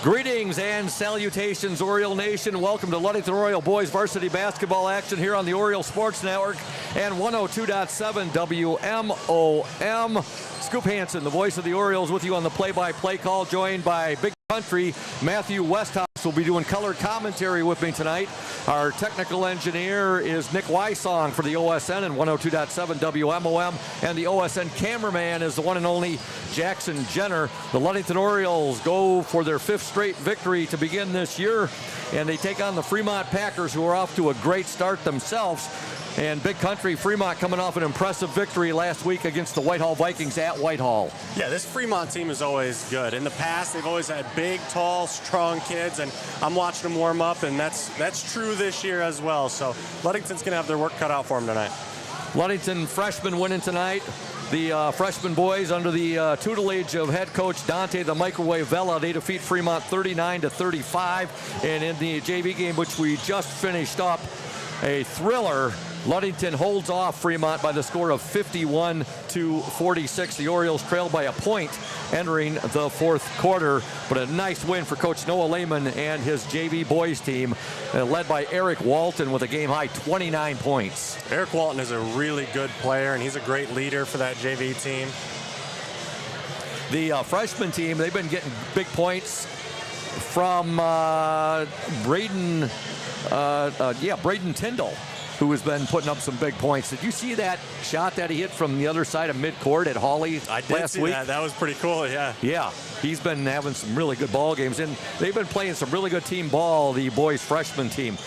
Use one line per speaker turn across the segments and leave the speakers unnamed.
Greetings and salutations, Oriole Nation. Welcome to Ludington Oriole boys varsity basketball action here on the Oriole Sports Network and 102.7 WMOM. Scoop Hansen, the voice of the Orioles, with you on the play-by-play call, joined by Big Country. Matthew Westhouse will be doing color commentary with me tonight. Our technical engineer is Nick Wysong for the OSN and 102.7 WMOM, and the OSN cameraman is the one and only Jackson Jenner. The Ludington Orioles go for their fifth straight victory to begin this year, and they take on the Fremont Packers, who are off to a great start themselves. And Big Country, Fremont coming off an impressive victory last week against the Whitehall Vikings at Whitehall.
Yeah, this Fremont team is always good. In the past, they've always had big, tall, strong kids, and I'm watching them warm up, and that's true this year as well. So Ludington's going to have their work cut out for them tonight.
Ludington freshmen winning tonight. The freshman boys, under the tutelage of head coach Dante the Microwave Vela, they defeat Fremont 39-35. And in the JV game, which we just finished up, a thriller, Ludington holds off Fremont by the score of 51-46. The Orioles trailed by a point entering the fourth quarter, but a nice win for Coach Noah Lehman and his JV boys team, led by Eric Walton with a game-high 29 points.
Eric Walton is a really good player, and he's a great leader for that JV team.
The freshman team, they've been getting big points from Braden Tyndall, who has been putting up some big points. Did you see that shot that he hit from the other side of midcourt at Hawley last week?
That was pretty cool, yeah.
Yeah, he's been having some really good ball games, and they've been playing some really good team ball, the boys freshman team.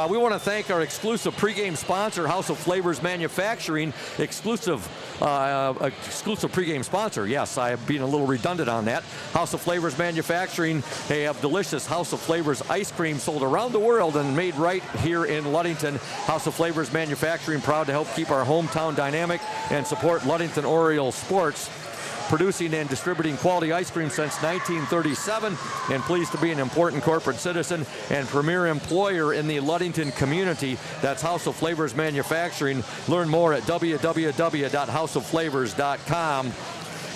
We want to thank our exclusive pregame sponsor, House of Flavors Manufacturing, exclusive pregame sponsor. Yes, I am being a little redundant on that. House of Flavors Manufacturing, they have delicious House of Flavors ice cream sold around the world and made right here in Ludington. House of Flavors Manufacturing, proud to help keep our hometown dynamic and support Ludington Orioles sports, producing and distributing quality ice cream since 1937, and pleased to be an important corporate citizen and premier employer in the Ludington community. That's House of Flavors Manufacturing. Learn more at www.houseofflavors.com.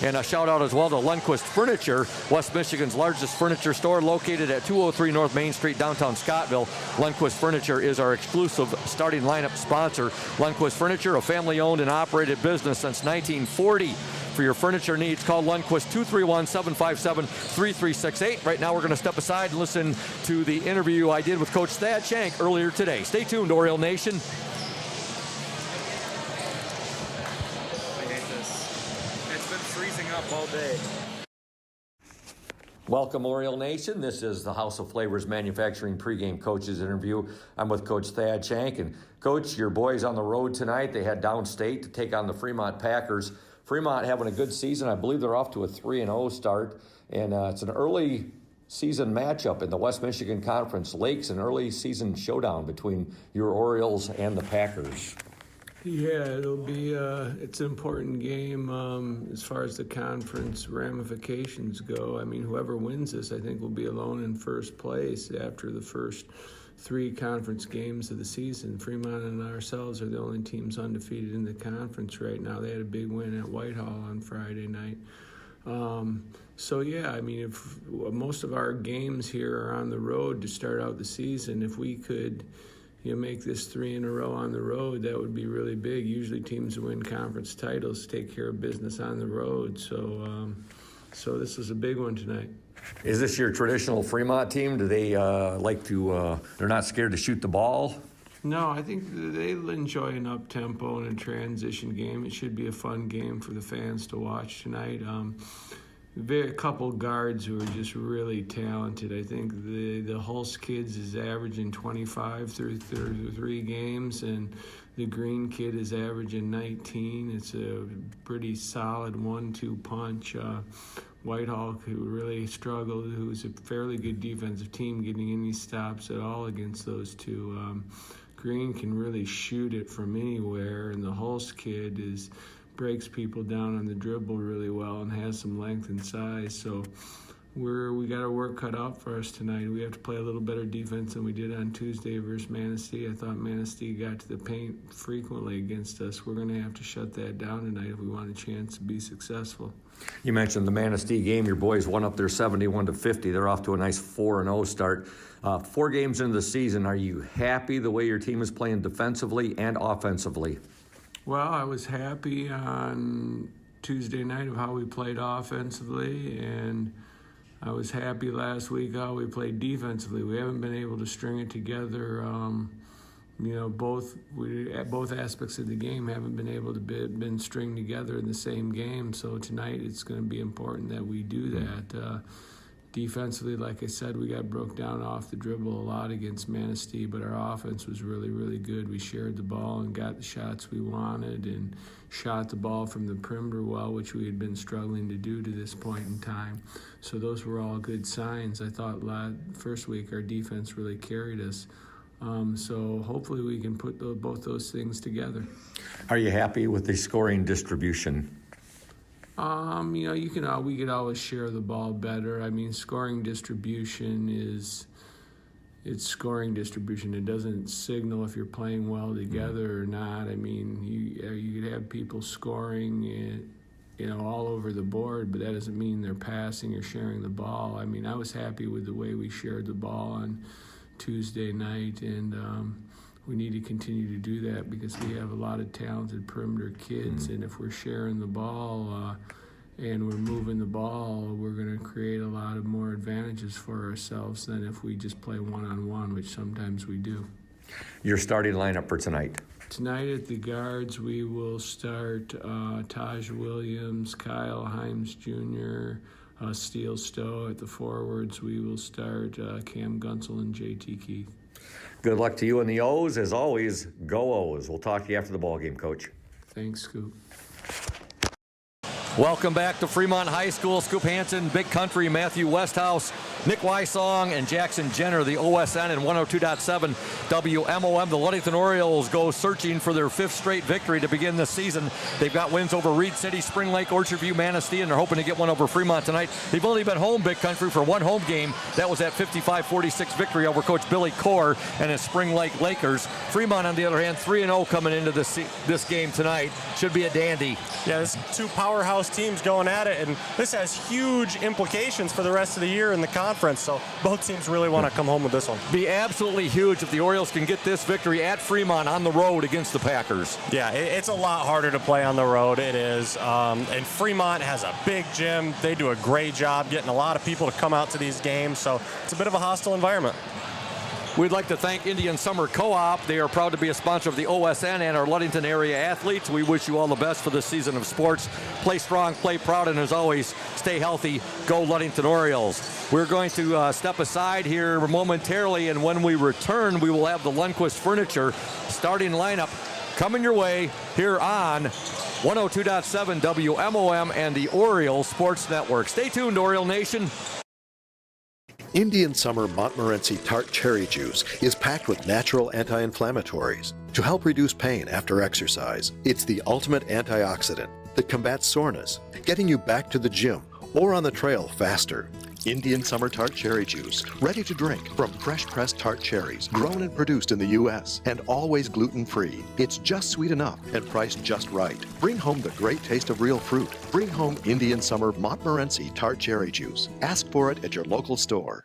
And a shout out as well to Lundquist Furniture, West Michigan's largest furniture store, located at 203 North Main Street, downtown Scottville. Lundquist Furniture is our exclusive starting lineup sponsor. Lundquist Furniture, a family-owned and operated business since 1940. For your furniture needs, call Lundquist 231-757-3368. Right now, we're going to step aside and listen to the interview I did with Coach Thad Shank earlier today. Stay tuned, Oriole Nation.
All day.
Welcome, Oriole Nation. This is the House of Flavors Manufacturing pregame coaches interview. I'm with Coach Thad Shank. And Coach, your boys on the road tonight. They head downstate to take on the Fremont Packers. Fremont having a good season. I believe they're off to a 3-0 start. And it's an early season matchup in the West Michigan Conference. Lakes, an early season showdown between your Orioles and the Packers.
Yeah, it'll be it's an important game as far as the conference ramifications go. I mean, whoever wins this, I think, will be alone in first place after the first three conference games of the season. Fremont and ourselves are the only teams undefeated in the conference right now. They had a big win at Whitehall on Friday night. So, yeah, I mean, if most of our games here are on the road to start out the season, if we could make this 3 in a row on the road, that would be really big. Usually teams who win conference titles take care of business on the road. So this is a big one tonight.
Is this your traditional Fremont team? Do they they're not scared to shoot the ball?
No, I think they'll enjoy an up-tempo and a transition game. It should be a fun game for the fans to watch tonight. A couple guards who are just really talented. I think the Hulse kids is averaging 25 through 33 games, and the Green kid is averaging 19. It's a pretty solid 1-2 punch. Whitehall, who really struggled, who's a fairly good defensive team, getting any stops at all against those two. Green can really shoot it from anywhere, and the Hulse kid breaks people down on the dribble really well and has some length and size. So we got our work cut out for us tonight. We have to play a little better defense than we did on Tuesday versus Manistee. I thought Manistee got to the paint frequently against us. We're going to have to shut that down tonight if we want a chance to be successful.
You mentioned the Manistee game. Your boys won up there 71-50. They're off to a nice 4-0 start. 4 games into the season, are you happy the way your team is playing defensively and offensively?
Well, I was happy on Tuesday night of how we played offensively, and I was happy last week how we played defensively. We haven't been able to string it together. Both aspects of the game haven't been able to been stringed together in the same game. So tonight it's going to be important that we do that. Defensively, like I said, we got broke down off the dribble a lot against Manistee, but our offense was really, really good. We shared the ball and got the shots we wanted and shot the ball from the perimeter well, which we had been struggling to do to this point in time. So those were all good signs. I thought first week our defense really carried us. So hopefully we can put both those things together.
Are you happy with the scoring distribution?
We could always share the ball better. I mean, scoring distribution it's scoring distribution. It doesn't signal if you're playing well together or not. I mean, you could have people scoring, all over the board, but that doesn't mean they're passing or sharing the ball. I mean, I was happy with the way we shared the ball on Tuesday night, and we need to continue to do that because we have a lot of talented perimeter kids, and if we're sharing the ball and we're moving the ball, we're going to create a lot of more advantages for ourselves than if we just play one-on-one, which sometimes we do.
Your starting lineup for tonight?
Tonight at the guards, we will start Taj Williams, Kyle Himes Jr., Steele Stowe. At the forwards, we will start Cam Gunsel and JT Keith.
Good luck to you and the O's. As always, go O's. We'll talk to you after the ball game, Coach.
Thanks, Scoop.
Welcome back to Fremont High School. Scoop Hansen, Big Country, Matthew Westhouse, Nick Wysong, and Jackson Jenner, the OSN and 102.7 WMOM. The Ludington Orioles go searching for their 5th straight victory to begin this season. They've got wins over Reed City, Spring Lake, Orchard View, Manistee, and they're hoping to get one over Fremont tonight. They've only been home, Big Country, for one home game. That was that 55-46 victory over Coach Billy Core and his Spring Lake Lakers. Fremont, on the other hand, 3-0 coming into this game tonight. Should be a dandy.
Yeah, this 2 powerhouse teams going at it, and this has huge implications for the rest of the year in the conference, so both teams really want to come home with this one.
Be absolutely huge if the Orioles can get this victory at Fremont on the road against the Packers.
Yeah, it's a lot harder to play on the road. It is, and Fremont has a big gym. They do a great job getting a lot of people to come out to these games, so it's a bit of a hostile environment.
We'd like to thank Indian Summer Co-op. They are proud to be a sponsor of the OSN and our Ludington area athletes. We wish you all the best for this season of sports. Play strong, play proud, and as always, stay healthy. Go Ludington Orioles. We're going to step aside here momentarily, and when we return, we will have the Lundquist Furniture starting lineup coming your way here on 102.7 WMOM and the Orioles Sports Network. Stay tuned, Oriole Nation.
Indian Summer Montmorency Tart Cherry Juice is packed with natural anti-inflammatories to help reduce pain after exercise. It's the ultimate antioxidant that combats soreness, getting you back to the gym or on the trail faster. Indian Summer Tart Cherry Juice, ready to drink from fresh-pressed tart cherries, grown and produced in the U.S., and always gluten-free. It's just sweet enough and priced just right. Bring home the great taste of real fruit. Bring home Indian Summer Montmorency Tart Cherry Juice. Ask for it at your local store.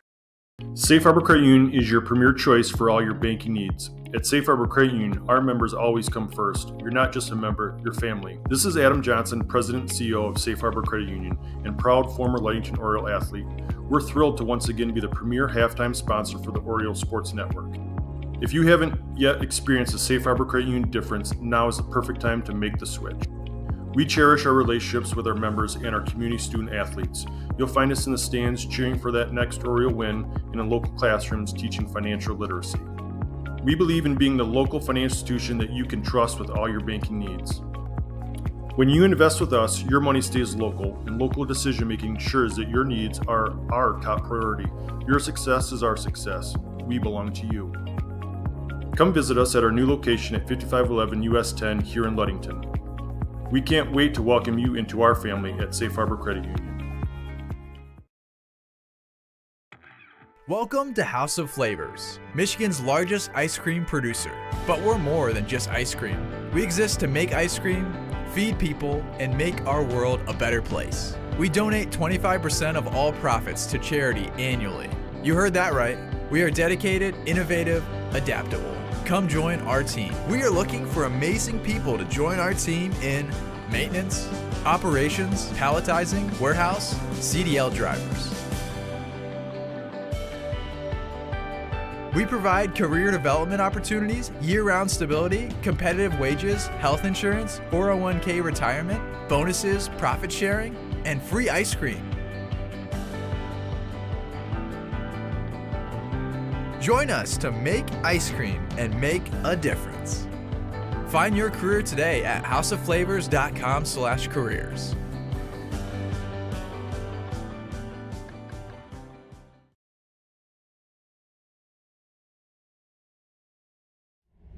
Safe Harbor Credit Union is your premier choice for all your banking needs. At Safe Harbor Credit Union, our members always come first. You're not just a member, you're family. This is Adam Johnson, President and CEO of Safe Harbor Credit Union and proud former Ludington Oriole athlete. We're thrilled to once again be the premier halftime sponsor for the Orioles Sports Network. If you haven't yet experienced the Safe Harbor Credit Union difference, now is the perfect time to make the switch. We cherish our relationships with our members and our community student athletes. You'll find us in the stands cheering for that next Oriole win and in local classrooms teaching financial literacy. We believe in being the local financial institution that you can trust with all your banking needs. When you invest with us, your money stays local, and local decision-making ensures that your needs are our top priority. Your success is our success. We belong to you. Come visit us at our new location at 5511 US 10 here in Ludington. We can't wait to welcome you into our family at Safe Harbor Credit Union.
Welcome to House of Flavors, Michigan's largest ice cream producer. But we're more than just ice cream. We exist to make ice cream, feed people, and make our world a better place. We donate 25% of all profits to charity annually. You heard that right. We are dedicated, innovative, adaptable. Come join our team. We are looking for amazing people to join our team in maintenance, operations, palletizing, warehouse, CDL drivers. We provide career development opportunities, year-round stability, competitive wages, health insurance, 401k retirement, bonuses, profit sharing, and free ice cream. Join us to make ice cream and make a difference. Find your career today at houseofflavors.com/careers.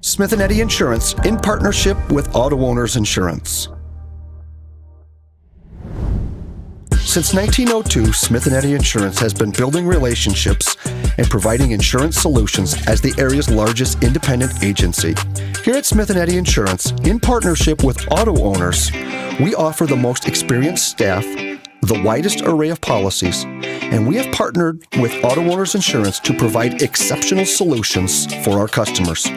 Smith & Eddy Insurance in partnership with Auto Owners Insurance. Since 1902, Smith & Eddy Insurance has been building relationships and providing insurance solutions as the area's largest independent agency. Here at Smith & Eddy Insurance, in partnership with Auto Owners, we offer the most experienced staff, the widest array of policies, and we have partnered with Auto Owners Insurance to provide exceptional solutions for our customers.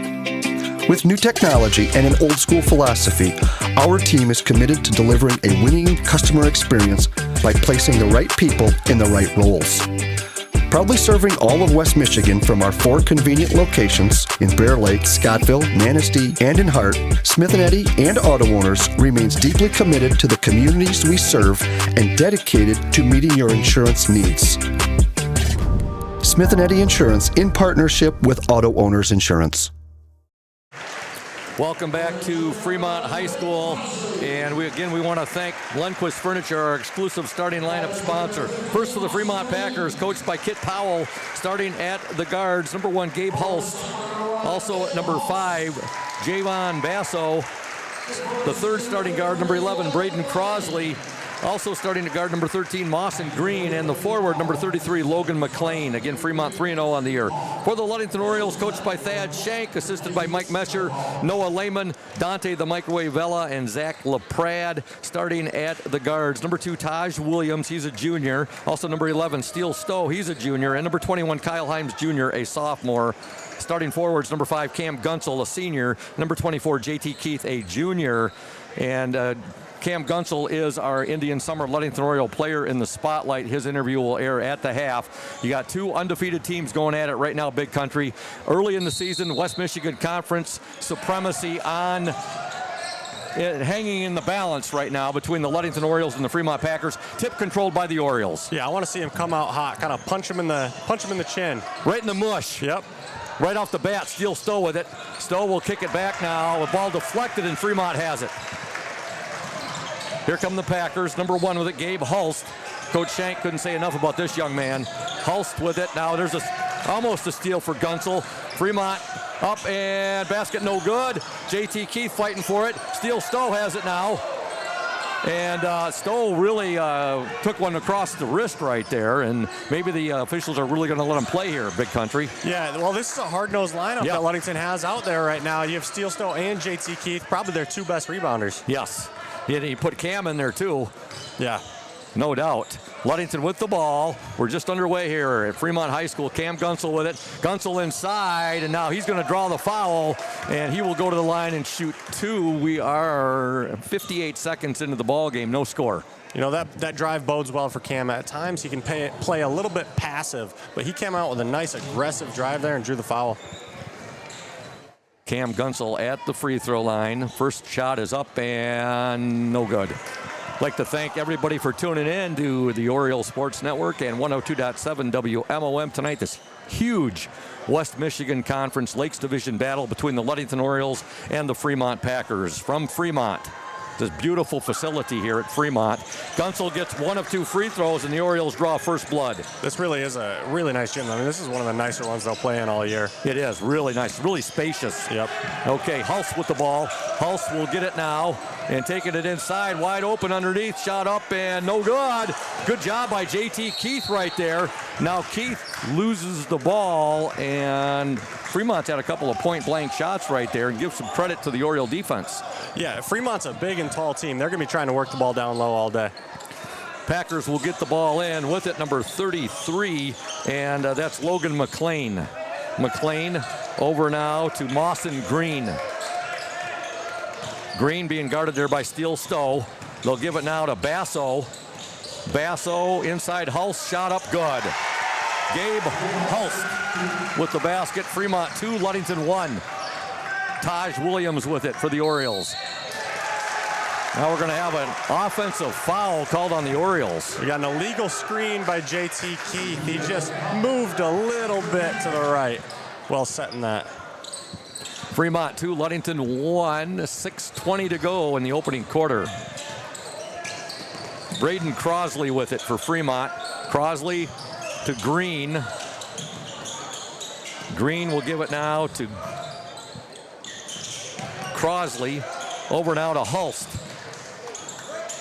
With new technology and an old-school philosophy, our team is committed to delivering a winning customer experience by placing the right people in the right roles. Proudly serving all of West Michigan from our 4 convenient locations in Bear Lake, Scottville, Manistee, and in Hart, Smith & Eddy and Auto Owners remains deeply committed to the communities we serve and dedicated to meeting your insurance needs. Smith & Eddy Insurance in partnership with Auto Owners Insurance.
Welcome back to Fremont High School, and we want to thank Lundquist Furniture, our exclusive starting lineup sponsor. First for the Fremont Packers, coached by Kit Powell, starting at the guards. Number 1, Gabe Hulst. Also at number 5, Javon Basso. The third starting guard, number 11, Braden Crosley. Also starting at guard number 13, Mawson Green, and the forward, number 33, Logan McLean. Again, Fremont 3-0 on the year. For the Ludington Orioles, coached by Thad Shank, assisted by Mike Mesher, Noah Lehman, Dante the Microwave Vela, and Zach LaPrade. Starting at the guards, number 2, Taj Williams, he's a junior. Also number 11, Steele Stowe, he's a junior. And number 21, Kyle Himes Jr., a sophomore. Starting forwards, number 5, Cam Gunsel, a senior. Number 24, JT Keith, a junior. And Cam Gunsel is our Indian Summer Ludington Oriole player in the spotlight. His interview will air at the half. You got 2 undefeated teams going at it right now, Big Country. Early in the season, West Michigan Conference supremacy on hanging in the balance right now between the Ludington Orioles and the Fremont Packers. Tip controlled by the Orioles.
Yeah, I want to see him come out hot, kind of punch him in the chin.
Right in the mush.
Yep.
Right off the bat, Steele Stowe with it. Stowe will kick it back now. The ball deflected, and Fremont has it. Here come the Packers. Number 1 with it, Gabe Hulst. Coach Shank couldn't say enough about this young man. Hulst with it. Now there's almost a steal for Gunsel. Fremont up, and basket no good. JT Keith fighting for it. Steele Stowe has it now. And Stowe really took one across the wrist right there, and maybe the officials are really going to let him play here, Big Country.
Yeah, well, this is a hard-nosed lineup that Ludington has out there right now. You have Steele Stowe and JT Keith, probably their 2 best rebounders.
Yes. He put Cam in there, too.
Yeah.
No doubt. Ludington with the ball. We're just underway here at Fremont High School. Cam Gunsel with it. Gunsel inside, and now he's going to draw the foul, and he will go to the line and shoot 2. We are 58 seconds into the ball game. No score.
You know, that drive bodes well for Cam. At times he can play a little bit passive, but he came out with a nice aggressive drive there and drew the foul.
Cam Gunsel at the free throw line. First shot is up and no good. I'd like to thank everybody for tuning in to the Oriole Sports Network and 102.7 WMOM tonight. This huge West Michigan Conference Lakes Division battle between the Ludington Orioles and the Fremont Packers. From Fremont, this beautiful facility here at Fremont. Gunsel gets 1 of 2 free throws, and the Orioles draw first blood.
This really is a really nice gym. I mean, this is one of the nicer ones they'll play in all year.
It is really nice, really spacious.
Yep.
Okay, Hulse with the ball. Hulse will get it now and taking it inside, wide open underneath, shot up and no good. Good job by JT Keith right there. Now Keith loses the ball, and Fremont's had a couple of point-blank shots right there, and give some credit to the Oriole defense.
Yeah, Fremont's a big and tall team. They're going to be trying to work the ball down low all day.
Packers will get the ball in with it, number 33, and that's Logan McLean. McLean over now to Mawson Green. Green being guarded there by Steele Stowe. They'll give it now to Basso. Basso inside Hulse, shot up good. Gabe Hulse with the basket. Fremont 2, Ludington 1. Taj Williams with it for the Orioles. Now we're going to have an offensive foul called on the Orioles.
We got an illegal screen by JT Keith. He just moved a little bit to the right. Well set in that.
Fremont 2, Ludington 1, 6:20 to go in the opening quarter. Braden Crosley with it for Fremont. Crosley to Green. Green will give it now to Crosley. Over now to Hulst.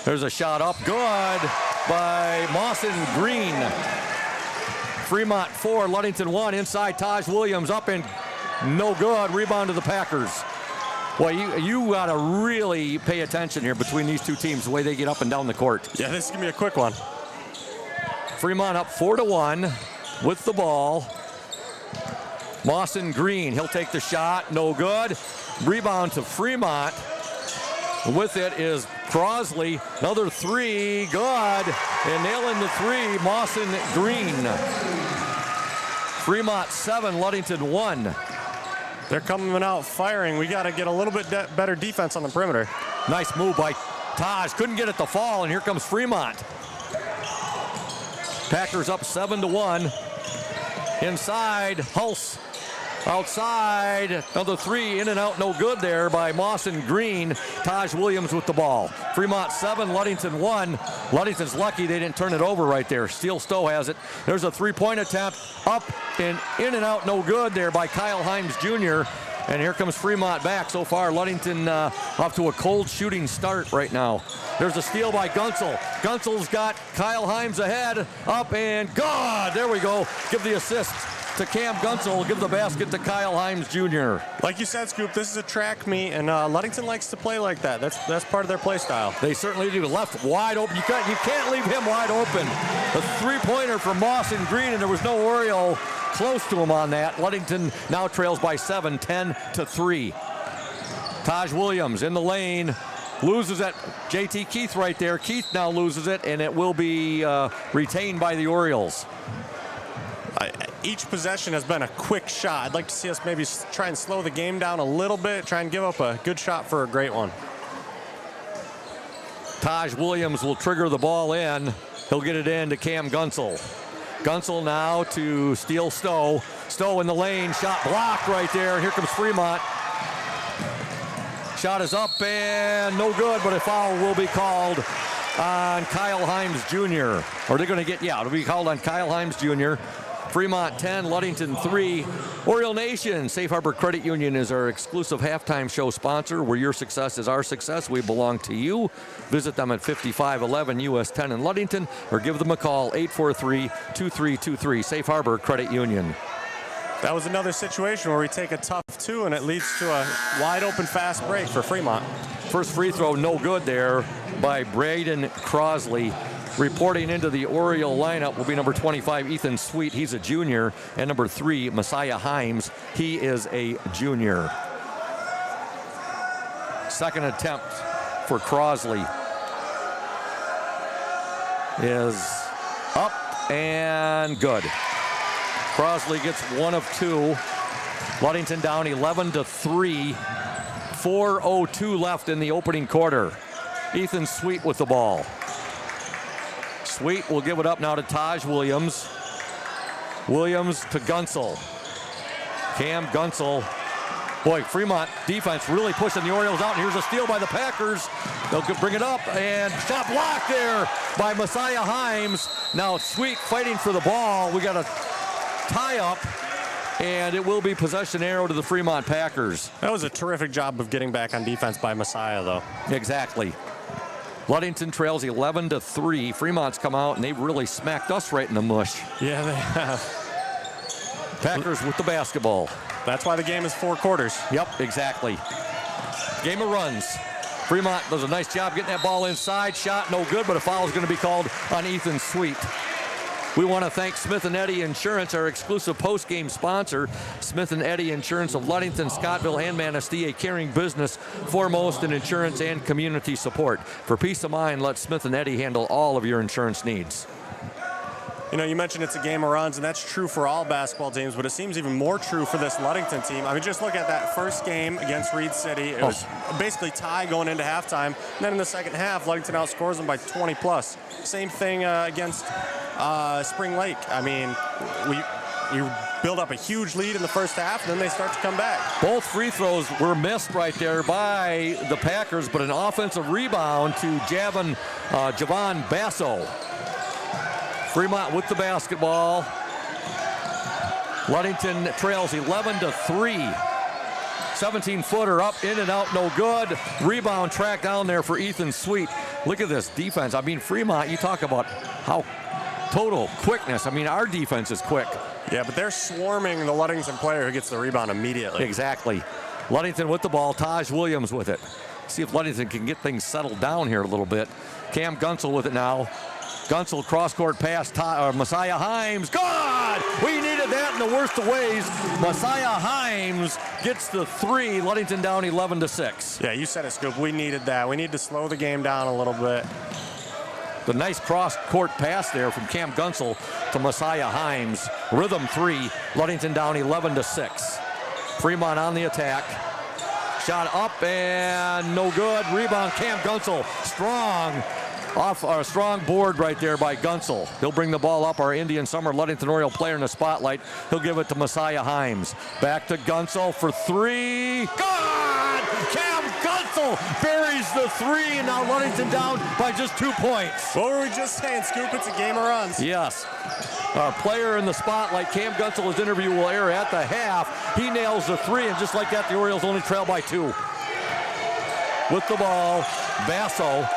There's a shot up, good by Mawson Green. Fremont 4, Ludington 1, inside Taj Williams, up and no good. Rebound to the Packers. Well, you got to really pay attention here between these two teams, the way they get up and down the court.
Yeah, this is going to be a quick one.
Fremont up 4-1 with the ball. Mawson Green, he'll take the shot, no good. Rebound to Fremont. With it is Crosley, another 3, good. And nailing the 3, Mawson Green. Fremont 7, Ludington 1.
They're coming out firing. We got to get a little bit better defense on the perimeter.
Nice move by Taj. Couldn't get it to fall, and here comes Fremont. Packers up 7-1. Inside, Hulse. Outside, another 3, in and out, no good there by Mawson Green. Taj Williams with the ball. Fremont 7, Ludington 1. Ludington's lucky they didn't turn it over right there. Steele Stowe has it. There's a 3-point attempt, up and in and out, no good there by Kyle Himes Jr. And here comes Fremont back. So far, Ludington off to a cold shooting start right now. There's a steal by Gunsel. Gunsel's got Kyle Himes ahead, up and good. There we go. Give the assist to Cam Gunsel, give the basket to Kyle Himes Jr.
Like you said, Scoop, this is a track meet, and Ludington likes to play like that. That's part of their play style.
They certainly do. Left wide open. You can't leave him wide open. A 3-pointer from Mawson Green, and there was no Oriole close to him on that. Ludington now trails by 7, 10-3. Taj Williams in the lane. Loses it. JT Keith right there. Keith now loses it, and it will be retained by the Orioles.
Each possession has been a quick shot. I'd like to see us maybe try and slow the game down a little bit, try and give up a good shot for a great one.
Taj Williams will trigger the ball in. He'll get it in to Cam Gunsel. Gunsel now to Steele Stowe. Stowe in the lane, shot blocked right there. Here comes Fremont. Shot is up and no good, but a foul will be called on Kyle Himes Jr. Or they're going to get, it'll be called on Kyle Himes Jr. Fremont 10, Ludington 3. Oriole Nation, Safe Harbor Credit Union is our exclusive halftime show sponsor. Where your success is our success, we belong to you. Visit them at 5511 US 10 in Ludington or give them a call, 843-2323, Safe Harbor Credit Union.
That was another situation where we take a tough 2 and it leads to a wide open fast break for Fremont.
First free throw, no good there by Braden Crosley. Reporting into the Oriole lineup will be number 25, Ethan Sweet. He's a junior. And number 3, Messiah Himes. He is a junior. Second attempt for Crosley is up and good. Crosley gets 1 of 2. Ludington down 11-3. 4:02 left in the opening quarter. Ethan Sweet with the ball. Sweet will give it up now to Taj Williams. Williams to Gunsel. Cam Gunsel Boy, Fremont defense really pushing the Orioles out. And here's a steal by the Packers. They'll bring it up, and shot blocked there by Messiah Himes. Now Sweet fighting for the ball. We got a tie up, and it will be possession arrow to the Fremont Packers.
That was a terrific job of getting back on defense by Messiah, though.
Exactly. Ludington trails 11-3. Fremont's come out, and they've really smacked us right in the mush.
Yeah, they have.
Packers with the basketball.
That's why the game is 4 quarters.
Yep, exactly. Game of runs. Fremont does a nice job getting that ball inside. Shot no good, but a foul is going to be called on Ethan Sweet. We want to thank Smith & Eddy Insurance, our exclusive post-game sponsor. Smith & Eddy Insurance of Ludington, Scottville, and Manistee, a caring business foremost in insurance and community support. For peace of mind, let Smith & Eddy handle all of your insurance needs.
You know, you mentioned it's a game of runs, and that's true for all basketball teams, but it seems even more true for this Ludington team. I mean, just look at that first game against Reed City. It was basically tie going into halftime. And then in the second half, Ludington outscores them by 20+. Same thing against Spring Lake. I mean, you build up a huge lead in the first half, and then they start to come back.
Both free throws were missed right there by the Packers, but an offensive rebound to Javon Basso. Fremont with the basketball. Ludington trails 11-3. 17-footer up, in and out, no good. Rebound track down there for Ethan Sweet. Look at this defense. I mean, Fremont, you talk about how total quickness. I mean, our defense is quick.
Yeah, but they're swarming the Ludington player who gets the rebound immediately.
Exactly. Ludington with the ball. Taj Williams with it. See if Ludington can get things settled down here a little bit. Cam Gunsel with it now. Gunsel cross-court pass, Messiah Himes. God! We needed that in the worst of ways. Messiah Himes gets the 3. Ludington down 11-6.
Yeah, you said it, Scoop. We needed that. We need to slow the game down a little bit.
The nice cross-court pass there from Cam Gunsel to Messiah Himes. Rhythm 3. Ludington down 11-6. Fremont on the attack. Shot up and no good. Rebound, Cam Gunsel. Strong. Off our strong board right there by Gunsel. He'll bring the ball up, our Indian Summer Ludington Oriole player in the spotlight. He'll give it to Messiah Himes. Back to Gunsel for 3. God! Cam Gunsel buries the 3, and now Ludington down by just 2 points.
What were we just saying, Scoop? It's a game of runs.
Yes. Our player in the spotlight, Cam Gunsel, his interview will air at the half. He nails the 3, and just like that, the Orioles only trail by 2. With the ball, Basso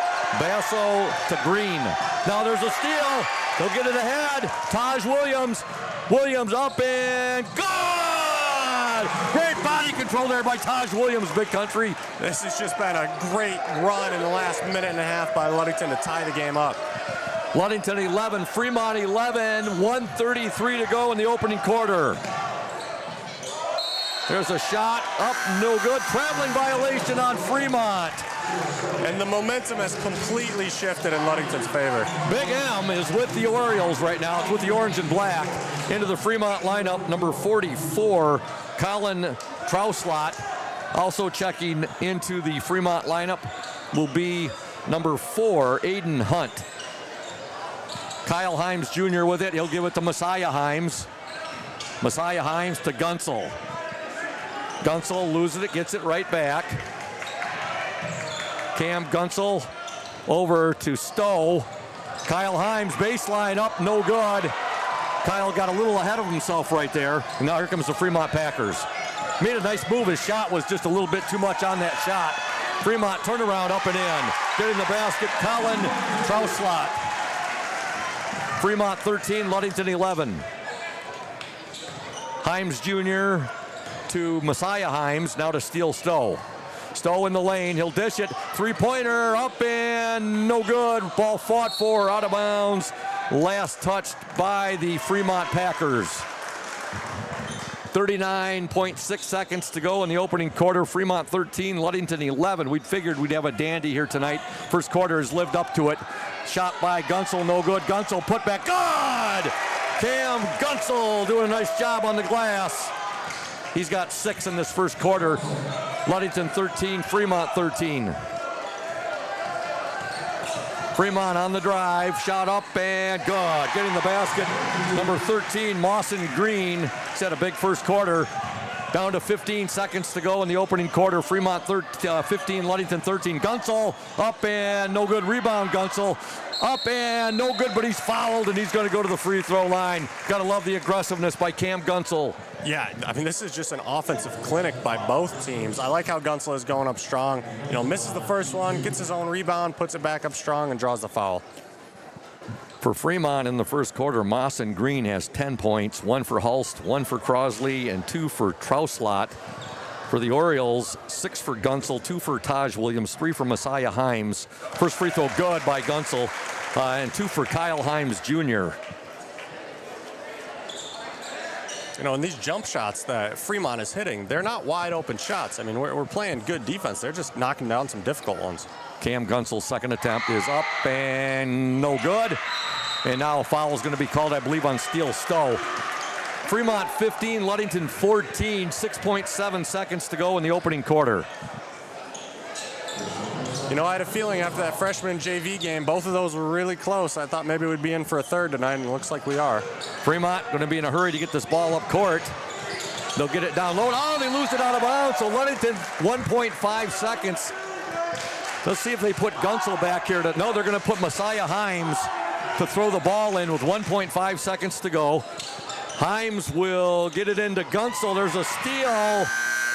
to Green. Now there's a steal. He'll get it ahead. Taj Williams. Williams up and good! Great body control there by Taj Williams, Big Country.
This has just been a great run in the last minute and a half by Ludington to tie the game up.
Ludington 11, Fremont 11, 1:33 to go in the opening quarter. There's a shot up, no good. Traveling violation on Fremont.
And the momentum has completely shifted in Ludington's favor.
Big M is with the Orioles right now. It's with the orange and black. Into the Fremont lineup, number 44, Colin Trouslot. Also checking into the Fremont lineup will be number 4, Aiden Hunt. Kyle Himes Jr. with it. He'll give it to Messiah Himes. Messiah Himes to Gunsel. Gunsel loses it, gets it right back. Cam Gunsel over to Stowe. Kyle Himes baseline up, no good. Kyle got a little ahead of himself right there. And now here comes the Fremont Packers. Made a nice move. His shot was just a little bit too much on that shot. Fremont turnaround up and in. Getting the basket, Colin Trouslot. Fremont 13, Ludington 11. Himes Jr. to Messiah Himes, now to Steele Stowe. Stowe in the lane, he'll dish it. 3-pointer up and no good. Ball fought for, out of bounds. Last touched by the Fremont Packers. 39.6 seconds to go in the opening quarter. Fremont 13, Ludington 11. We'd figured we'd have a dandy here tonight. First quarter has lived up to it. Shot by Gunsel, no good. Gunsel put back, good! Cam Gunsel doing a nice job on the glass. He's got 6 in this first quarter. Ludington 13, Fremont 13. Fremont on the drive, shot up and good. Getting the basket, number 13, Mawson Green. He's had a big first quarter. Down to 15 seconds to go in the opening quarter. Fremont 15, Ludington 13. Gunsel up and no good. Rebound Gunsel up and no good, but he's fouled and he's going to go to the free throw line. Got to love the aggressiveness by Cam Gunsel.
Yeah, I mean, this is just an offensive clinic by both teams. I like how Gunsel is going up strong. You know, misses the first one, gets his own rebound, puts it back up strong, and draws the foul.
For Fremont in the first quarter, Moss and Green has 10 points, 1 for Hulst, 1 for Crosley, and 2 for Trouslot. For the Orioles, 6 for Gunsel, 2 for Taj Williams, 3 for Messiah Himes. First free throw good by Gunsel, and 2 for Kyle Himes Jr.
You know, and these jump shots that Fremont is hitting, they're not wide open shots. I mean, we're playing good defense. They're just knocking down some difficult ones.
Cam Gunsel's second attempt is up and no good. And now a foul is going to be called, I believe, on Steele Stowe. Fremont 15, Ludington 14, 6.7 seconds to go in the opening quarter.
You know, I had a feeling after that freshman JV game, both of those were really close. I thought maybe we'd be in for a third tonight, and it looks like we are.
Fremont going to be in a hurry to get this ball up court. They'll get it down low. Oh, they lose it out of bounds. So Ludington, 1.5 seconds. Let's see if they put Gunsel back here. No, they're going to put Messiah Himes to throw the ball in with 1.5 seconds to go. Himes will get it into Gunsel. There's a steal,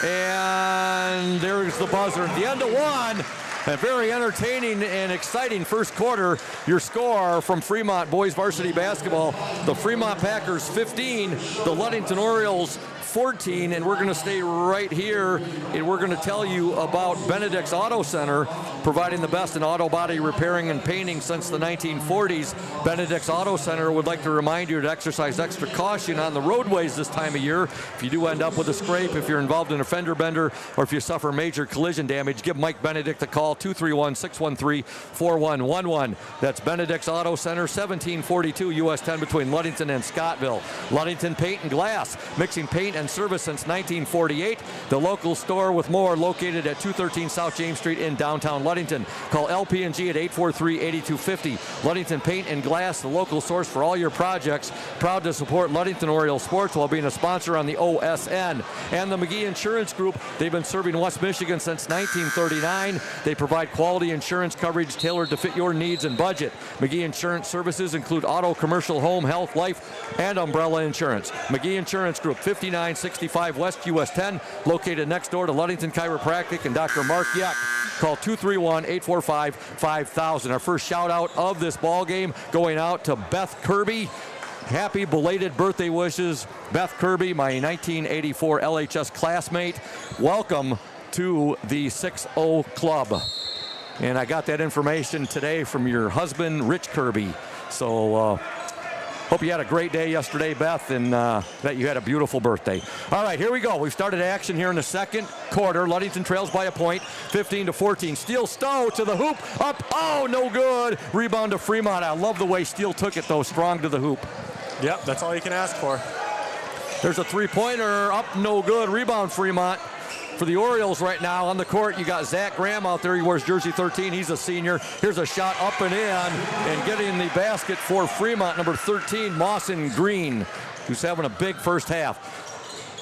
and there's the buzzer. At the end of one. A very entertaining and exciting first quarter. Your score from Fremont boys varsity basketball, the Fremont Packers 15, the Ludington Orioles 14, and we're going to stay right here and we're going to tell you about Benedict's Auto Center, providing the best in auto body repairing and painting since the 1940s. Benedict's Auto Center would like to remind you to exercise extra caution on the roadways this time of year. If you do end up with a scrape, if you're involved in a fender bender, or if you suffer major collision damage, give Mike Benedict a call, 231-613-4111. That's Benedict's Auto Center, 1742 US 10 between Ludington and Scottville. Ludington Paint and Glass, mixing paint and service since 1948. The local store with more located at 213 South James Street in downtown Ludington. Call LP&G at 843-8250. Ludington Paint and Glass, the local source for all your projects. Proud to support Ludington Orioles sports while being a sponsor on the OSN. And the McGee Insurance Group, they've been serving West Michigan since 1939. They provide quality insurance coverage tailored to fit your needs and budget. McGee Insurance services include auto, commercial, home, health, life, and umbrella insurance. McGee Insurance Group, 5965 West US 10, located next door to Ludington Chiropractic and Dr. Mark Yeck. Call 231-845-5000. Our first shout out of this ball game going out to Beth Kirby. Happy belated birthday wishes, Beth Kirby, my 1984 LHS classmate. Welcome to the 6-0 club. And I got that information today from your husband, Rich Kirby. So hope you had a great day yesterday, Beth, and that you had a beautiful birthday. All right, here we go. We've started action here in the second quarter. Ludington trails by a point, 15-14. Steele Stowe to the hoop, up, oh, no good. Rebound to Fremont. I love the way Steele took it, though, strong to the hoop.
Yep, that's all you can ask for.
There's a three-pointer, up, no good. Rebound, Fremont. For the Orioles right now on the court, you got Zach Graham out there. He wears jersey 13. He's a senior. Here's a shot up and in, and getting the basket for Fremont, number 13, Mawson Green, who's having a big first half.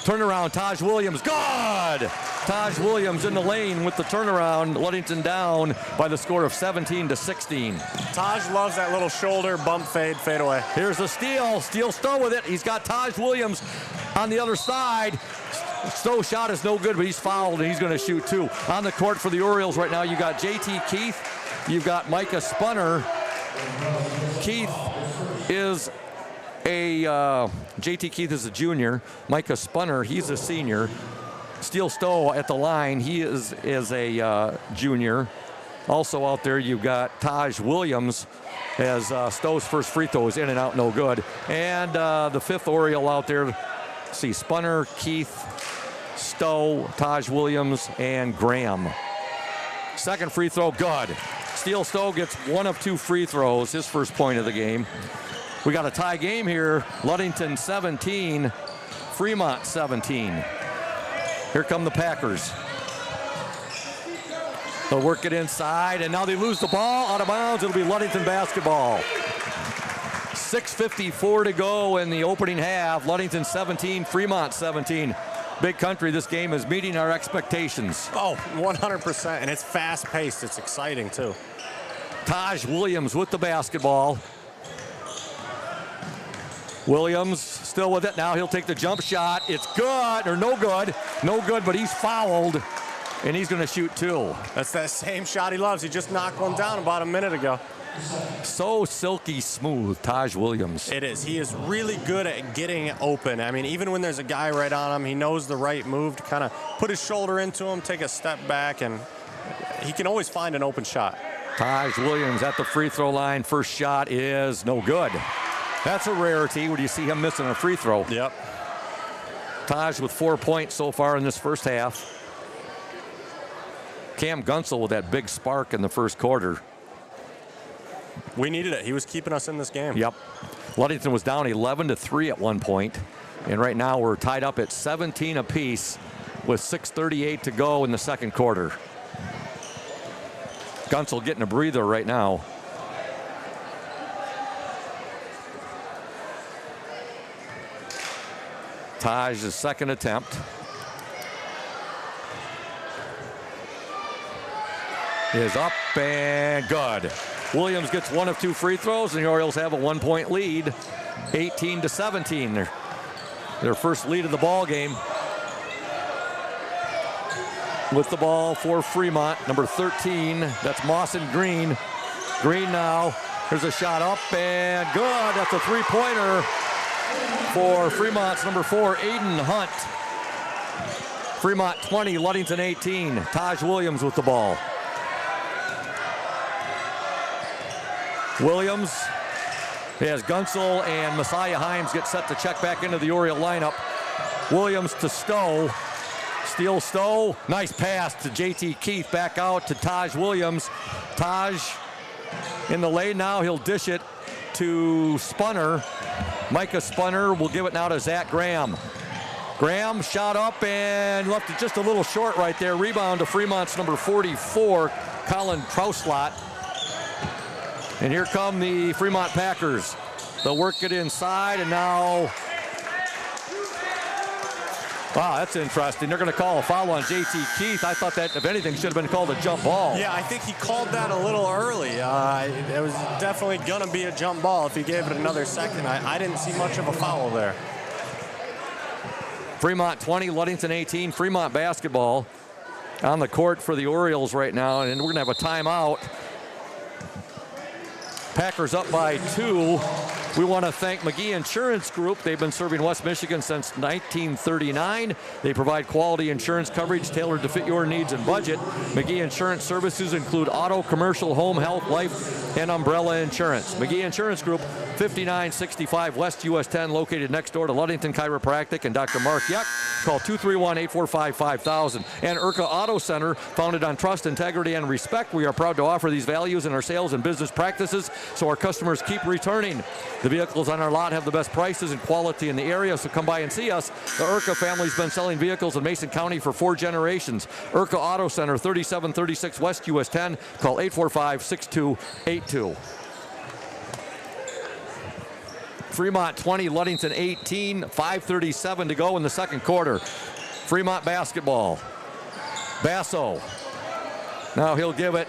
Turnaround, Taj Williams, good! Taj Williams in the lane with the turnaround. Ludington down by the score of 17-16.
Taj loves that little shoulder bump fade away.
Here's a steal. Steele Stowe with it. He's got Taj Williams on the other side. Stowe's shot is no good, but he's fouled, and he's going to shoot two. On the court for the Orioles right now, you got J.T. Keith. You've got Micah Spunner. Keith is J.T. Keith is a junior. Micah Spunner, he's a senior. Steele Stowe at the line, he is a junior. Also out there, you've got Taj Williams, as Stowe's first free throw is in and out, no good. And the fifth Oriole out there, see, Spunner, Keith, Stowe, Taj Williams, and Graham. Second free throw, good. Steele Stowe gets one of two free throws, his first point of the game. We got a tie game here. Ludington 17, Fremont 17. Here come the Packers. They'll work it inside, and now they lose the ball out of bounds. It'll be Ludington basketball. 6:54 to go in the opening half. Ludington 17, Fremont 17. Big Country, this game is meeting our expectations.
Oh, 100%, and it's fast-paced. It's exciting, too.
Taj Williams with the basketball. Williams still with it. Now he'll take the jump shot. It's good, or no good. No good, but he's fouled, and he's going to shoot 2.
That's that same shot he loves. He just knocked one down about a minute ago.
So silky smooth, Taj Williams.
It is. He is really good at getting open. I mean, even when there's a guy right on him, he knows the right move to kind of put his shoulder into him, take a step back, and he can always find an open shot.
Taj Williams at the free throw line. First shot is no good. That's a rarity when you see him missing a free throw.
Yep.
Taj with 4 points so far in this first half. Cam Gunsel with that big spark in the first quarter.
We needed it. He was keeping us in this game.
Yep. Ludington was down 11-3 at one point, and right now we're tied up at 17 apiece with 6:38 to go in the second quarter. Gunsel getting a breather right now. Taj's second attempt. Is up and good. Williams gets one of 2 free throws, and the Orioles have a 1-point lead, 18-17. Their first lead of the ball game. With the ball for Fremont, number 13. That's Moss and Green. Green now. There's a shot up and good. That's a 3-pointer for Fremont's number 4, Aiden Hunt. Fremont 20, Ludington 18. Taj Williams with the ball. Williams has Gunsel and Messiah Himes get set to check back into the Oriole lineup. Williams to Stowe. Steal Stowe. Nice pass to JT Keith. Back out to Taj Williams. Taj in the lane now. He'll dish it to Spunner. Micah Spunner will give it now to Zach Graham. Graham shot up and left it just a little short right there. Rebound to Fremont's number 44, Colin Trouslot. And here come the Fremont Packers. They'll work it inside, and now, wow, that's interesting. They're going to call a foul on JT Keith. I thought that, if anything, should have been called a jump ball.
Yeah, I think he called that a little early. It was definitely going to be a jump ball if he gave it another second. I didn't see much of a foul there.
Fremont 20, Ludington 18. Fremont basketball on the court for the Orioles right now, and we're going to have a timeout. Packers up by 2. We want to thank McGee Insurance Group. They've been serving West Michigan since 1939. They provide quality insurance coverage tailored to fit your needs and budget. McGee Insurance services include auto, commercial, home, health, life, and umbrella insurance. McGee Insurance Group, 5965 West US 10, located next door to Ludington Chiropractic and Dr. Mark Yuck. Call 231-845-5000. And IRCA Auto Center, founded on trust, integrity, and respect. We are proud to offer these values in our sales and business practices, so our customers keep returning. The vehicles on our lot have the best prices and quality in the area, so come by and see us. The IRCA family's been selling vehicles in Mason County for 4 generations. IRCA Auto Center, 3736 West US 10. Call 845-6282. Fremont 20, Ludington 18, 5:37 to go in the second quarter. Fremont basketball. Basso. Now he'll give it.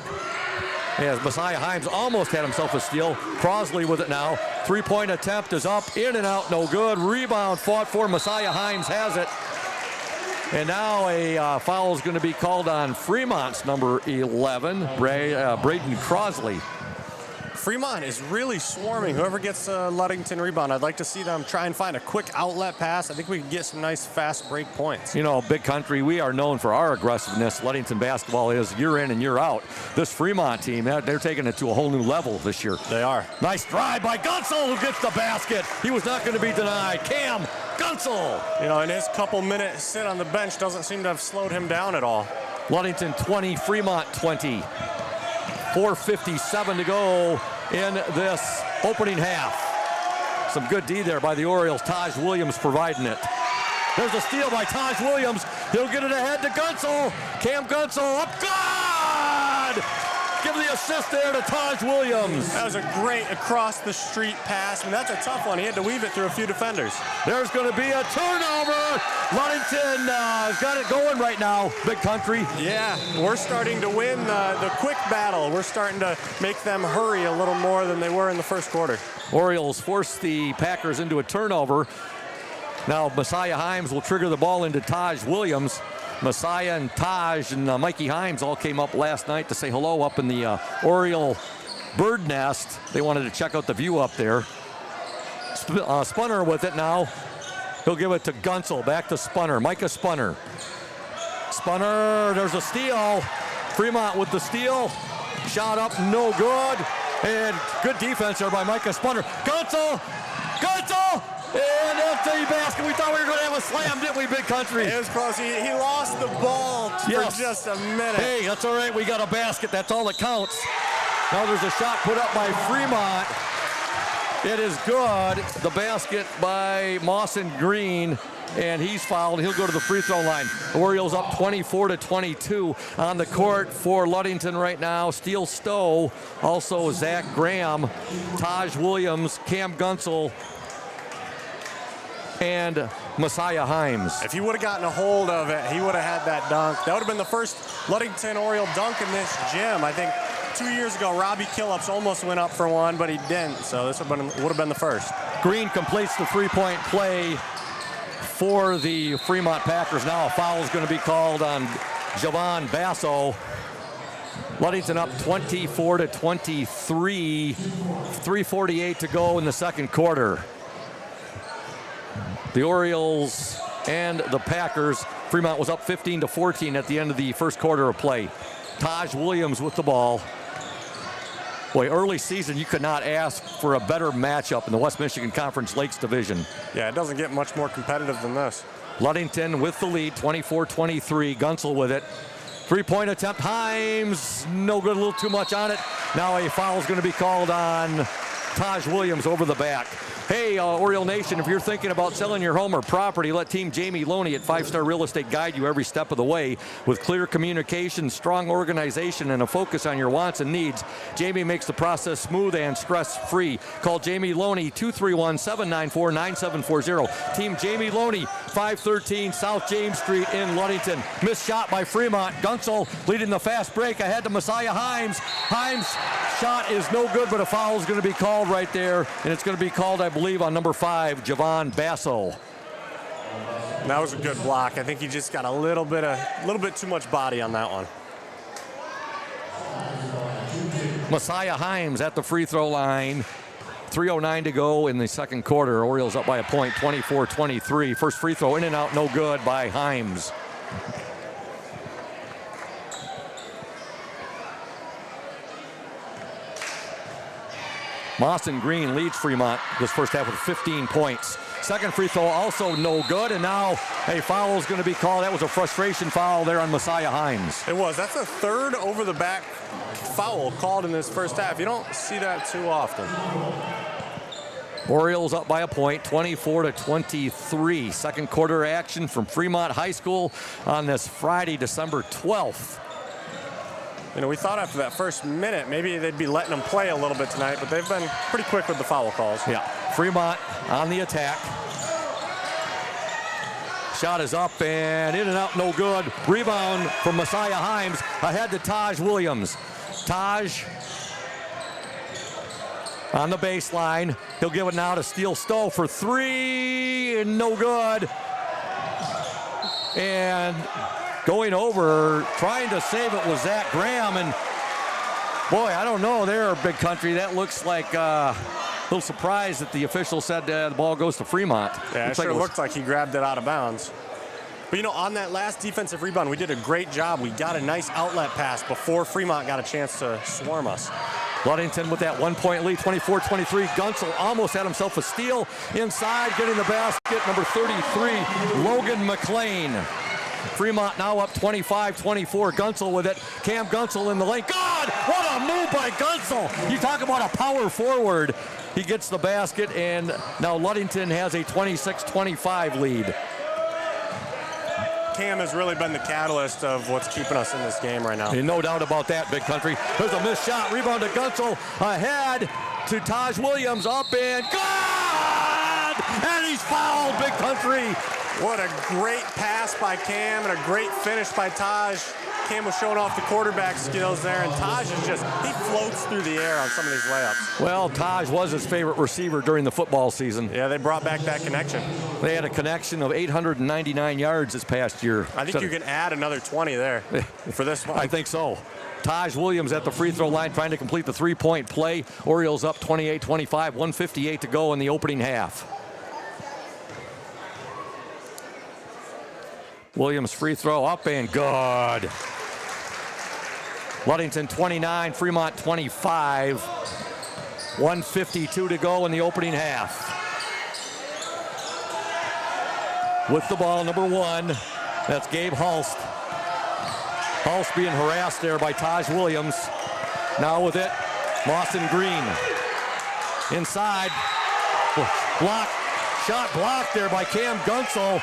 As Messiah Himes almost had himself a steal. Crosley with it now. 3-point attempt is up, in and out, no good. Rebound fought for. Messiah Himes has it. And now a foul is going to be called on Fremont's number 11, Braden Crosley.
Fremont is really swarming. Whoever gets a Ludington rebound, I'd like to see them try and find a quick outlet pass. I think we can get some nice fast break points.
You know, Big Country, we are known for our aggressiveness. Ludington basketball is year in and year out. This Fremont team, they're taking it to a whole new level this year.
They are.
Nice drive by Gunsel, who gets the basket. He was not going to be denied. Cam Gunsel.
You know, and his couple minute sit on the bench doesn't seem to have slowed him down at all.
Ludington 20, Fremont 20. 4:57 to go in this opening half. Some good D there by the Orioles. Taj Williams providing it. There's a steal by Taj Williams. He'll get it ahead to Gunsel. Cam Gunsel up good! give the assist there to Taj Williams.
That was a great across-the-street pass. I mean, that's a tough one. He had to weave it through a few defenders.
There's going to be a turnover. Ludington has got it going right now, Big Country.
Yeah, we're starting to win the quick battle. We're starting to make them hurry a little more than they were in the first quarter.
Orioles force the Packers into a turnover. Now Messiah Himes will trigger the ball into Taj Williams. Messiah and Taj and Mikey Himes all came up last night to say hello up in the Oriole bird nest. They wanted to check out the view up there. Spunner with it now. He'll give it to Gunsel. Back to Spunner. Micah Spunner. Spunner, there's a steal. Fremont with the steal. Shot up, no good. And good defense there by Micah Spunner. Gunsel! And that's the basket. We thought we were going to have a slam, didn't we, Big Country?
It was close. He lost the ball for just a minute.
Hey, that's all right. We got a basket. That's all that counts. Now there's a shot put up by Fremont. It is good. The basket by Mawson Green, and he's fouled. He'll go to the free throw line. Orioles up 24-22 on the court for Ludington right now. Steele Stowe, also Zach Graham, Taj Williams, Cam Gunsel, and Messiah Himes.
If he would have gotten a hold of it, he would have had that dunk. That would have been the first Ludington Oriole dunk in this gym. I think 2 years ago, Robbie Killups almost went up for one, but he didn't. So this would have been the first.
Green completes the three-point play for the Fremont Packers. Now a foul is going to be called on Javon Basso. Ludington up 24-23. 3:48 to go in the second quarter. The Orioles and the Packers. Fremont was up 15-14 at the end of the first quarter of play. Taj Williams with the ball. Boy, early season, you could not ask for a better matchup in the West Michigan Conference Lakes Division.
Yeah, it doesn't get much more competitive than this.
Ludington with the lead, 24-23. Gunsel with it. Three-point attempt. Himes, no good, a little too much on it. Now a foul is going to be called on Taj Williams over the back. Hey, Oriole Nation, if you're thinking about selling your home or property, let Team Jamie Loney at 5 Star Real Estate guide you every step of the way. With clear communication, strong organization, and a focus on your wants and needs, Jamie makes the process smooth and stress-free. Call Jamie Loney, 231-794-9740. Team Jamie Loney, 513 South James Street in Ludington. Missed shot by Fremont. Gunsel leading the fast break ahead to Messiah Himes. Himes' shot is no good, but a foul is going to be called right there, and it's going to be called, I believe, on number 5, Javon Basso.
That was a good block. I think he just got a little bit too much body on that one.
Messiah Himes at the free throw line. 3:09 to go in the second quarter. Orioles up by a point, 24-23. First free throw in and out, no good by Himes. Mawson Green leads Fremont this first half with 15 points. Second free throw also no good, and now a foul is going to be called. That was a frustration foul there on Messiah Himes.
It was. That's the third over-the-back foul called in this first half. You don't see that too often.
Orioles up by a point, 24-23. Second quarter action from Fremont High School on this Friday, December 12th.
You know, we thought after that first minute, maybe they'd be letting them play a little bit tonight, but they've been pretty quick with the foul calls.
Yeah, Fremont on the attack. Shot is up and in and out, no good. Rebound from Messiah Himes ahead to Taj Williams. Taj on the baseline. He'll give it now to Steele Stowe for 3 and no good. And going over, trying to save it was Zach Graham, and boy, I don't know there, Big Country. That looks like a little surprised that the official said the ball goes to Fremont.
Yeah, it sure looked like he grabbed it out of bounds. But, you know, on that last defensive rebound, we did a great job. We got a nice outlet pass before Fremont got a chance to swarm us.
Ludington with that 1 point lead, 24-23. Gunsel almost had himself a steal inside, getting the basket. Number 33, Logan McLean. Fremont now up 25-24. Gunsel with it. Cam Gunsel in the lane. God, what a move by Gunsel. You talk about a power forward. He gets the basket, and now Ludington has a 26-25 lead.
Cam has really been the catalyst of what's keeping us in this game right now.
No doubt about that, Big Country. There's a missed shot. Rebound to Gunsel. Ahead to Taj Williams. Up and good! And he's fouled, Big Country.
What a great pass by Cam and a great finish by Taj. Cam was showing off the quarterback skills there, and Taj is he floats through the air on some of these layups.
Well, Taj was his favorite receiver during the football season.
Yeah, they brought back that connection.
They had a connection of 899 yards this past year.
I think you can add another 20 there for this one.
I think so. Taj Williams at the free throw line trying to complete the three-point play. Orioles up 28-25, 1:58 to go in the opening half. Williams free throw up and good. Ludington 29, Fremont 25. 1:52 to go in the opening half. With the ball, number 1, that's Gabe Hulst. Hulst being harassed there by Taj Williams. Now with it, Lawson Green. Inside, block, shot blocked there by Cam Gunsel.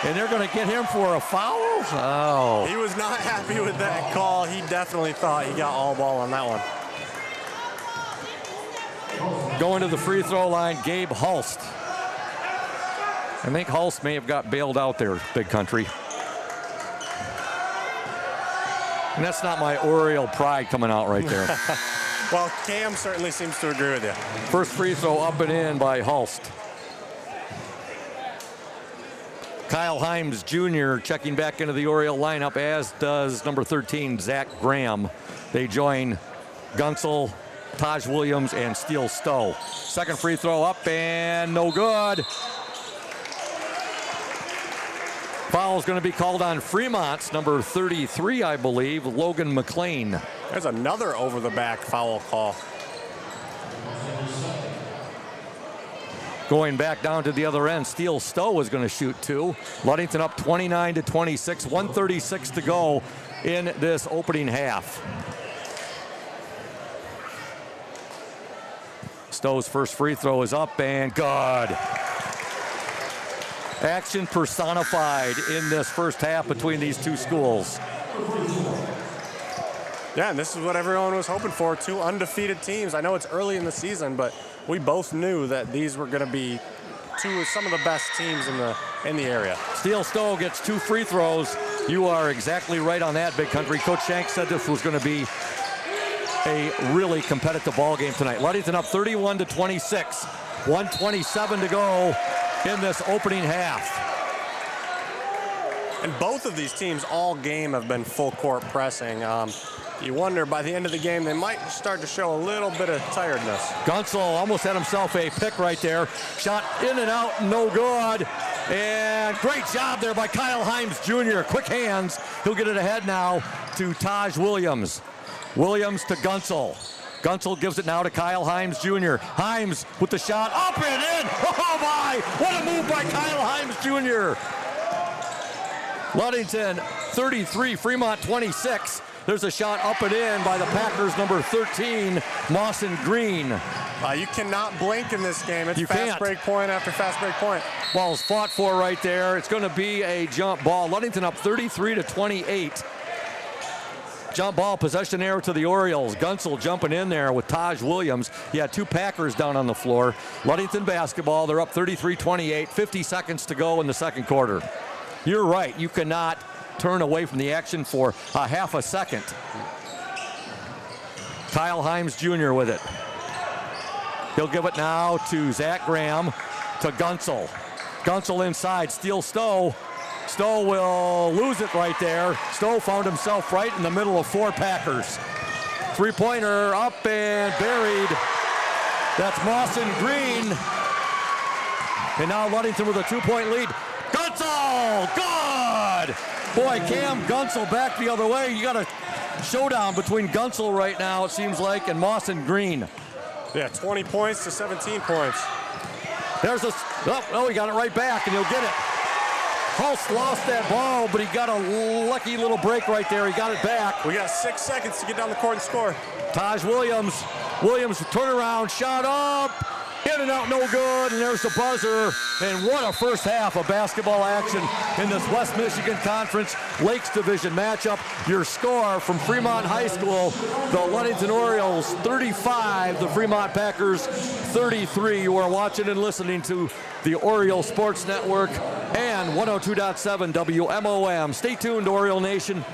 And they're going to get him for a foul? Oh.
He was not happy with that call. He definitely thought he got all ball on that one.
Going to the free throw line, Gabe Hulst. I think Hulst may have got bailed out there, Big Country. And that's not my Oriole pride coming out right there.
Well, Cam certainly seems to agree with you.
First free throw up and in by Hulst. Kyle Himes Jr. checking back into the Oriole lineup, as does number 13, Zach Graham. They join Gunsel, Taj Williams, and Steele Stowe. Second free throw up and no good. Foul is going to be called on Fremont's number 33, I believe, Logan McLean.
There's another over-the-back foul call.
Going back down to the other end, Steele Stowe is going to shoot 2. Ludington up 29-26, 1:36 to go in this opening half. Stowe's first free throw is up and good. Action personified in this first half between these two schools.
Yeah, and this is what everyone was hoping for, 2 undefeated teams. I know it's early in the season, but we both knew that these were going to be some of the best teams in the area.
Steele Stowe gets 2 free throws. You are exactly right on that, Big Country. Coach Shank said this was going to be a really competitive ball game tonight. Ludington up 31-26, 1:27 to go in this opening half.
And both of these teams all game have been full court pressing. You wonder by the end of the game they might start to show a little bit of tiredness.
Gunsel almost had himself a pick right there. Shot in and out, no good. And great job there by Kyle Himes Jr. Quick hands. He'll get it ahead now to Taj Williams. Williams to Gunsel. Gunsel gives it now to Kyle Himes Jr. Himes with the shot up and in. Oh my, what a move by Kyle Himes Jr. Ludington 33, Fremont 26. There's a shot up and in by the Packers, number 13, Mawson Green.
You cannot blink in this game. It's
You
fast
can't.
break point after fast break point.
Ball's fought for right there. It's going to be a jump ball. Ludington up 33-28. Jump ball, possession error to the Orioles. Gunsel jumping in there with Taj Williams. He had 2 Packers down on the floor. Ludington basketball, they're up 33-28, 50 seconds to go in the second quarter. You're right, you cannot turn away from the action for a half a second. Kyle Himes Jr. with it. He'll give it now to Zach Graham, to Gunsel. Gunsel inside, Steele Stowe. Stowe will lose it right there. Stowe found himself right in the middle of 4 Packers. Three-pointer up and buried. That's Mawson Green. And now Ludington with a 2-point lead. Gunsel, good! Boy, Cam Gunsel back the other way. You got a showdown between Gunsel right now, it seems like, and Mawson Green.
Yeah, 20 points to 17 points.
There's a, he got it right back, and he'll get it. Hulst lost that ball, but he got a lucky little break right there. He got it back.
We got 6 seconds to get down the court and score.
Taj Williams. Williams turnaround, shot up, In and out, no good, and there's the buzzer. And what a first half of basketball action in this West Michigan Conference Lakes Division matchup. Your score from Fremont High School, the Ludington Orioles 35, the Fremont Packers 33. You are watching and listening to the Oriole Sports Network and 102.7 WMOM. Stay tuned, Oriole Nation.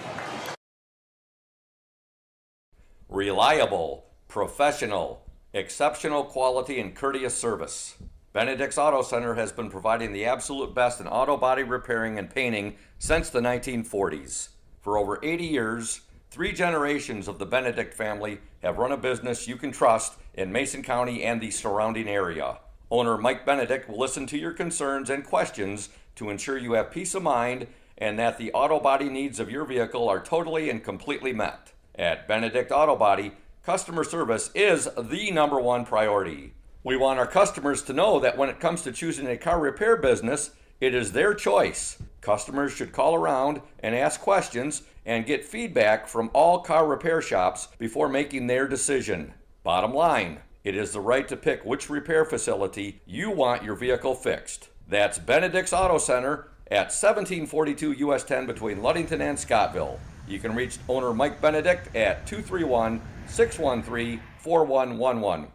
Reliable, professional, exceptional quality and courteous service. Benedict's Auto Center has been providing the absolute best in auto body repairing and painting since the 1940s. For over 80 years, 3 generations of the Benedict family have run a business you can trust in Mason County and the surrounding area. Owner Mike Benedict will listen to your concerns and questions to ensure you have peace of mind and that the auto body needs of your vehicle are totally and completely met. At Benedict Auto Body, customer service is the #1 priority. We want our customers to know that when it comes to choosing a car repair business, it is their choice. Customers should call around and ask questions and get feedback from all car repair shops before making their decision. Bottom line, it is the right to pick which repair facility you want your vehicle fixed. That's Benedict's Auto Center at 1742 US 10 between Ludington and Scottville. You can reach owner Mike Benedict at 231-613-4111.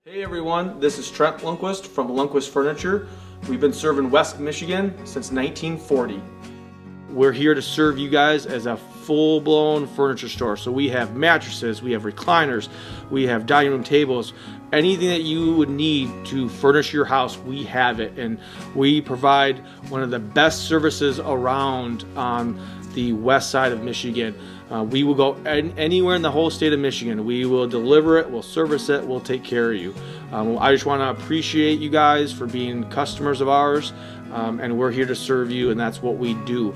Hey everyone, this is Trent Lundquist from Lundquist Furniture. We've been serving West Michigan since 1940. We're here to serve you guys as a full-blown furniture store. So we have mattresses, we have recliners, we have dining room tables, anything that you would need to furnish your house, we have it. And we provide one of the best services around on the west side of Michigan. We will go anywhere in the whole state of Michigan. We will deliver it, we'll service it, we'll take care of you. I just want to appreciate you guys for being customers of ours, and we're here to serve you, and that's what we do.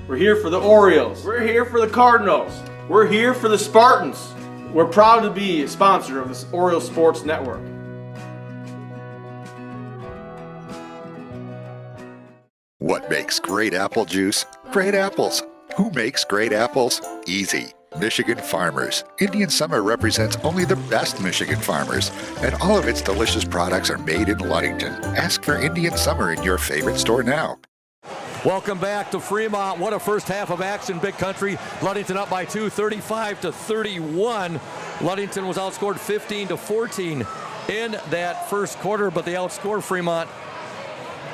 We're here for the Orioles. We're here for the Cardinals. We're here for the Spartans. We're proud to be a sponsor of this Oriole Sports Network.
What makes great apple juice? Great apples. Who makes great apples? Easy. Michigan Farmers. Indian Summer represents only the best Michigan farmers, and all of its delicious products are made in Ludington. Ask for Indian Summer in your favorite store now.
Welcome back to Fremont. What a first half of action, Big Country. Ludington up by 2, 35-31. Ludington was outscored 15-14 in that first quarter, but they outscored Fremont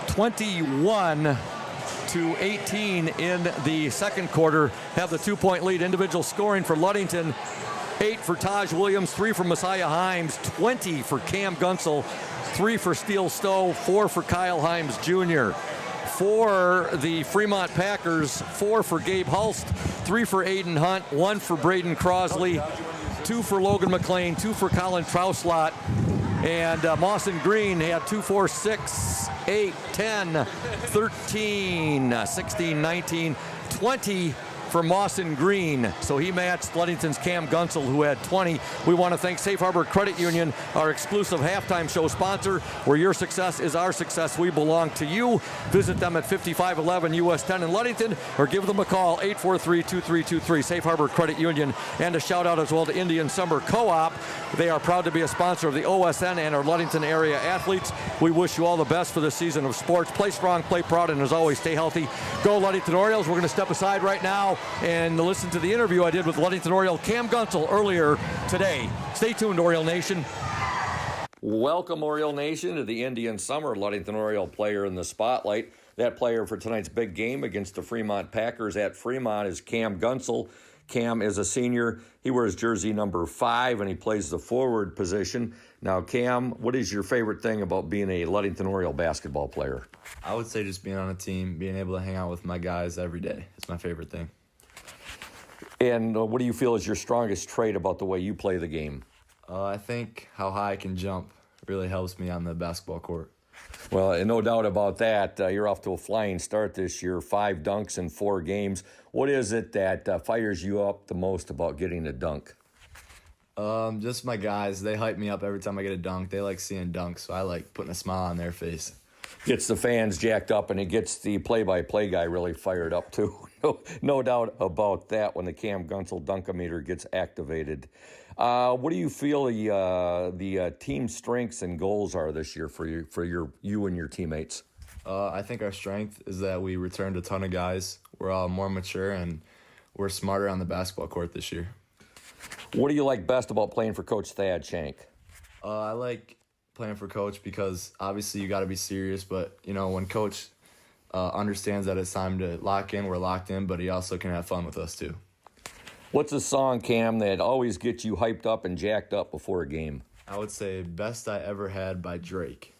21-18 in the second quarter. Have the 2-point lead. Individual scoring for Ludington: 8 for Taj Williams, 3 for Messiah Himes, 20 for Cam Gunsel, 3 for Steele Stowe, 4 for Kyle Himes Jr. For the Fremont Packers, 4 for Gabe Hulst, 3 for Aiden Hunt, 1 for Braden Crosley, 2 for Logan McLean, 2 for Colin Trouslot, and Mawson Green had 2, 4, 6, 8, 10, 13, 16, 19, 20 for Mawson Green. So he matched Ludington's Cam Gunsel, who had 20. We want to thank Safe Harbor Credit Union, our exclusive halftime show sponsor. Where your success is our success, we belong to you. Visit them at 5511 US 10 in Ludington, or give them a call, 843-2323. Safe Harbor Credit Union. And a shout out as well to Indian Summer Co-op. They are proud to be a sponsor of the OSN and our Ludington area athletes. We wish you all the best for this season of sports. Play strong, play proud, and as always, stay healthy. Go Ludington Orioles. We're going to step aside right now and listen to the interview I did with Ludington Oriole Cam Gunsel earlier today. Stay tuned, Oriole Nation. Welcome, Oriole Nation, to the Indian Summer Ludington Oriole player in the spotlight. That player for tonight's big game against the Fremont Packers at Fremont is Cam Gunsel. Cam is a senior. He wears jersey number 5, and he plays the forward position. Now, Cam, what is your favorite thing about being a Ludington Oriole basketball player?
I would say just being on a team, being able to hang out with my guys every day. It's my favorite thing.
And what do you feel is your strongest trait about the way you play the game?
I think how high I can jump really helps me on the basketball court.
Well, and no doubt about that. You're off to a flying start this year, 5 dunks in 4 games. What is it that fires you up the most about getting a dunk?
Just my guys. They hype me up every time I get a dunk. They like seeing dunks, so I like putting a smile on their face.
Gets the fans jacked up, and it gets the play-by-play guy really fired up, too. No doubt about that when the Cam Gunsel Dunkometer gets activated. What do you feel the team strengths and goals are this year for you and your teammates?
I think our strength is that we returned a ton of guys. We're all more mature and we're smarter on the basketball court this year.
What do you like best about playing for Coach Thad Shank?
I like playing for Coach because obviously you got to be serious, but when Coach understands that it's time to lock in, we're locked in, but he also can have fun with us too.
What's a song, Cam, that always gets you hyped up and jacked up before a game?
I would say Best I Ever Had by Drake.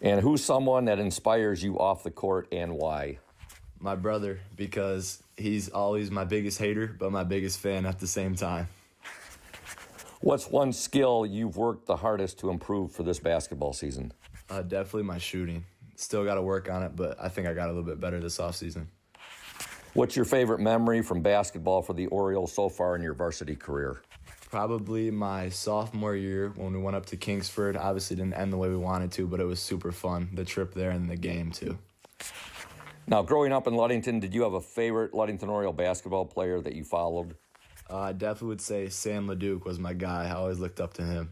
And who's someone that inspires you off the court and why?
My brother, because he's always my biggest hater, but my biggest fan at the same time.
What's one skill you've worked the hardest to improve for this basketball season?
Definitely my shooting. Still got to work on it, but I think I got a little bit better this offseason.
What's your favorite memory from basketball for the Orioles so far in your varsity career?
Probably my sophomore year when we went up to Kingsford. Obviously didn't end the way we wanted to, but it was super fun, the trip there and the game too.
Now, growing up in Ludington, did you have a favorite Ludington Oriole basketball player that you followed?
I definitely would say Sam LeDuc was my guy. I always looked up to him.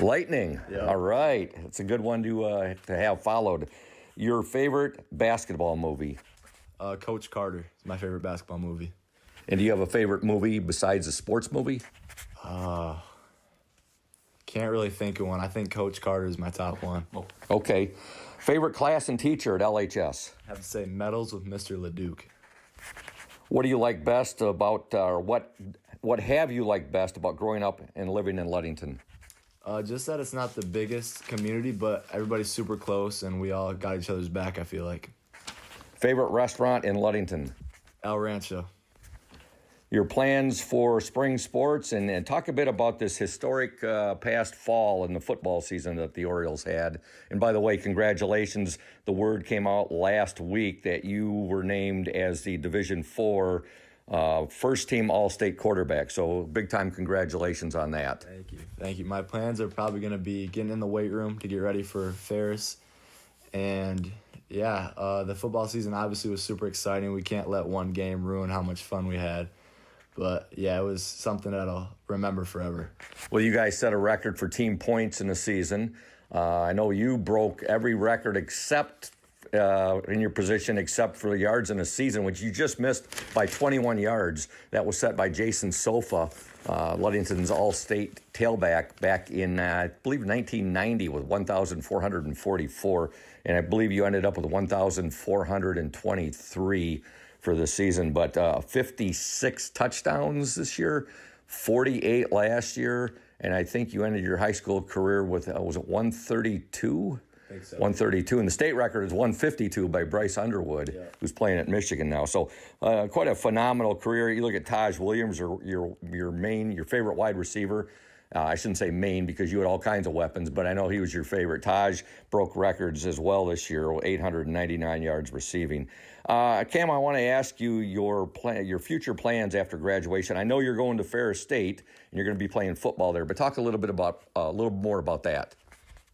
Lightning.
Yeah.
All right. It's a good one to have followed. Your favorite basketball movie?
Coach Carter is my favorite basketball movie.
And do you have a favorite movie besides a sports movie?
Can't really think of one. I think Coach Carter is my top one.
Okay. Favorite class and teacher at LHS?
I have to say medals with Mr. LeDuc.
What do you like best about, or what have you liked best about growing up and living in Ludington?
Just that it's not the biggest community, but everybody's super close and we all got each other's back, I feel like.
Favorite restaurant in Ludington?
El Rancho.
Your plans for spring sports, and talk a bit about this historic past fall in the football season that the Orioles had. And by the way, congratulations. The word came out last week that you were named as the Division IV first-team All-State quarterback. So big-time congratulations on that.
Thank you. Thank you. My plans are probably going to be getting in the weight room to get ready for Ferris. And, yeah, the football season obviously was super exciting. We can't let one game ruin how much fun we had. But, yeah, it was something that I'll remember forever.
Well, you guys set a record for team points in the season. I know you broke every record except in your position except for yards in a season, which you just missed by 21 yards. That was set by Jason Sofa, Ludington's all-state tailback back in, I believe, 1990 with 1,444. And I believe you ended up with 1,423 for the season, but 56 touchdowns this year, 48 last year, and I think you ended your high school career with, was it 132?
I think so.
132, and the state record is 152 by Bryce Underwood, who's playing at Michigan now. So quite a phenomenal career. You look at Taj Williams, or your favorite wide receiver. I shouldn't say main because you had all kinds of weapons, but I know he was your favorite. Taj broke records as well this year, 899 yards receiving. Cam, I want to ask you your future plans after graduation. I know you're going to Ferris State and you're going to be playing football there, but talk a little more about that.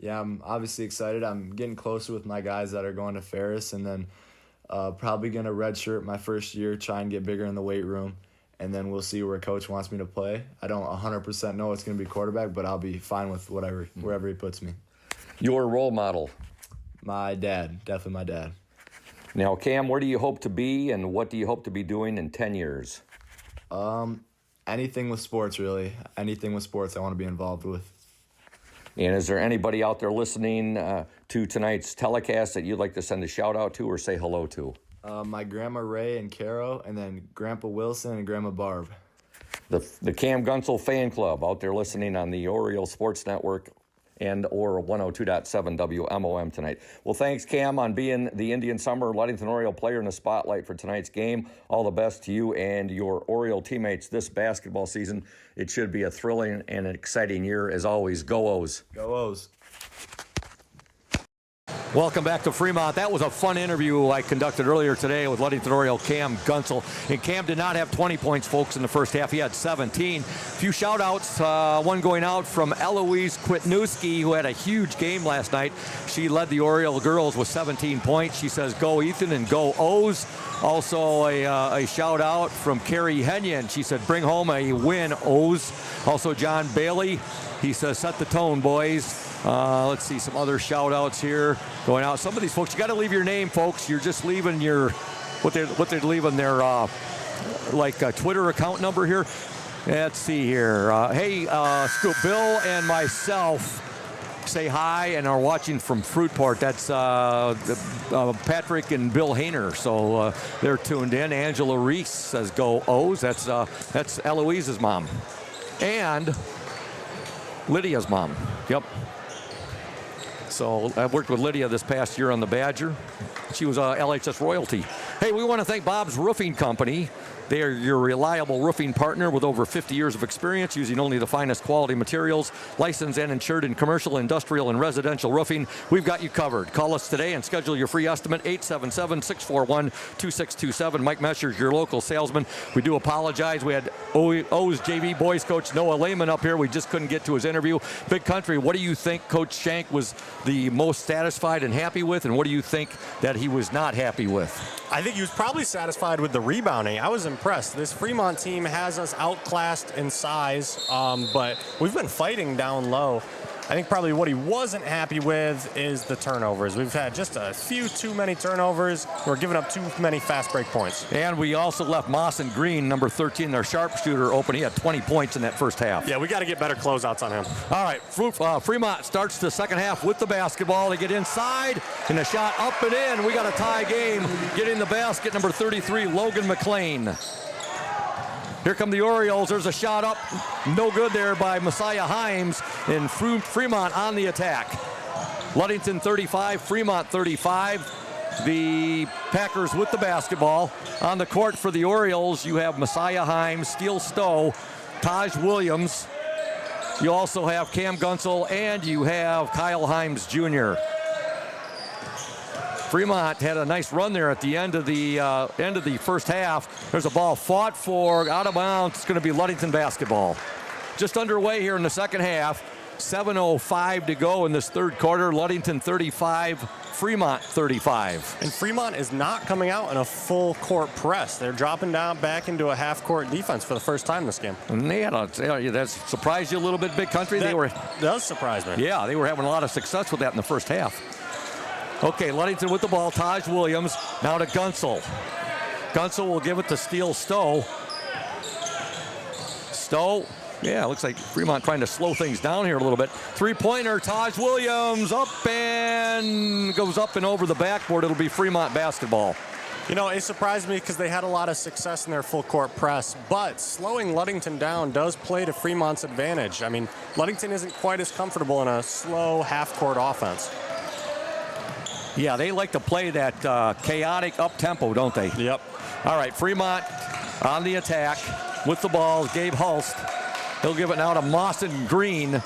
Yeah, I'm obviously excited. I'm getting closer with my guys that are going to Ferris, and then probably going to redshirt my first year, try and get bigger in the weight room. And then we'll see where Coach wants me to play. I don't 100% know it's going to be quarterback, but I'll be fine with wherever he puts me. Your
role model?
My dad, definitely my dad.
Now, Cam, where do you hope to be, and what do you hope to be doing in 10 years?
Anything with sports, really. Anything with sports I want to be involved with.
And is there anybody out there listening to tonight's telecast that you'd like to send a shout-out to or say hello to?
My Grandma Ray and Caro, and then Grandpa Wilson and Grandma Barb.
The Cam Gunsel fan club out there listening on the Orioles Sports Network and or 102.7 WMOM tonight. Well, thanks, Cam, on being the Indian Summer Ludington Oriole player in the spotlight for tonight's game. All the best to you and your Oriole teammates this basketball season. It should be a thrilling and exciting year. As always, go O's.
Go O's.
Welcome back to Fremont. That was a fun interview I conducted earlier today with Ludington Oriole Cam Gunsel. And Cam did not have 20 points, folks, in the first half. He had 17. A few shout-outs, one going out from Eloise Kwitnewski, who had a huge game last night. She led the Oriole girls with 17 points. She says, go Ethan and go O's. Also a shout-out from Carrie Henyon. She said, bring home a win, O's. Also John Bailey. He says, set the tone, boys. Let's see some other shout-outs here going out. Some of these folks, you got to leave your name, folks. You're just leaving your what they're leaving their Twitter account number here. Let's see here. Hey, Scoop, Bill and myself say hi and are watching from Fruitport. That's Patrick and Bill Hayner. So they're tuned in. Angela Reese says go O's. That's Eloise's mom and Lydia's mom. Yep. So I've worked with Lydia this past year on the Badger. She was LHS royalty. Hey, we want to thank Bob's Roofing Company. They are your reliable roofing partner with over 50 years of experience using only the finest quality materials, licensed and insured in commercial, industrial, and residential roofing. We've got you covered. Call us today and schedule your free estimate, 877-641-2627. Mike Mesher's your local salesman. We do apologize. We had O's JV boys coach Noah Lehman up here. We just couldn't get to his interview. Big Country, what do you think Coach Shank was the most satisfied and happy with, and what do you think that he was not happy with?
I think he was probably satisfied with the rebounding. I was impressed. This Fremont team has us outclassed in size, but we've been fighting down low. I think probably what he wasn't happy with is the turnovers. We've had just a few too many turnovers. We're giving up too many fast break points.
And we also left Moss and Green, number 13, their sharpshooter, open. He had 20 points in that first half.
Yeah, we got to get better closeouts on him.
All right, Fremont starts the second half with the basketball. They get inside, and a shot up and in. We got a tie game. Getting the basket, number 33, Logan McLean. Here come the Orioles. There's a shot up. No good there by Messiah Himes. And Fremont on the attack. Ludington 35, Fremont 35. The Packers with the basketball. On the court for the Orioles, you have Messiah Himes, Steele Stowe, Taj Williams. You also have Cam Gunsel, and you have Kyle Himes Jr. Fremont had a nice run there at the end of the first half. There's a ball fought for, out of bounds. It's going to be Ludington basketball. Just underway here in the second half. 7:05 to go in this third quarter. Ludington 35, Fremont 35.
And Fremont is not coming out in a full court press. They're dropping down back into a half court defense for the first time this game.
And they had that surprised you a little bit, Big Country?
That does surprise me.
Yeah, they were having a lot of success with that in the first half. Okay, Ludington with the ball. Taj Williams now to Gunsel. Gunsel will give it to Steele Stowe. Stowe, yeah, looks like Fremont trying to slow things down here a little bit. Three-pointer, Taj Williams up and goes up and over the backboard. It'll be Fremont basketball.
You know, it surprised me because they had a lot of success in their full court press, but slowing Ludington down does play to Fremont's advantage. I mean, Ludington isn't quite as comfortable in a slow half-court offense.
Yeah, they like to play that chaotic up-tempo, don't they?
Yep.
All right, Fremont on the attack with the ball. Gabe Hulst. He'll give it now to Mawson Green.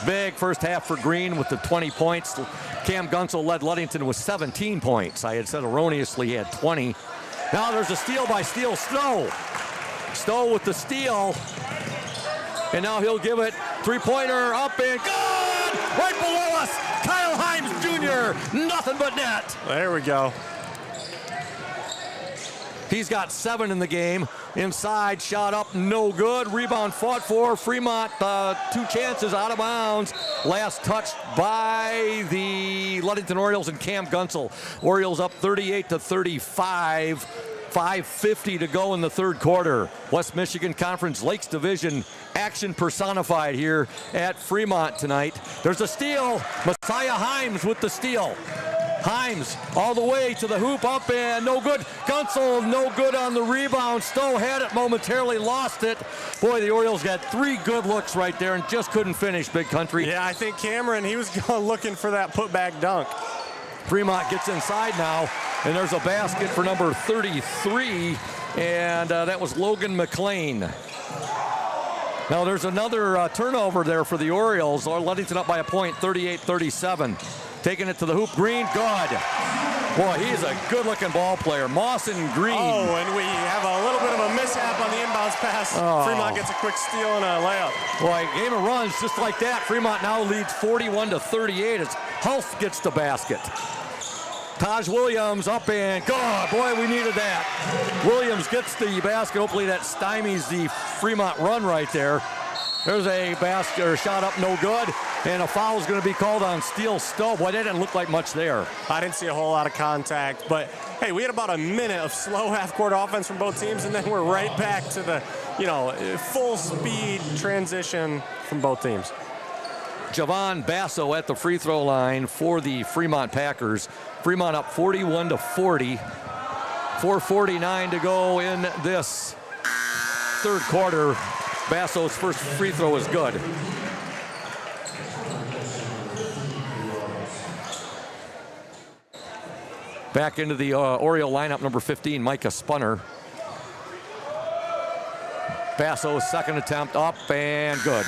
Big first half for Green with the 20 points. Cam Gunsel led Ludington with 17 points. I had said erroneously he had 20. Now there's a steal by Steele Stowe. Stowe with the steal. And now he'll give it. Three-pointer up and good! Right below us, Kyle Himes Jr. Nothing but net.
There we go.
He's got 7 in the game. Inside, shot up, no good. Rebound fought for. Fremont, 2 chances out of bounds. Last touched by the Ludington Orioles and Cam Gunsel. Orioles up 38-35. 5:50 to go in the third quarter. West Michigan Conference Lakes Division action personified here at Fremont tonight. There's a steal. Messiah Himes with the steal. Himes all the way to the hoop, up and no good. Gunsel no good on the rebound. Stowe had it momentarily, lost it. Boy, the Orioles got 3 good looks right there and just couldn't finish, Big Country.
Yeah, I think Cameron, he was going looking for that putback dunk.
Fremont gets inside now, and there's a basket for number 33, and that was Logan McLean. Now there's another turnover there for the Orioles. Ludington up by a point, 38-37. Taking it to the hoop. Green, good. Boy, he's a good-looking ball player. Mawson Green.
Oh, and we have a little bit of a mishap on the inbounds pass.
Oh.
Fremont gets a quick steal and a layup.
Boy, game of runs just like that. Fremont now leads 41-38 as Hulse gets the basket. Taj Williams up and God, boy, we needed that. Williams gets the basket. Hopefully that stymies the Fremont run right there. There's a basket or shot up, no good, and a foul is going to be called on Steele Stowe. Boy, that didn't look like much there.
I didn't see a whole lot of contact, but hey, we had about a minute of slow half-court offense from both teams, and then we're right back to the, full-speed transition from both teams.
Javon Basso at the free throw line for the Fremont Packers. Fremont up 41-40. 4:49 to go in this third quarter. Basso's first free throw is good. Back into the Oriole lineup, number 15, Micah Spunner. Basso's second attempt up and good.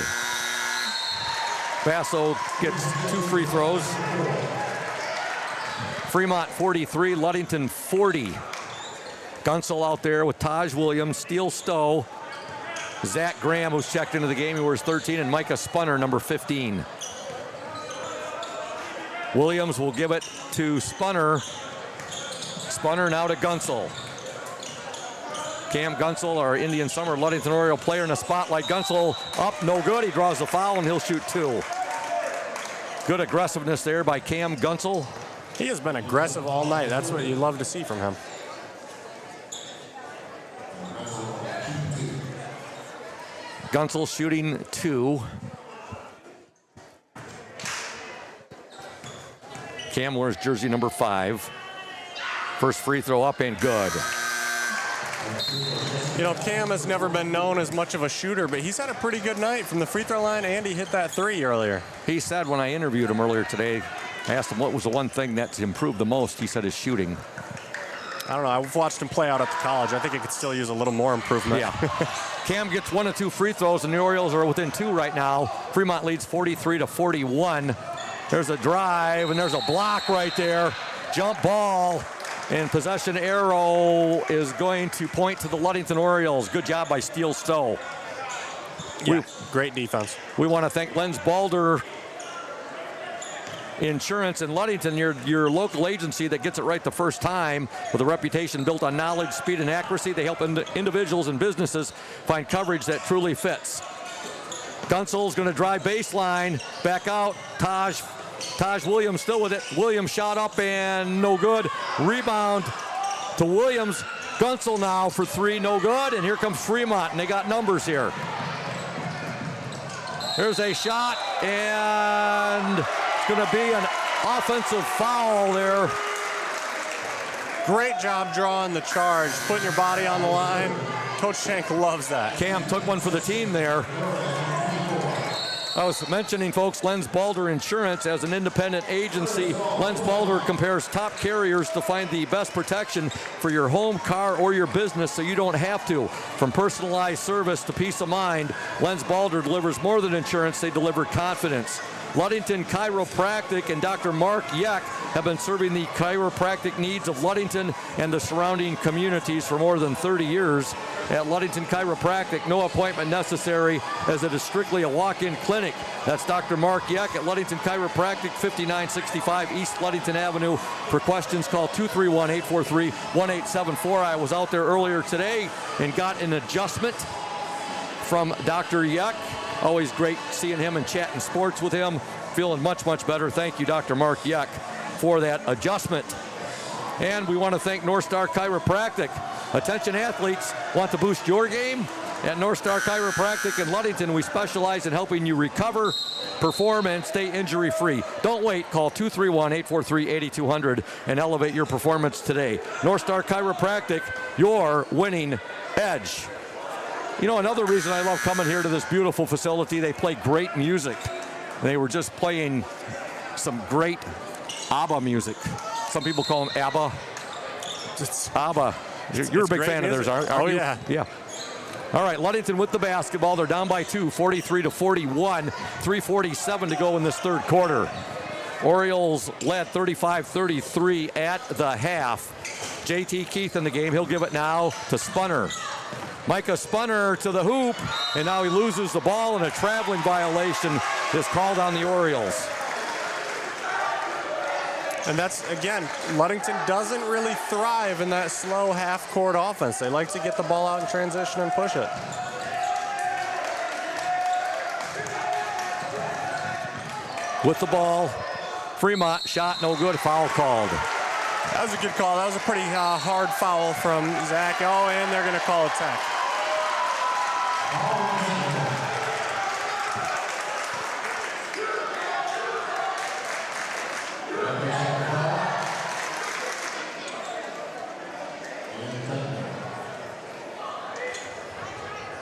Basso gets 2 free throws. Fremont 43, Ludington 40. Gunsel out there with Taj Williams, Steele Stowe, Zach Graham, who's checked into the game, he wears 13, and Micah Spunner, number 15. Williams will give it to Spunner. Spunner now to Gunsel. Cam Gunsel, our Indian Summer Ludington Oriole player in the spotlight. Gunsel up, no good. He draws the foul, and he'll shoot 2. Good aggressiveness there by Cam Gunsel.
He has been aggressive all night. That's what you love to see from him.
Gunsel shooting 2. Cam wears jersey number 5. First free throw up and good.
Cam has never been known as much of a shooter, but he's had a pretty good night from the free throw line, and he hit that 3 earlier.
He said when I interviewed him earlier today, I asked him what was the one thing that's improved the most. He said his shooting.
I don't know. I've watched him play out at the college. I think he could still use a little more improvement.
Yeah. Cam gets 1 of 2 free throws, and the Orioles are within 2 right now. Fremont leads 43-41. There's a drive, and there's a block right there. Jump ball, and possession arrow is going to point to the Ludington Orioles. Good job by Steele Stowe.
Yeah, great defense.
We want to thank Lenz Balder Insurance in Ludington, your local agency that gets it right the first time with a reputation built on knowledge, speed, and accuracy. They help individuals and businesses find coverage that truly fits. Gunsel's going to drive baseline, back out. Taj Williams still with it. Williams shot up and no good. Rebound to Williams. Gunsel now for 3, no good. And here comes Fremont, and they got numbers here. There's a shot, and it's going to be an offensive foul there.
Great job drawing the charge, putting your body on the line. Coach Shank loves that.
Cam took one for the team there. I was mentioning, folks, Lenz Balder Insurance as an independent agency. Lenz Balder compares top carriers to find the best protection for your home, car, or your business so you don't have to. From personalized service to peace of mind, Lenz Balder delivers more than insurance, they deliver confidence. Ludington Chiropractic and Dr. Mark Yeck have been serving the chiropractic needs of Ludington and the surrounding communities for more than 30 years. At Ludington Chiropractic, no appointment necessary as it is strictly a walk-in clinic. That's Dr. Mark Yeck at Ludington Chiropractic, 5965 East Ludington Avenue. For questions, call 231-843-1874. I was out there earlier today and got an adjustment from Dr. Yeck. Always great seeing him and chatting sports with him. Feeling much, much better. Thank you, Dr. Mark Yeck, for that adjustment. And we want to thank North Star Chiropractic. Attention athletes, want to boost your game? At North Star Chiropractic in Ludington, we specialize in helping you recover, perform, and stay injury-free. Don't wait. Call 231-843-8200 and elevate your performance today. North Star Chiropractic, your winning edge. You know, another reason I love coming here to this beautiful facility, they play great music. They were just playing some great ABBA music. Some people call them ABBA. It's ABBA. You're a big fan of theirs, aren't you?
Yeah.
Yeah. All right, Ludington with the basketball. They're down by 2, 43-41. 3:47 to go in this third quarter. Orioles led 35-33 at the half. JT Keith in the game. He'll give it now to Spunner. Micah Spunner to the hoop, and now he loses the ball, and a traveling violation is called on the Orioles.
And that's, again, Ludington doesn't really thrive in that slow half-court offense. They like to get the ball out in transition and push it.
With the ball, Fremont shot, no good, foul called.
That was a good call. That was a pretty hard foul from Zach. Oh, and they're going to call a tech.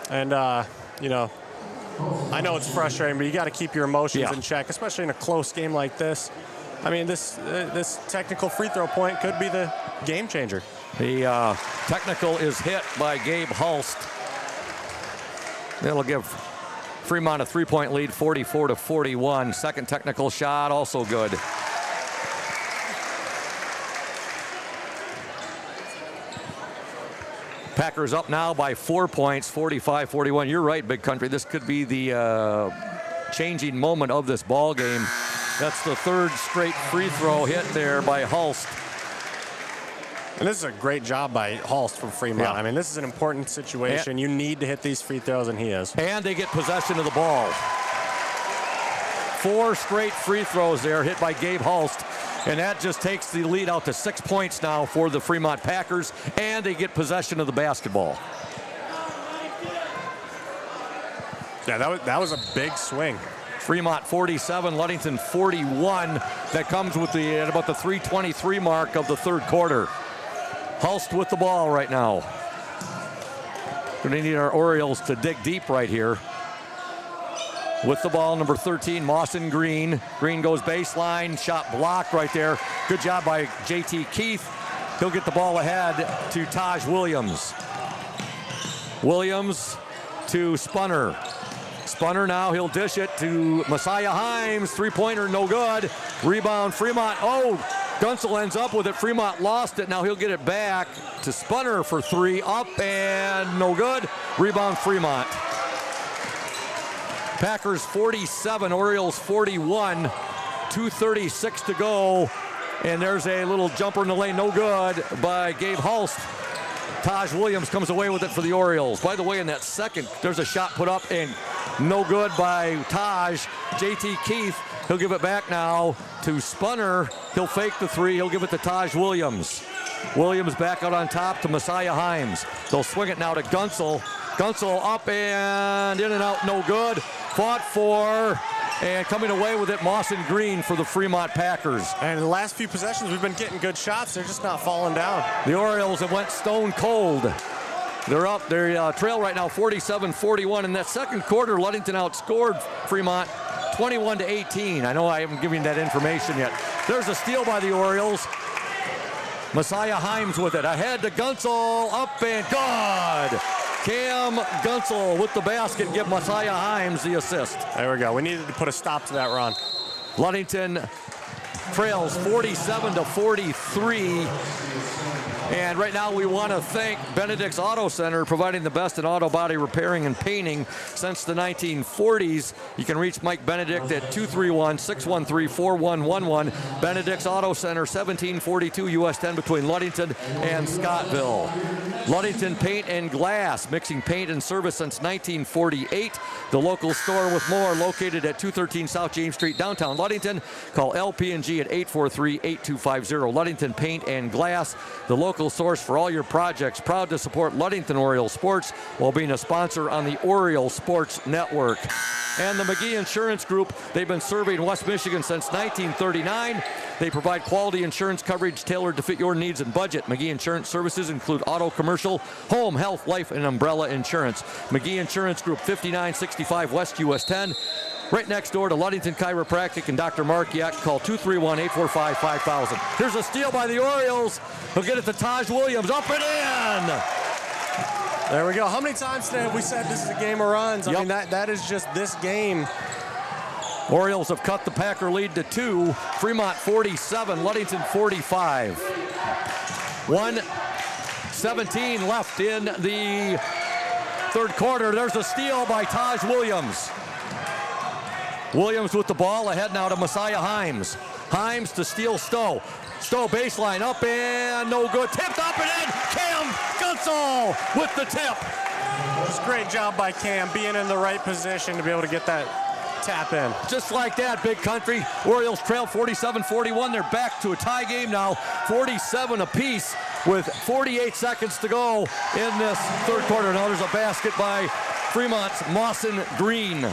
And, you know, I know it's frustrating, but you got to keep your emotions in check, especially in a close game like this. I mean, this technical free throw point could be the game changer.
The technical is hit by Gabe Hulst. That'll give Fremont a 3-point lead, 44-41. Second technical shot, also good. Packers up now by 4 points, 45-41. You're right, Big Country. This could be the changing moment of this ball game. That's the third straight free throw hit there by Hulst.
And this is a great job by Hulst from Fremont.
Yeah.
I mean, this is an important situation. You need to hit these free throws, and he is.
And they get possession of the ball. 4 straight free throws there hit by Gabe Hulst. And that just takes the lead out to 6 points now for the Fremont Packers. And they get possession of the basketball.
Yeah, that was a big swing.
Fremont 47, Ludington 41. That comes with at about the 3:23 mark of the third quarter. Hulst with the ball right now. Going to need our Orioles to dig deep right here. With the ball, number 13, Mawson Green. Green goes baseline, shot blocked right there. Good job by JT Keith. He'll get the ball ahead to Taj Williams. Williams to Spunner. Spunner now, he'll dish it to Messiah Himes. Three-pointer, no good. Rebound, Fremont. Oh, Gunsel ends up with it. Fremont lost it. Now he'll get it back to Spunner for 3. Up and no good. Rebound, Fremont. Packers 47, Orioles 41. 2:36 to go. And there's a little jumper in the lane, no good, by Gabe Hulst. Taj Williams comes away with it for the Orioles. By the way, in that second, there's a shot put up and no good by Taj. JT Keith, he'll give it back now to Spunner. He'll fake the 3. He'll give it to Taj Williams. Williams back out on top to Messiah Himes. They'll swing it now to Gunsel. Gunsel up and in and out, no good. Fought for and coming away with it, Mawson Green for the Fremont Packers.
And in the last few possessions, we've been getting good shots. They're just not falling down.
The Orioles have went stone cold. They're up. They trail right now 47-41. In that second quarter, Ludington outscored Fremont 21-18. I know I haven't given you that information yet. There's a steal by the Orioles. Messiah Himes with it. Ahead to Gunsel. Up and good. Cam Gunsel with the basket. Give Messiah Himes the assist.
There we go. We needed to put a stop to that run.
Ludington trails 47-43. And right now we want to thank Benedict's Auto Center, providing the best in auto body repairing and painting since the 1940s. You can reach Mike Benedict at 231-613-4111. Benedict's Auto Center, 1742 US 10 between Ludington and Scottville. Ludington Paint and Glass, mixing paint and service since 1948. The local store with more, located at 213 South James Street, downtown Ludington. Call LP&G at 843-8250. Ludington Paint and Glass, the local source for all your projects. Proud to support Ludington Orioles sports while being a sponsor on the Orioles Sports Network. And the McGee Insurance Group, they've been serving West Michigan since 1939. They provide quality insurance coverage tailored to fit your needs and budget. McGee Insurance services include auto, commercial, home, health, life, and umbrella insurance. McGee Insurance Group, 5965 West US 10. Right next door to Ludington Chiropractic and Dr. Mark Yak. Call 231-845-5000. Here's a steal by the Orioles. He'll get it to Taj Williams. Up and in.
There we go. How many times today have we said this is a game of runs? I mean, that is just this game.
Orioles have cut the Packer lead to 2. Fremont 47, Ludington 45. 1:17 left in the third quarter. There's a steal by Taj Williams. Williams with the ball ahead now to Messiah Himes. Himes to steal Stowe. Stowe baseline up and no good. Tipped up and in. Cam Gunsall with the tip.
It's a great job by Cam being in the right position to be able to get that tap in.
Just like that, Big Country. Orioles trail 47-41. They're back to a tie game now, 47 apiece with 48 seconds to go in this third quarter. Now there's a basket by Fremont's Mawson Green.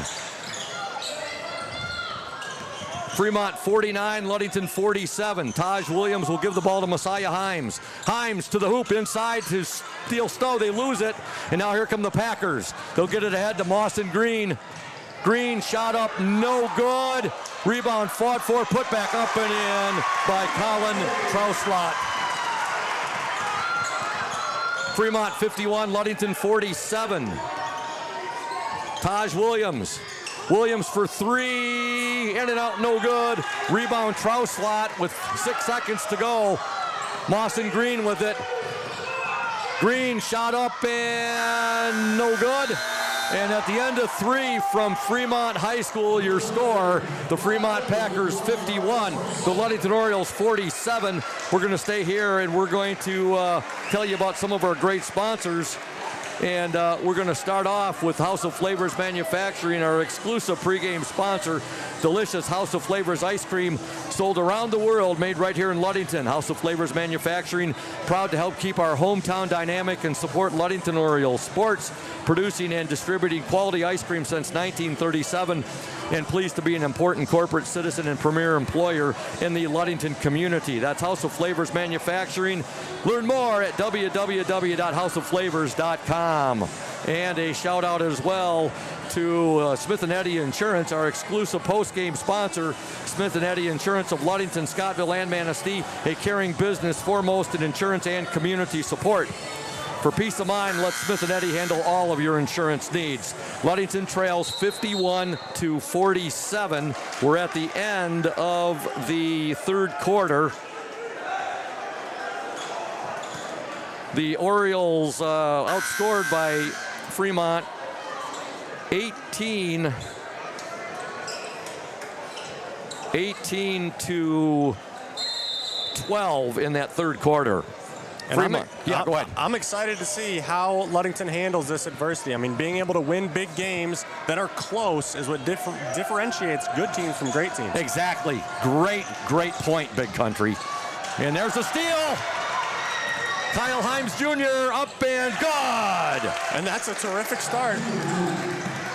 Fremont 49, Ludington 47. Taj Williams will give the ball to Messiah Himes. Himes to the hoop inside to steal Stowe. They lose it. And now here come the Packers. They'll get it ahead to Mawson Green. Green shot up, no good. Rebound fought for, put back up and in by Colin Trouslot. Fremont 51, Ludington 47. Taj Williams. Williams for three, in and out, no good. Rebound Trouslot with 6 seconds to go. Mawson Green with it. Green shot up and no good. And at the end of 3 from Fremont High School, your score, the Fremont Packers 51, the Ludington Orioles 47. We're going to stay here and we're going to tell you about some of our great sponsors. And we're going to start off with House of Flavors Manufacturing, our exclusive pregame sponsor. Delicious House of Flavors ice cream sold around the world, made right here in Ludington. House of Flavors Manufacturing, proud to help keep our hometown dynamic and support Ludington Orioles sports, producing and distributing quality ice cream since 1937, and pleased to be an important corporate citizen and premier employer in the Ludington community. That's House of Flavors Manufacturing. Learn more at www.houseofflavors.com. And a shout out as well to Smith & Eddy Insurance, our exclusive post-game sponsor. Smith & Eddy Insurance of Ludington, Scottville, and Manistee, a caring business foremost in insurance and community support. For peace of mind, let Smith & Eddy handle all of your insurance needs. Ludington trails 51-47. We're at the end of the third quarter. The Orioles outscored by Fremont 18-12 in that third quarter. Fremont. Go ahead.
I'm excited to see how Ludington handles this adversity. I mean, being able to win big games that are close is what differentiates good teams from great teams.
Exactly. Great point, Big Country. And there's a steal. Kyle Himes Jr. up and good.
And that's a terrific start.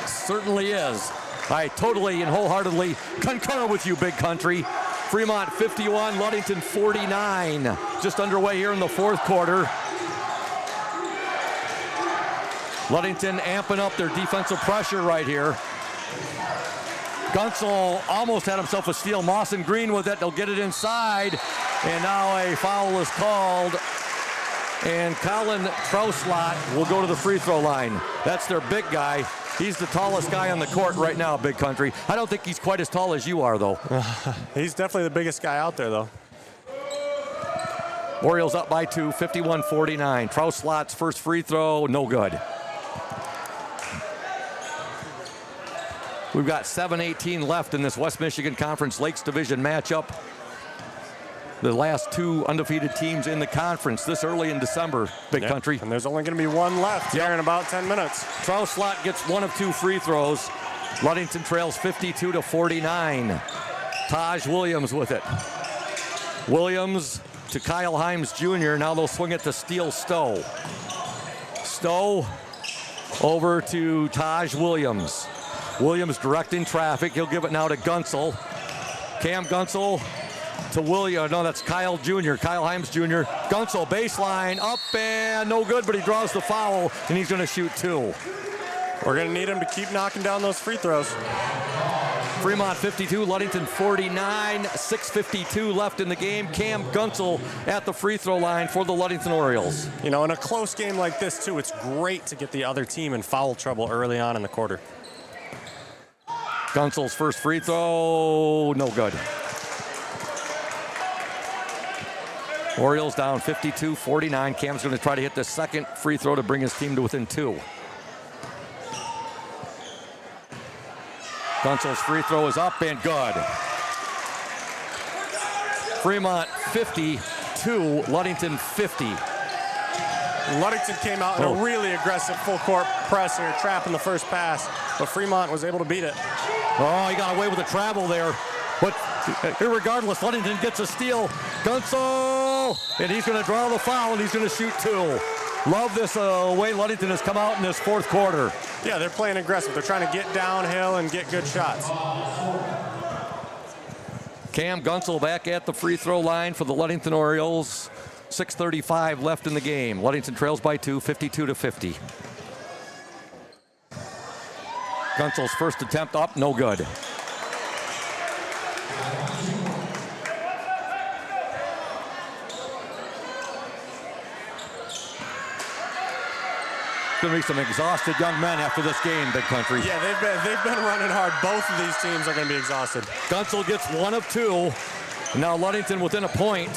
Certainly is. I totally and wholeheartedly concur with you, Big Country. Fremont 51, Ludington 49. Just underway here in the fourth quarter. Ludington amping up their defensive pressure right here. Gunsall almost had himself a steal. Mawson Green with it. They'll get it inside. And now a foul is called. And Colin Trouslot will go to the free throw line. That's their big guy. He's the tallest guy on the court right now, Big Country. I don't think he's quite as tall as you are, though.
He's definitely the biggest guy out there, though.
Orioles up by 2, 51-49. Trouslot's first free throw, no good. We've got 7:18 left in this West Michigan Conference Lakes Division matchup. The last 2 undefeated teams in the conference this early in December, Big Country.
And there's only going to be one left here in about 10 minutes.
Trouslot gets 1 of 2 free throws. Ludington trails 52-49. Taj Williams with it. Williams to Kyle Himes Jr. Now they'll swing it to Steele Stowe. Stowe over to Taj Williams. Williams directing traffic. He'll give it now to Gunsall. Cam Gunsall to William. No, that's Kyle Jr. Kyle Himes Jr. Gunsall baseline up and no good, but he draws the foul and he's going to shoot 2.
We're going to need him to keep knocking down those free throws.
Fremont 52, Ludington 49, 6:52 left in the game. Cam Gunsall at the free throw line for the Ludington Orioles.
You know, in a close game like this, too, it's great to get the other team in foul trouble early on in the quarter.
Gunsel's first free throw, no good. Orioles down 52-49. Cam's going to try to hit the second free throw to bring his team to within 2. Gunsel's free throw is up and good. Fremont 52, Ludington 50.
Ludington came out in a really aggressive full court press here, trapping the first pass, but Fremont was able to beat it.
Oh, he got away with the travel there. But irregardless, Ludington gets a steal. Gunsel, and he's going to draw the foul, and he's going to shoot 2. Love this way Ludington has come out in this fourth quarter.
Yeah, they're playing aggressive. They're trying to get downhill and get good shots.
Cam Gunsel back at the free throw line for the Ludington Orioles. 6:35 left in the game. Ludington trails by 2, 52-50. Gunsel's first attempt up, no good. Going to be some exhausted young men after this game, Big Country.
Yeah, they've been running hard. Both of these teams are going to be exhausted.
Gunsel gets 1 of 2. Now Ludington within a point.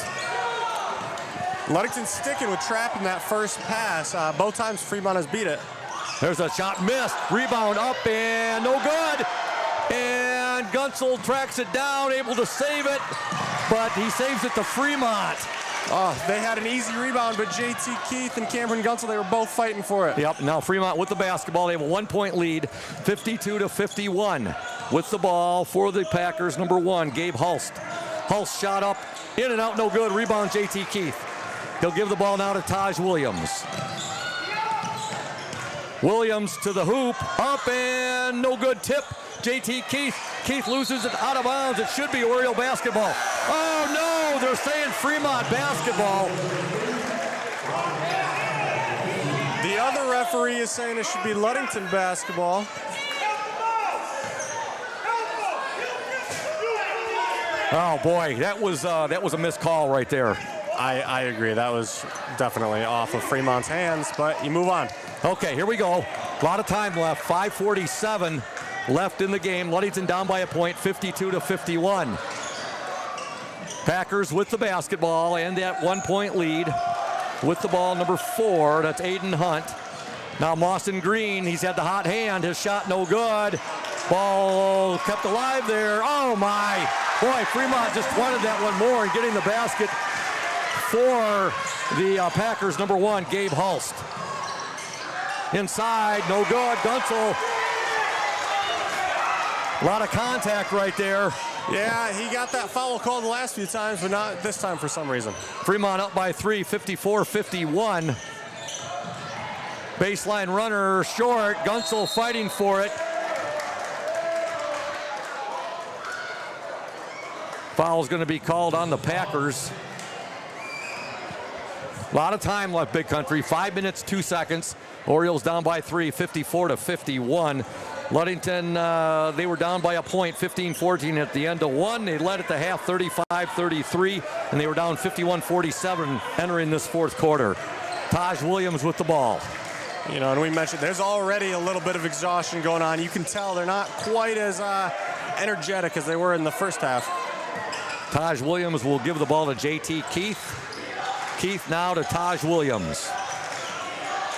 Ludington sticking with trapping that first pass. Both times Fremont has beat it.
There's a shot missed. Rebound up and no good. And Gunsel tracks it down, able to save it, but he saves it to Fremont.
Oh, they had an easy rebound, but JT Keith and Cameron Gunsel, they were both fighting for it.
Yep, now Fremont with the basketball. They have a 1-point lead, 52-51. With the ball for the Packers, number 1, Gabe Hulst. Hulst shot up, in and out, no good. Rebound, JT Keith. He'll give the ball now to Taj Williams. Williams to the hoop, up and no good tip. JT Keith. Keith loses it out of bounds. It should be Oriole basketball. Oh no, they're saying Fremont basketball.
The other referee is saying it should be Ludington basketball.
Oh boy, that was a missed call right there.
I agree. That was definitely off of Fremont's hands, but you move on.
Okay, here we go. A lot of time left. 5:47 left in the game. Ludington down by a point, 52-51. Packers with the basketball and that 1-point lead. With the ball, number 4, that's Aiden Hunt. Now Mawson Green, he's had the hot hand. His shot no good. Ball kept alive there. Oh my. Boy, Fremont just wanted that one more and getting the basket for the Packers, number 1, Gabe Hulst. Inside, no good. Gunsel. A lot of contact right there.
Yeah, he got that foul called the last few times, but not this time for some reason.
Fremont up by 3, 54-51. Baseline runner short. Gunsel fighting for it. Foul is going to be called on the Packers. A lot of time left, Big Country. 5 minutes, 2 seconds. Orioles down by 3, 54-51. Ludington, they were down by a point, 15-14 at the end of 1. They led at the half, 35-33, and they were down 51-47 entering this fourth quarter. Taj Williams with the ball.
You know, and we mentioned there's already a little bit of exhaustion going on. You can tell they're not quite as energetic as they were in the first half.
Taj Williams will give the ball to JT Keith. Keith now to Taj Williams.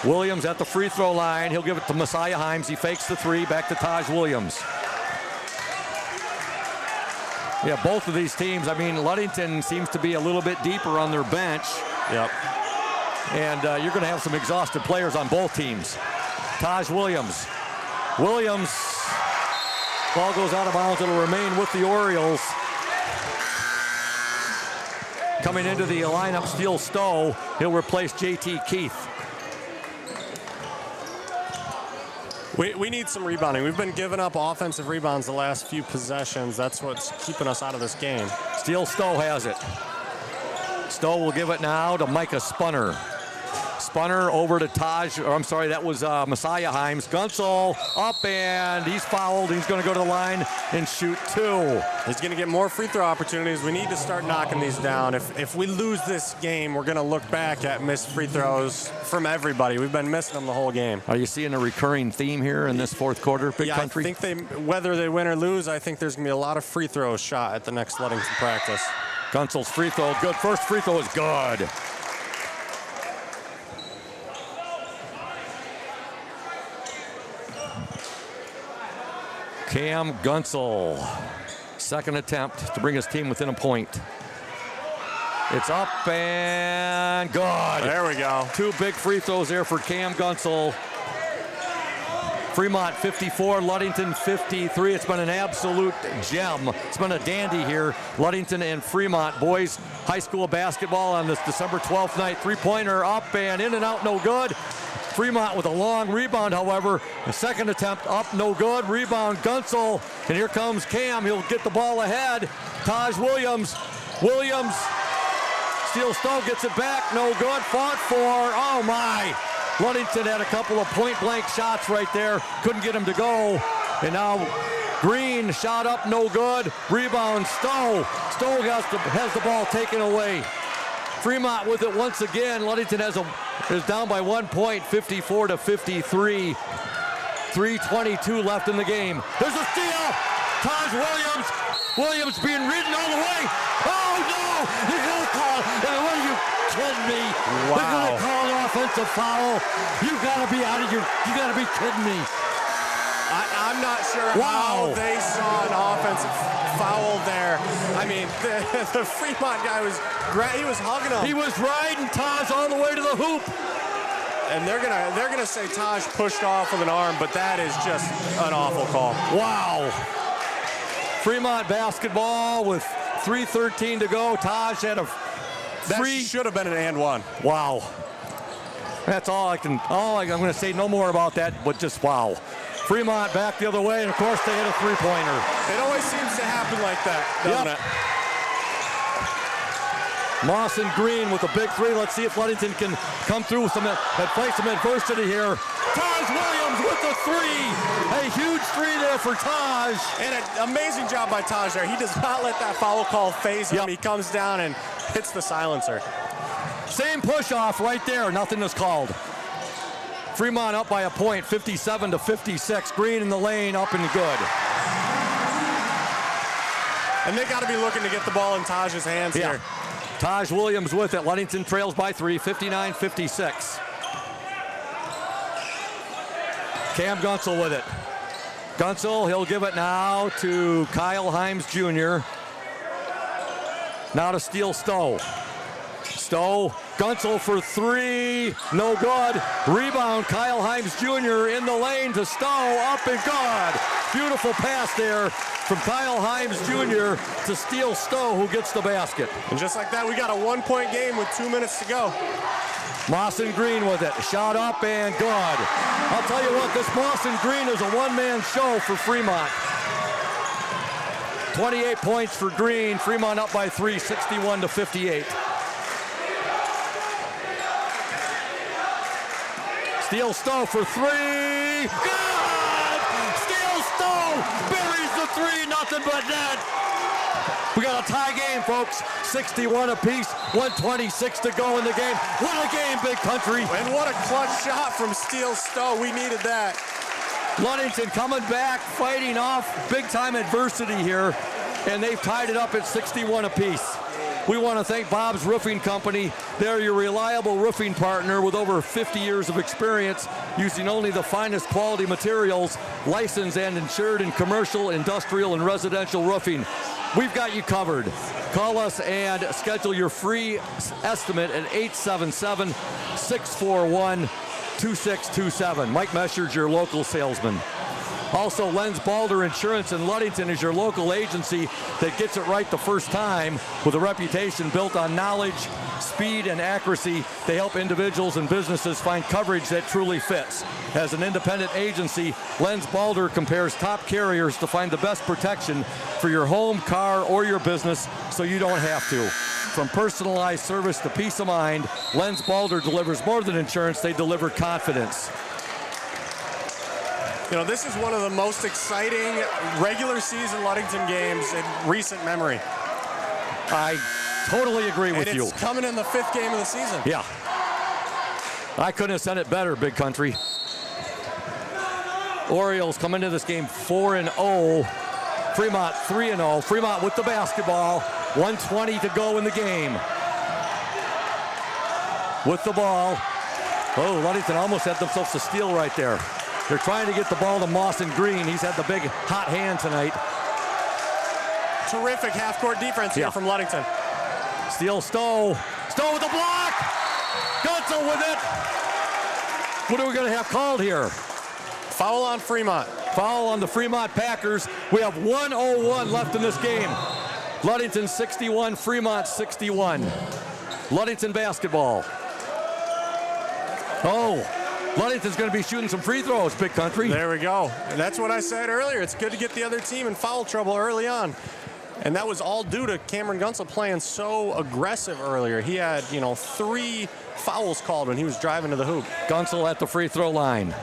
Williams at the free throw line. He'll give it to Messiah Himes. He fakes the 3. Back to Taj Williams. Yeah, both of these teams, I mean, Ludington seems to be a little bit deeper on their bench.
Yep.
And you're going to have some exhausted players on both teams. Taj Williams. Williams. Ball goes out of bounds. It'll remain with the Orioles. Coming into the lineup, Steele Stowe. He'll replace JT Keith.
We need some rebounding. We've been giving up offensive rebounds the last few possessions. That's what's keeping us out of this game.
Steele Stowe has it. Stowe will give it now to Micah Spunner. Spunner over to Taj, or I'm sorry, that was Messiah Himes. Gunsel up, and he's fouled. He's going to go to the line and shoot 2.
He's going to get more free throw opportunities. We need to start knocking these down. If we lose this game, we're going to look back at missed free throws from everybody. We've been missing them the whole game.
Are you seeing a recurring theme here in this fourth quarter, Big Country?
I think whether they win or lose, I think there's going to be a lot of free throws shot at the next Ludington practice.
Gunsel's free throw, good. First free throw is good. Cam Gunsel, second attempt to bring his team within a point. It's up and good.
There we go. 2
big free throws there for Cam Gunsel. Fremont 54, Ludington 53. It's been an absolute gem. It's been a dandy here. Ludington and Fremont boys high school basketball on this December 12th night. Three-pointer up and in and out, no good. Fremont with a long rebound, however. The second attempt up, no good. Rebound, Gunsel. And here comes Cam. He'll get the ball ahead. Taj Williams. Steele Stowe gets it back, no good. Fought for, oh my. Ludington had a couple of point-blank shots right there. Couldn't get him to go. And now Green shot up, no good. Rebound, Stowe. Stowe has the ball taken away. Fremont with it once again. Ludington is down by 1 point, 54-53. 3:22 left in the game. There's a steal. Taj Williams being ridden all the way. Oh no! They're gonna call. What are you kidding me?
Wow.
They're gonna call an offensive foul. You gotta be out of your. You gotta be kidding me.
I'm not sure how they saw an offensive foul there. I mean, the Fremont guy was hugging him.
He was riding Taj all the way to the hoop.
And they're gonna say Taj pushed off with an arm, but that is just an awful call.
Wow. Fremont basketball with 3:13 to go. Taj had a free.
That should have been an and one.
Wow. That's all I'm going to say. No more about that, but just wow. Fremont back the other way, and of course they hit a three-pointer.
It always seems to happen like that, doesn't it?
Moss and Green with a big 3. Let's see if Ludington can come through with face some adversity here. Taj Williams with the 3. A huge 3 there for Taj.
And an amazing job by Taj there. He does not let that foul call phase him. He comes down and hits the silencer.
Same push-off right there. Nothing is called. Fremont up by a point, 57-56. Green in the lane, up and good.
And they got to be looking to get the ball in Taj's hands here.
Taj Williams with it. Ludington trails by 3, 59-56. Cam Gunsel with it. Gunsel, he'll give it now to Kyle Himes Jr. Now to Steele Stowe. Stowe, Gunsel for 3, no good. Rebound, Kyle Himes Jr. in the lane to Stowe, up and good. Beautiful pass there from Kyle Himes Jr. to Steele Stowe, who gets the basket.
And just like that, we got a 1-point game with 2 minutes to go.
Moss and Green with it. Shot up and good. I'll tell you what, this Moss and Green is a one-man show for Fremont. 28 points for Green. Fremont up by 3, 61-58. Steele Stowe for 3. Good! Steele Stowe buries the 3, nothing but net. We got a tie game, folks. 61 apiece, 126 to go in the game. What a game, Big Country.
And what a clutch shot from Steele Stowe. We needed that.
Ludington coming back, fighting off big-time adversity here, and they've tied it up at 61 apiece. We want to thank Bob's Roofing Company. They're your reliable roofing partner with over 50 years of experience using only the finest quality materials, licensed and insured in commercial, industrial, and residential roofing. We've got you covered. Call us and schedule your free estimate at 877-641-2627. Mike Mesher's your local salesman. Also, Lenz Balder Insurance in Ludington is your local agency that gets it right the first time with a reputation built on knowledge, speed, and accuracy. They help individuals and businesses find coverage that truly fits. As an independent agency, Lenz Balder compares top carriers to find the best protection for your home, car, or your business so you don't have to. From personalized service to peace of mind, Lenz Balder delivers more than insurance, they deliver confidence.
You know, this is one of the most exciting regular season Ludington games in recent memory.
I totally agree with you.
It's coming in the 5th game of the season.
Yeah. I couldn't have said it better, Big Country. Orioles come into this game 4-0. Fremont 3-0. Fremont with the basketball. 1:20 to go in the game. With the ball. Oh, Ludington almost had themselves a steal right there. They're trying to get the ball to Mawson Green. He's had the big hot hand tonight.
Terrific half-court defense here from Ludington.
Steal Stowe. Stowe with the block. Guntzel with it. What are we going to have called here?
Foul on Fremont.
Foul on the Fremont Packers. We have 1:01 left in this game. Ludington 61, Fremont 61. Ludington basketball. Oh, Ludington's going to be shooting some free throws, Big Country.
There we go. And that's what I said earlier. It's good to get the other team in foul trouble early on. And that was all due to Cameron Guntzel playing so aggressive earlier. He had, 3 fouls called when he was driving to the hoop.
Guntzel at the free throw line.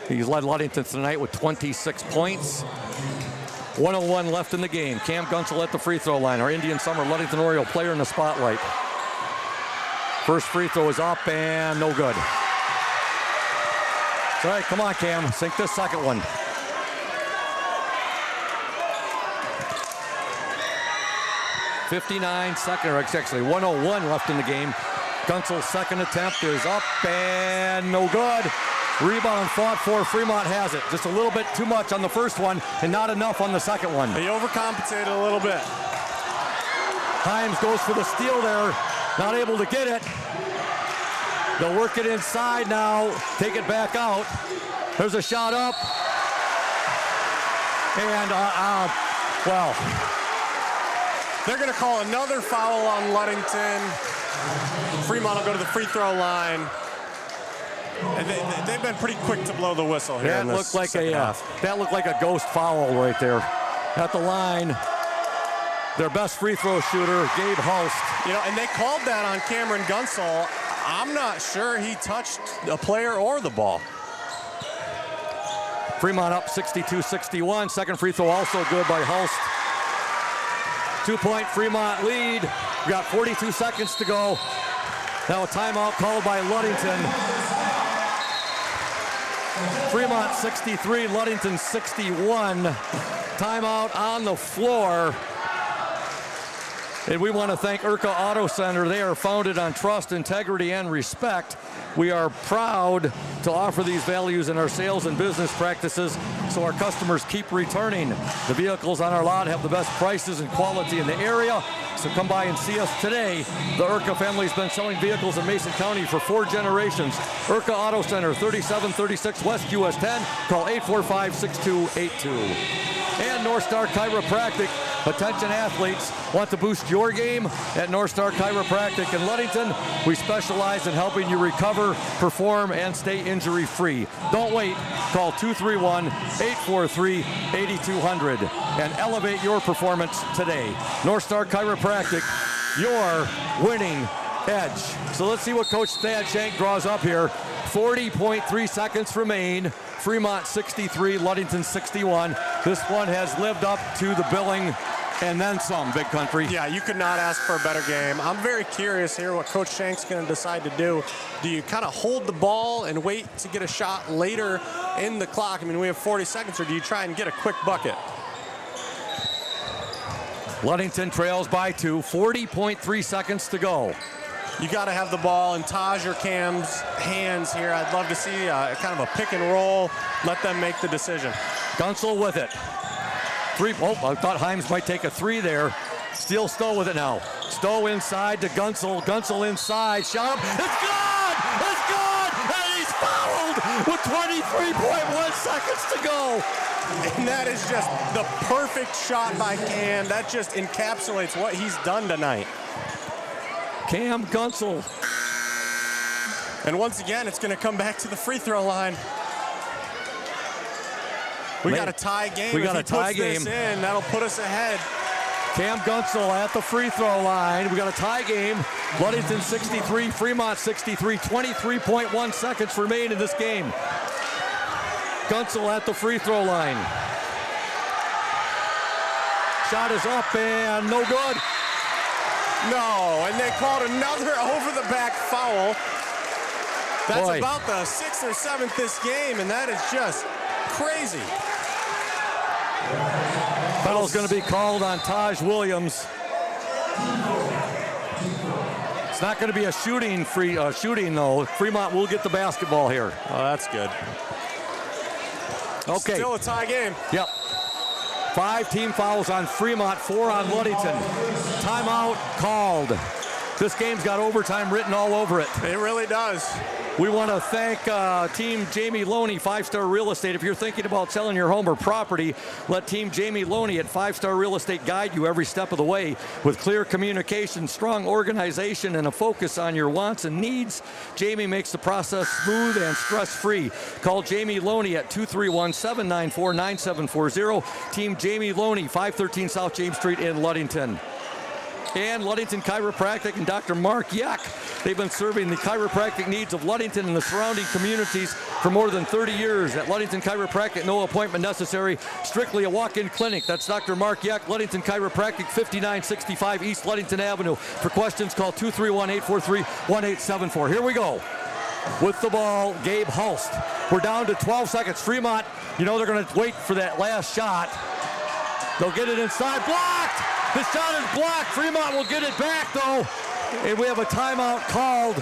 He's led Ludington tonight with 26 points. 1:01 left in the game. Cam Guntzel at the free throw line. Our Indian Summer Ludington Oriole player in the spotlight. First free throw is up and no good. All right, come on, Cam. Sink this second one. .59 seconds, or actually 1:01 left in the game. Guntzel's second attempt is up and no good. Rebound fought for. Fremont has it. Just a little bit too much on the first one and not enough on the second one.
They overcompensated a little bit.
Himes goes for the steal there. Not able to get it. They'll work it inside now. Take it back out. There's a shot up. And, well.
They're going to call another foul on Ludington. Fremont will go to the free throw line. And they've been pretty quick to blow the whistle here.
That looked like a ghost foul right there at the line. Their best free throw shooter, Gabe Hulst.
And they called that on Cameron Guntzel. I'm not sure he touched a player or the ball.
Fremont up 62-61. Second free throw also good by Hulst. 2-point Fremont lead. We got 42 seconds to go. Now a timeout called by Ludington. Fremont 63, Ludington 61. Timeout on the floor. And we want to thank Urca Auto Center. They are founded on trust, integrity, and respect. We are proud to offer these values in our sales and business practices so our customers keep returning. The vehicles on our lot have the best prices and quality in the area, so come by and see us today. The Urca family's been selling vehicles in Mason County for 4 generations. Urca Auto Center, 3736 West US 10. Call 845-6282. And North Star Chiropractic. Attention athletes, want to boost your game? At North Star Chiropractic in Ludington, we specialize in helping you recover, perform, and stay injury-free. Don't wait. Call 231-843-8200 and elevate your performance today. North Star Chiropractic, your winning edge. So let's see what Coach Thad Shank draws up here. 40.3 seconds remain. Fremont 63, Ludington 61. This one has lived up to the billing and then some, Big Country.
Yeah, you could not ask for a better game. I'm very curious here what Coach Shank's going to decide to do. Do you kind of hold the ball and wait to get a shot later in the clock? I mean, we have 40 seconds, or do you try and get a quick bucket?
Ludington trails by 2, 40.3 seconds to go.
You got to have the ball in Taj or Cam's hands here. I'd love to see kind of a pick and roll. Let them make the decision.
Guntzel with it. I thought Himes might take a 3 there. Still Stowe with it now. Stowe inside to Guntzel. Guntzel inside. Shot up. It's good! It's good! And he's fouled with 23.1 seconds to go.
And that is just the perfect shot by Cam. That just encapsulates what he's done tonight.
Cam Guntzel.
And once again, it's going to come back to the free throw line. We got a tie game.
We got a tie game.
If he puts this in, that'll put us ahead.
Cam Gunsel at the free throw line. We got a tie game. Ludington 63, Fremont 63. 23.1 seconds remain in this game. Gunsel at the free throw line. Shot is up and no good.
No, and they called another over-the-back foul. That's
Boy.
about the 6th or 7th this game, and that is just crazy.
Foul's going to be called on Taj Williams. It's not going to be a shooting though. Fremont will get the basketball here.
Oh, that's good.
Okay.
Still a tie game.
Yep. 5 team fouls on Fremont, 4 on Ludington. Timeout called. This game's got overtime written all over it.
It really does.
We want to thank Team Jamie Loney, 5-Star Real Estate. If you're thinking about selling your home or property, let Team Jamie Loney at 5-Star Real Estate guide you every step of the way. With clear communication, strong organization, and a focus on your wants and needs, Jamie makes the process smooth and stress-free. Call Jamie Loney at 231-794-9740. Team Jamie Loney, 513 South James Street in Ludington. And Ludington Chiropractic and Dr. Mark Yeck. They've been serving the chiropractic needs of Ludington and the surrounding communities for more than 30 years. At Ludington Chiropractic, no appointment necessary, strictly a walk-in clinic. That's Dr. Mark Yeck, Ludington Chiropractic, 5965 East Ludington Avenue. For questions, call 231-843-1874. Here we go. With the ball, Gabe Hulst. We're down to 12 seconds. Fremont, you know they're going to wait for that last shot. They'll get it inside. Blocked! The shot is blocked. Fremont will get it back, though. And we have a timeout called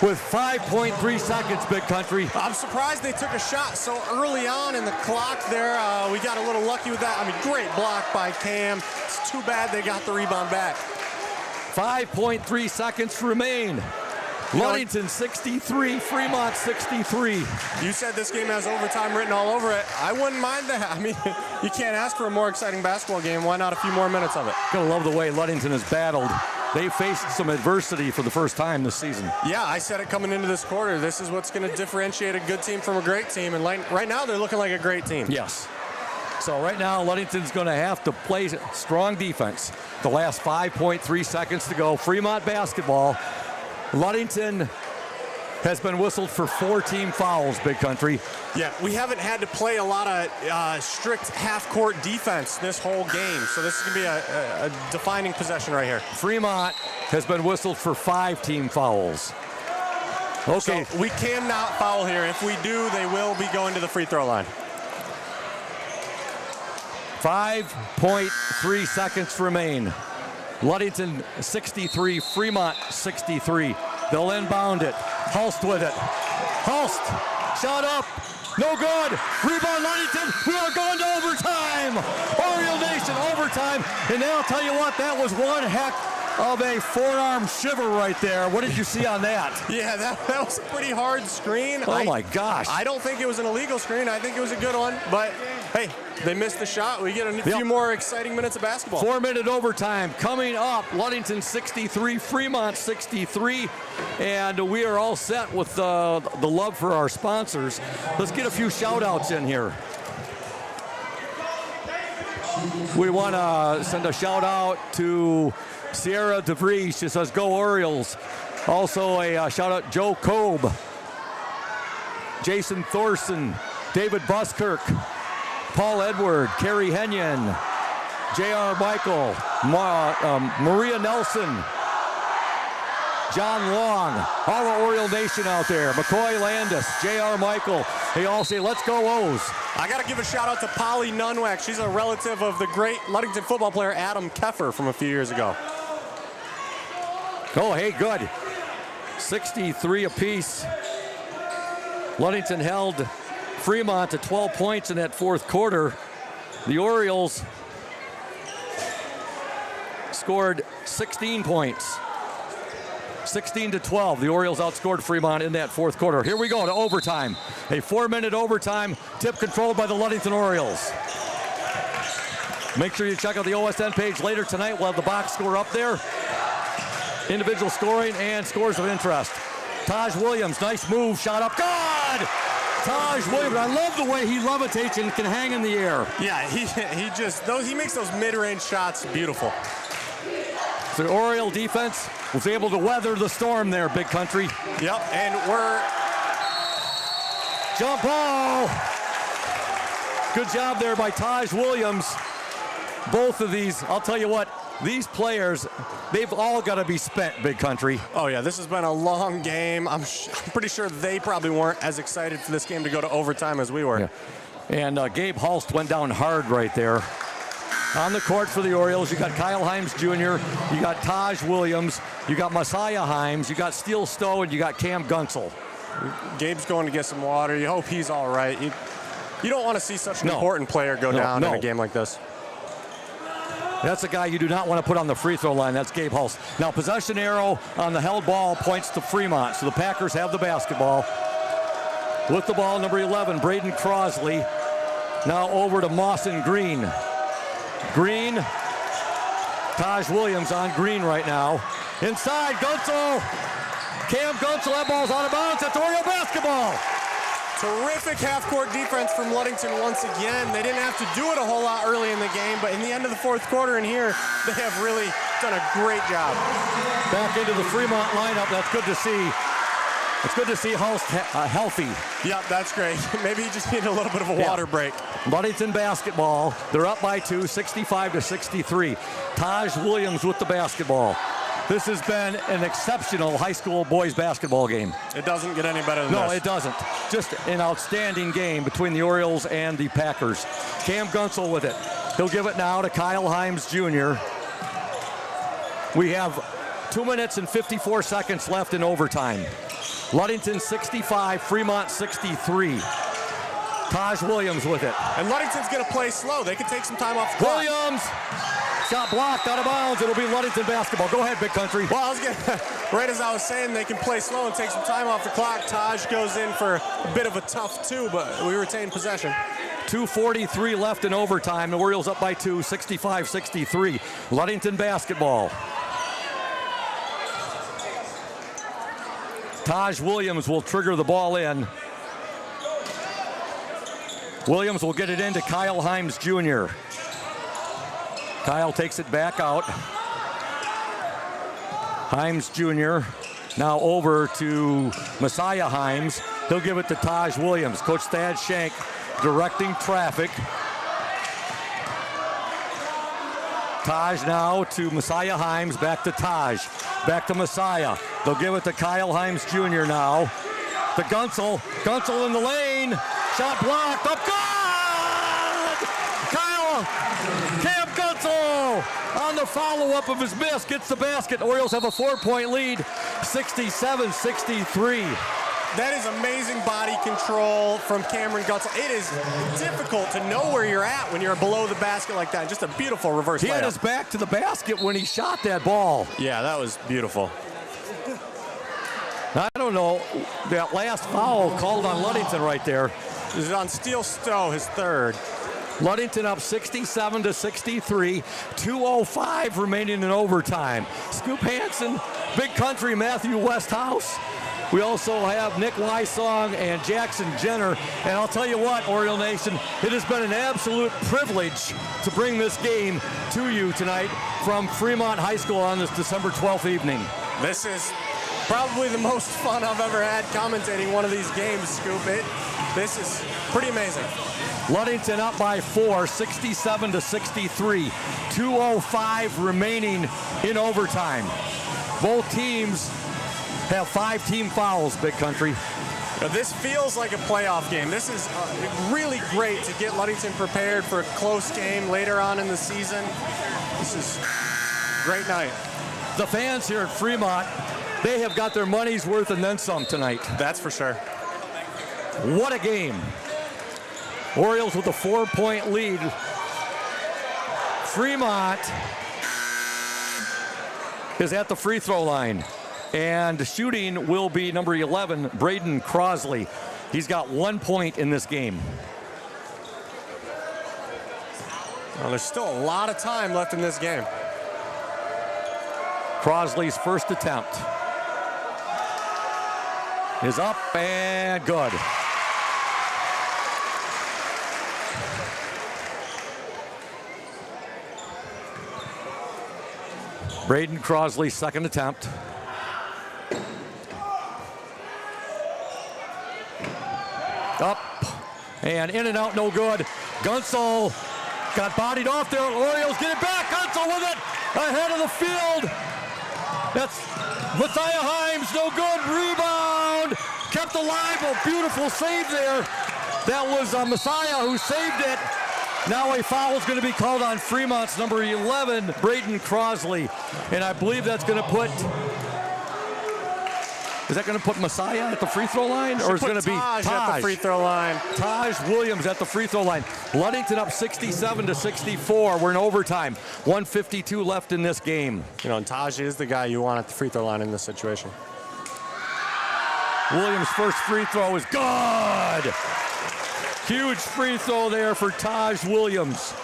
with 5.3 seconds, Big Country.
I'm surprised they took a shot so early on in the clock there. We got a little lucky with that. I mean, great block by Cam. It's too bad they got the rebound back.
5.3 seconds remain. Ludington 63, Fremont 63.
You said this game has overtime written all over it. I wouldn't mind that. I mean, you can't ask for a more exciting basketball game. Why not a few more minutes of it?
Gonna love the way Ludington has battled. They faced some adversity for the first time this season.
Yeah, I said it coming into this quarter. This is what's going to differentiate a good team from a great team. And right now, they're looking like a great team.
Yes. So right now, Ludington's going to have to play strong defense. The last 5.3 seconds to go. Fremont basketball. Ludington has been whistled for 4 team fouls, Big Country.
Yeah, we haven't had to play a lot of strict half-court defense this whole game, so this is going to be a defining possession right here.
Fremont has been whistled for 5 team fouls. Okay.
So we cannot foul here. If we do, they will be going to the free throw line.
5.3 seconds remain. Ludington 63, Fremont 63. They'll inbound it. Hulst with it. Hulst, shot up, no good. Rebound Ludington, we are going to overtime. Oriole Nation overtime. And I'll tell you what, that was one heck of a forearm shiver right there. What did you see on that?
Yeah, that was a pretty hard screen.
Oh my gosh.
I don't think it was an illegal screen. I think it was a good one. But hey, they missed the shot. We get a few more exciting minutes of basketball.
4-minute overtime coming up. Ludington 63, Fremont 63. And we are all set with the love for our sponsors. Let's get a few shout outs in here. We want to send a shout out to Sierra DeVries. She says, go Orioles. Also a shout out Joe Kobe, Jason Thorson, David Buskirk, Paul Edward, Kerry Henyon, J.R. Michael, Maria Nelson, John Long, all the Oriole Nation out there, McCoy Landis, J.R. Michael. They all say, let's go O's.
I got to give a shout out to Polly Nunwack. She's a relative of the great Ludington football player Adam Keffer from a few years ago.
Oh, hey, good. 63 apiece. Ludington held Fremont to 12 points in that fourth quarter. The Orioles scored 16 points. 16-12. The Orioles outscored Fremont in that fourth quarter. Here we go to overtime. A 4-minute overtime. Tip controlled by the Ludington Orioles. Make sure you check out the OSN page later tonight. We'll have the box score up there. Individual scoring and scores of interest. Taj Williams, nice move, shot up, good! Taj Williams. I love the way he levitates and can hang in the air.
Yeah, he makes those mid-range shots beautiful.
So the Oriole defense was able to weather the storm there, Big Country.
Yep, and we're...
Jump ball. Good job there by Taj Williams. Both of these, I'll tell you what, these players, they've all got to be spent, Big Country.
Oh, yeah, this has been a long game. I'm pretty sure they probably weren't as excited for this game to go to overtime as we were.
Yeah. And Gabe Hulst went down hard right there. On the court for the Orioles, you got Kyle Himes Jr., you got Taj Williams, you got Messiah Himes, you got Steele Stowe, and you got Cam Gunsel.
Gabe's going to get some water. You hope he's all right. You don't want to see such an important player go down in a game like this.
That's a guy you do not want to put on the free throw line. That's Gabe Hulst. Now, possession arrow on the held ball points to Fremont. So the Packers have the basketball. With the ball, number 11, Braden Crosley. Now over to Mawson Green. Green. Taj Williams on Green right now. Inside, Gunsel. Cam Gunsel, that ball's out of bounds. That's Oriole basketball.
Terrific half-court defense from Ludington once again. They didn't have to do it a whole lot early in the game, but in the end of the fourth quarter in here, they have really done a great job.
Back into the Fremont lineup. That's good to see. It's good to see Hulst healthy.
Yep, that's great. Maybe he just needed a little bit of a water break.
Ludington basketball. They're up by 2, 65-63. Taj Williams with the basketball. This has been an exceptional high school boys basketball game.
It doesn't get any better than this.
No, it doesn't. Just an outstanding game between the Orioles and the Packers. Cam Gunsel with it. He'll give it now to Kyle Himes Jr. We have 2 minutes and 54 seconds left in overtime. Ludington 65, Fremont 63. Taj Williams with it.
And Ludington's going to play slow. They can take some time off the clock.
Williams! Shot blocked out of bounds. It'll be Ludington basketball. Go ahead, Big Country.
Well, right as I was saying, they can play slow and take some time off the clock. Taj goes in for a bit of a tough 2, but we retain possession.
2:43 left in overtime. The Orioles up by 2, 65-63. Ludington basketball. Taj Williams will trigger the ball in. Williams will get it into Kyle Himes Jr. Kyle takes it back out. Himes Jr. now over to Messiah Himes. He'll give it to Taj Williams. Coach Thad Shank directing traffic. Taj now to Messiah Himes, back to Taj, back to Messiah. They'll give it to Kyle Himes Jr. now. To Gunsel. Gunsel in the lane. Shot blocked. Up good! Kyle! Cam Gunsel on the follow-up of his miss gets the basket. Orioles have a 4-point lead, 67-63.
That is amazing body control from Cameron Gunsel. It is difficult to know where you're at when you're below the basket like that. Just a beautiful reverse layup.
He had his back to the basket when he shot that ball.
Yeah, that was beautiful.
I don't know, that last foul called on Ludington right there.
This is on Steele Stowe, his third.
Ludington up 67-63, 2:05 remaining in overtime. Scoop Hansen, Big Country, Matthew Westhouse. We also have Nick Wysong and Jackson Jenner. And I'll tell you what, Oriole Nation, it has been an absolute privilege to bring this game to you tonight from Fremont High School on this December 12th evening.
This is probably the most fun I've ever had commentating one of these games, Scoop. This is pretty amazing.
Ludington up by 4, 67-63. 2:05 remaining in overtime. Both teams have 5 team fouls, Big Country.
Now, this feels like a playoff game. This is really great to get Ludington prepared for a close game later on in the season. This is a great night.
The fans here at Fremont, they have got their money's worth and then some tonight.
That's for sure.
What a game. Orioles with a 4-point lead. Fremont is at the free throw line. And shooting will be number 11, Braden Crosley. He's got 1 point in this game.
Well, there's still a lot of time left in this game.
Crosley's first attempt is up and good. Braden Crosley, second attempt. Up and in and out, no good. Gunsel got bodied off there. Orioles get it back. Gunsel with it ahead of the field. That's Messiah Himes, no good. Rebound, kept alive. A beautiful save there. That was Messiah who saved it. Now a foul is going to be called on Fremont's number 11, Braden Crosley. And I believe that's going to put, is that going to put Messiah at the free throw line? Or is it going to be Taj
at the free throw line?
Taj Williams at the free throw line. Ludington up 67-64. We're in overtime. 1:52 left in this game.
You know, and Taj is the guy you want at the free throw line in this situation.
Williams' first free throw is good. Huge free throw there for Taj Williams.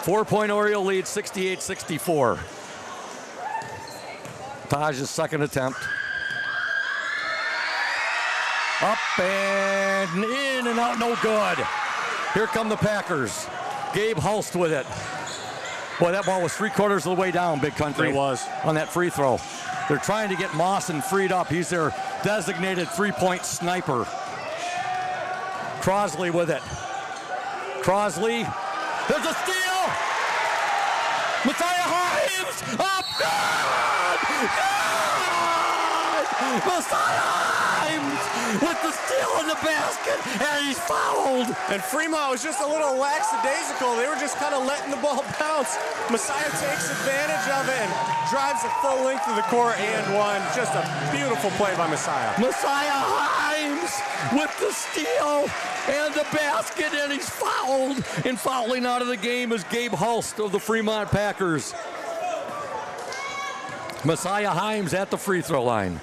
4-point Oriole lead, 68-64. Taj's second attempt. Up and in and out, no good. Here come the Packers. Gabe Hulst with it. Boy, that ball was 3/4 of the way down, Big Country.
It was.
On that free throw. They're trying to get Mawson freed up. He's their designated three-point sniper. Crosley with it. Crosley. There's a steal. Messiah Himes. Up. Good. Messiah Himes with the steal in the basket, and he's fouled.
And Fremont was just a little lackadaisical. They were just kind of letting the ball bounce. Messiah takes advantage of it and drives the full length of the court and one. Just a beautiful play by Messiah.
Messiah Himes with the steal and the basket, and he's fouled. And fouling out of the game is Gabe Hulst of the Fremont Packers. Messiah Himes at the free throw line.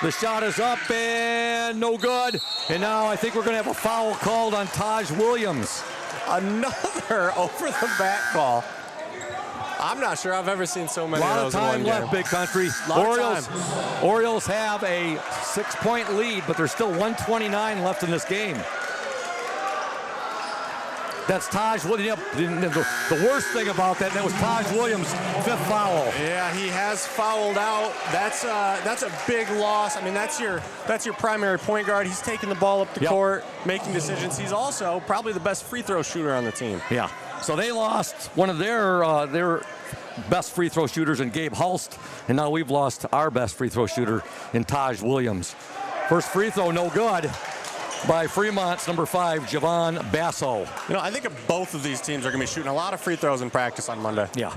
The shot is up and no good. And now I think we're going to have a foul called on Taj Williams.
Another over the back ball. I'm not sure I've ever seen so many of those in one game.
A lot of time left, Big Country. Orioles have a 6-point lead, but there's still 1:29 left in this game. That's Taj Williams. The worst thing about that was Taj Williams' 5th foul.
Yeah, he has fouled out. That's a big loss. I mean, that's your primary point guard. He's taking the ball up the court, making decisions. He's also probably the best free throw shooter on the team.
Yeah. So they lost one of their best free throw shooters in Gabe Hulst, and now we've lost our best free throw shooter in Taj Williams. First free throw, no good. By Fremont's number 5, Javon Basso.
You know, I think both of these teams are going to be shooting a lot of free throws in practice on Monday.
Yeah.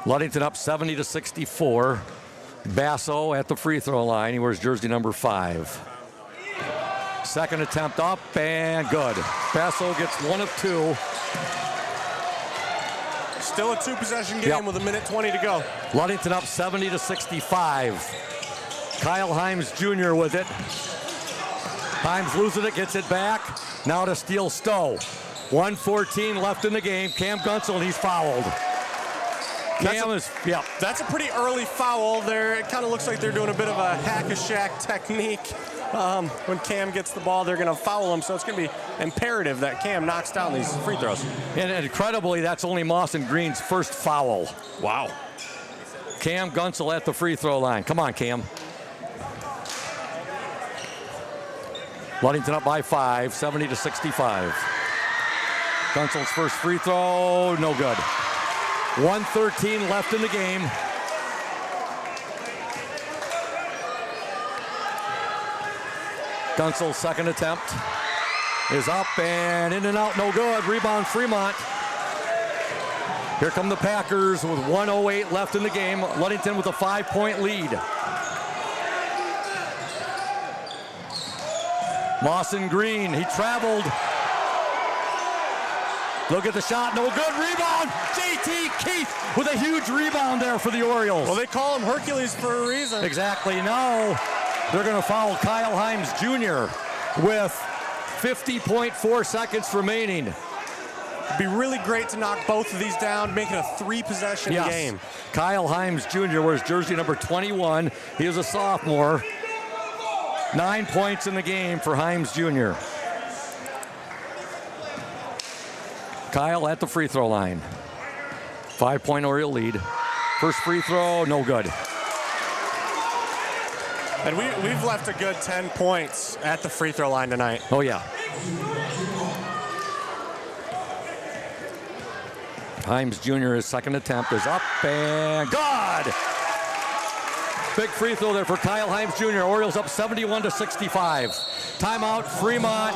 Ludington up 70-64. Basso at the free throw line. He wears jersey number 5. Second attempt up and good. Basso gets 1 of 2.
Still a 2-possession game with 1:20 to go.
Ludington up 70-65. Kyle Himes Jr. with it. Himes loses it, gets it back. Now to Steele Stowe. 1:14 left in the game. Cam Gunsel, and he's fouled.
That's a pretty early foul there. It kind of looks like they're doing a bit of a hack-a-shack technique. When Cam gets the ball, they're going to foul him, so it's going to be imperative that Cam knocks down these free throws.
And incredibly, that's only Mawson Green's first foul.
Wow.
Cam Gunsel at the free throw line. Come on, Cam. Ludington up by 5, 70-65. Gunsel's first free throw, no good. 1:13 left in the game. Gunsel's second attempt is up and in and out, no good. Rebound Fremont. Here come the Packers with 1:08 left in the game. Ludington with a 5-point lead. Mawson Green, he traveled. Look at the shot, no good. Rebound, J.T. Keith with a huge rebound there for the Orioles.
Well, they call him Hercules for a reason.
Exactly. Now they're going to foul Kyle Himes Jr. with 50.4 seconds remaining.
It'd be really great to knock both of these down, make it a 3-possession game.
Kyle Himes Jr. wears jersey number 21. He is a sophomore. 9 points in the game for Himes Jr. Kyle at the free throw line. 5-point Oriole lead. First free throw, no good.
And we've left a good 10 points at the free throw line tonight.
Oh, yeah. Himes Jr., his second attempt is up and good. Big free throw there for Kyle Himes Jr. Orioles up 71-65. Timeout, Fremont.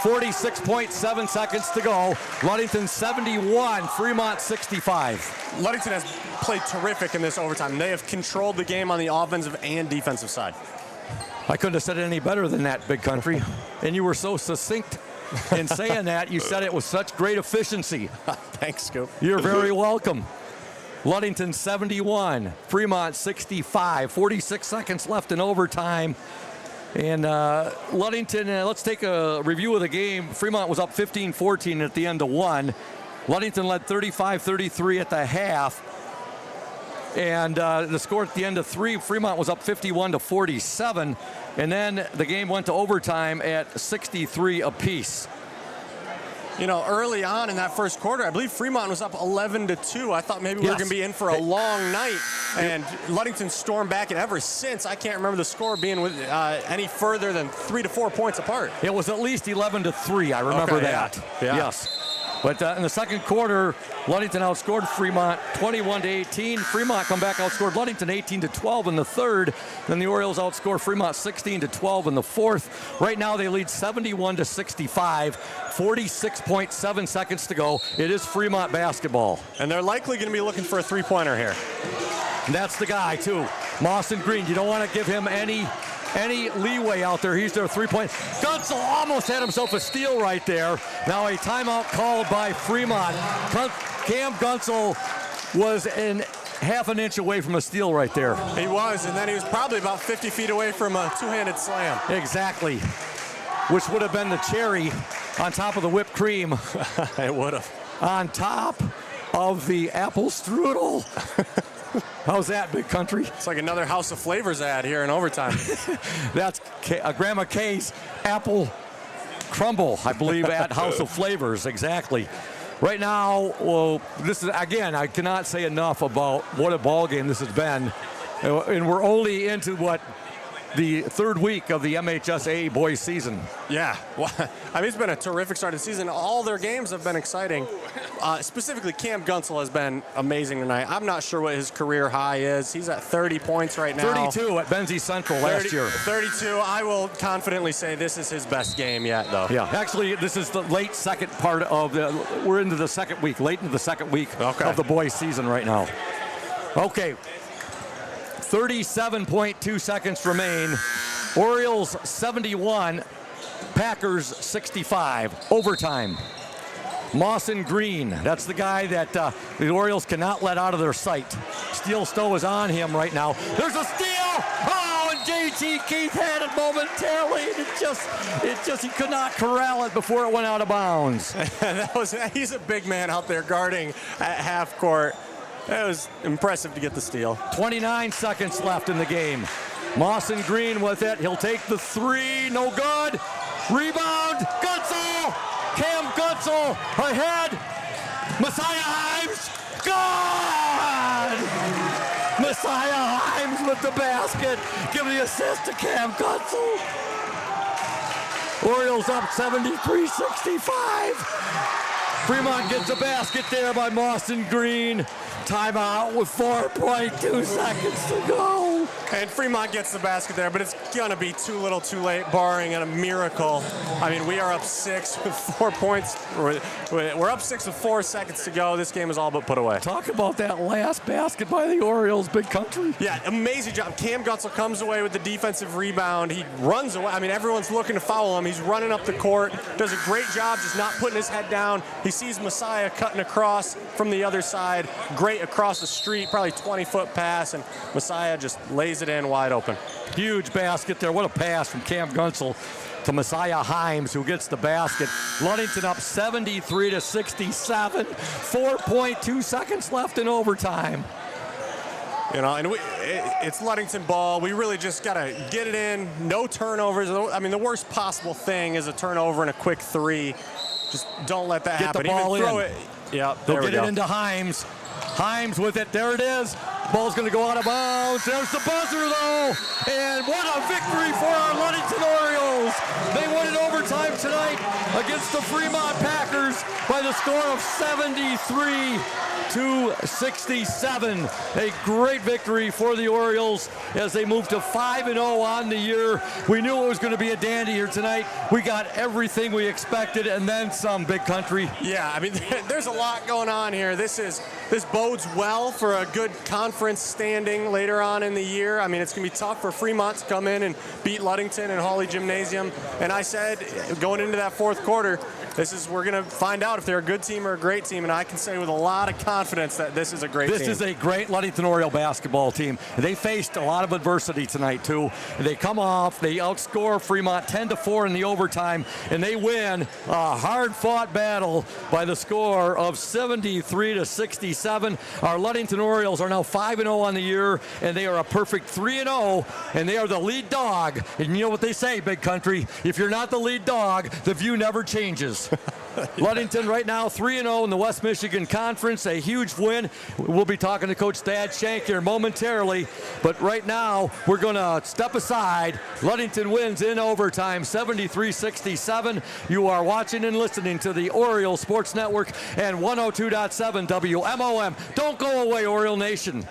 46.7 seconds to go. Ludington 71, Fremont 65.
Ludington has played terrific in this overtime. They have controlled the game on the offensive and defensive side.
I couldn't have said it any better than that, Big Country. And you were so succinct in saying that. You said it with such great efficiency.
Thanks, Scoop.
You're very welcome. Ludington 71, Fremont 65. 46 seconds left in overtime. And Ludington, let's take a review of the game. Fremont was up 15-14 at the end of one. Ludington led 35-33 at the half. And the score at the end of three, Fremont was up 51-47. And then the game went to overtime at 63 apiece.
You know, early on in that first quarter, I believe Fremont was up 11-2. I thought maybe we were going to be in for a long night. And Ludington stormed back, and ever since, I can't remember the score being with, any further than 3 to 4 points apart.
It was at least 11-3. I remember that.
Yeah.
Yes. But in the second quarter, Ludington outscored Fremont 21-18. Fremont come back outscored Ludington 18-12 in the third. Then the Orioles outscore Fremont 16-12 in the fourth. Right now they lead 71-65. 46.7 seconds to go. It is Fremont basketball.
And they're likely going to be looking for a three-pointer here.
And that's the guy too, Mawson Green. You don't want to give him any leeway out there. He's their three-point. Gunsel almost had himself a steal right there. Now a timeout called by Fremont. Cam Gunsel was in half an inch away from a steal right there.
He was, and then he was probably about 50 feet away from a two-handed slam.
Exactly. Which would have been the cherry on top of the whipped cream.
It would have.
On top of the apple strudel. How's that, Big Country?
It's like another House of Flavors ad here in overtime.
That's Grandma Kay's apple crumble, I believe, at House of Flavors. Exactly. Right now, well, this is, again, I cannot say enough about what a ball game this has been. And we're only into the third week of the MHSAA boys season.
Yeah, well, I mean, it's been a terrific start to the season. All their games have been exciting. Specifically, Cam Gunsel has been amazing tonight. I'm not sure what his career high is. He's at 30 points right now.
32 at Benzie Central last year.
32. I will confidently say this is his best game yet, though.
Yeah, actually, this is the late second part of we're into the second week, late into the second week of the boys season right now. Okay. 37.2 seconds remain. Orioles 71, Packers 65. Overtime. Mawson Green, that's the guy that the Orioles cannot let out of their sight. Steel Stowe is on him right now. There's a steal! Oh, and JT Keith had it momentarily. It just he could not corral it before it went out of bounds.
He's a big man out there guarding at half court. That was impressive to get the steal.
29 seconds left in the game. Mawson Green with it. He'll take the three. No good. Rebound. Gunsel. Cam Gunsel ahead. Messiah Himes. Good. Messiah Himes with the basket. Give the assist to Cam Gunsel. Orioles up 73-65. Fremont gets a basket there by Mawson Green. Timeout with 4.2 seconds to go.
And Fremont gets the basket there, but it's going to be too little too late, barring a miracle. I mean, we are up 6 with 4 points. We're up 6 with 4 seconds to go. This game is all but put away.
Talk about that last basket by the Orioles, Big Country.
Yeah, amazing job. Cam Gunsel comes away with the defensive rebound. He runs away. I mean, everyone's looking to foul him. He's running up the court. Does a great job just not putting his head down. He sees Messiah cutting across from the other side. Great across the street, probably 20-foot pass, and Messiah just lays it in wide open.
Huge basket there. What a pass from Cam Gunsel to Messiah Himes, who gets the basket. Ludington up 73-67. 4.2 seconds left in overtime.
You know, and it's Ludington ball. We really just got to get it in. No turnovers. I mean, the worst possible thing is a turnover and a quick three. Just don't let that happen.
Get the ball
Even throw
in.
it. Yeah,
they'll get it into Himes. Himes with it. There it is. Ball's going to go out of bounds. There's the buzzer, though. And what a victory for our Ludington Orioles. They won in overtime tonight against the Fremont Packers by the score of 73-67. A great victory for the Orioles as they move to 5-0 on the year. We knew it was going to be a dandy here tonight. We got everything we expected and then some, Big Country.
Yeah, I mean, there's a lot going on here. This bodes well for a good conference standing later on in the year. I mean, it's going to be tough for Fremont to come in and beat Ludington and Hawley Gymnasium. And I said, going into that fourth quarter, we're going to find out if they're a good team or a great team, and I can say with a lot of confidence that this is a great team.
This is a great Ludington Oriole basketball team. They faced a lot of adversity tonight, too. They come off, they outscore Fremont 10-4 in the overtime, and they win a hard-fought battle by the score of 73-67. Our Ludington Orioles are now 5-0 on the year, and they are a perfect 3-0, and they are the lead dog. And you know what they say, Big Country, if you're not the lead dog, the view never changes. Ludington right now 3-0 in the West Michigan Conference, a huge win. We'll be talking to Coach Thad Shank here momentarily, but right now we're going to step aside. Ludington wins in overtime 73-67. You are watching and listening to the Oriole Sports Network and 102.7 WMOM. Don't go away, Oriole Nation.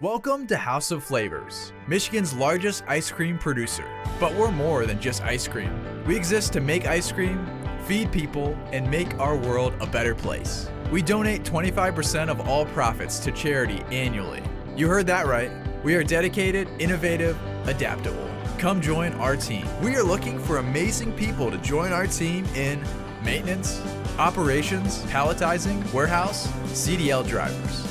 Welcome to House of Flavors, Michigan's largest ice cream producer. But we're more than just ice cream. We exist to make ice cream, feed people, and make our world a better place. We donate 25% of all profits to charity annually. You heard that right. We are dedicated, innovative, adaptable. Come join our team. We are looking for amazing people to join our team in maintenance, operations, palletizing, warehouse, CDL drivers.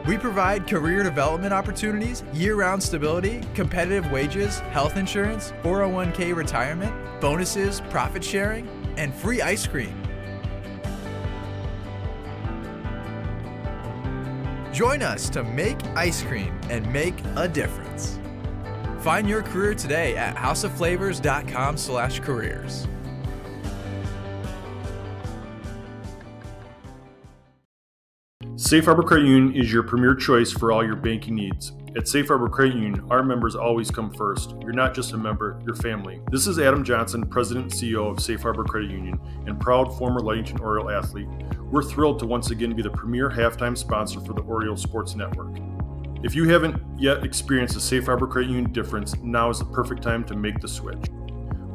We provide career development opportunities, year-round stability, competitive wages, health insurance, 401k retirement, bonuses, profit sharing, and free ice cream. Join us to make ice cream and make a difference. Find your career today at houseofflavors.com/careers.
Safe Harbor Credit Union is your premier choice for all your banking needs. At Safe Harbor Credit Union, our members always come first. You're not just a member, you're family. This is Adam Johnson, President and CEO of Safe Harbor Credit Union and proud former Ludington Oriole athlete. We're thrilled to once again be the premier halftime sponsor for the Oriole Sports Network. If you haven't yet experienced the Safe Harbor Credit Union difference, now is the perfect time to make the switch.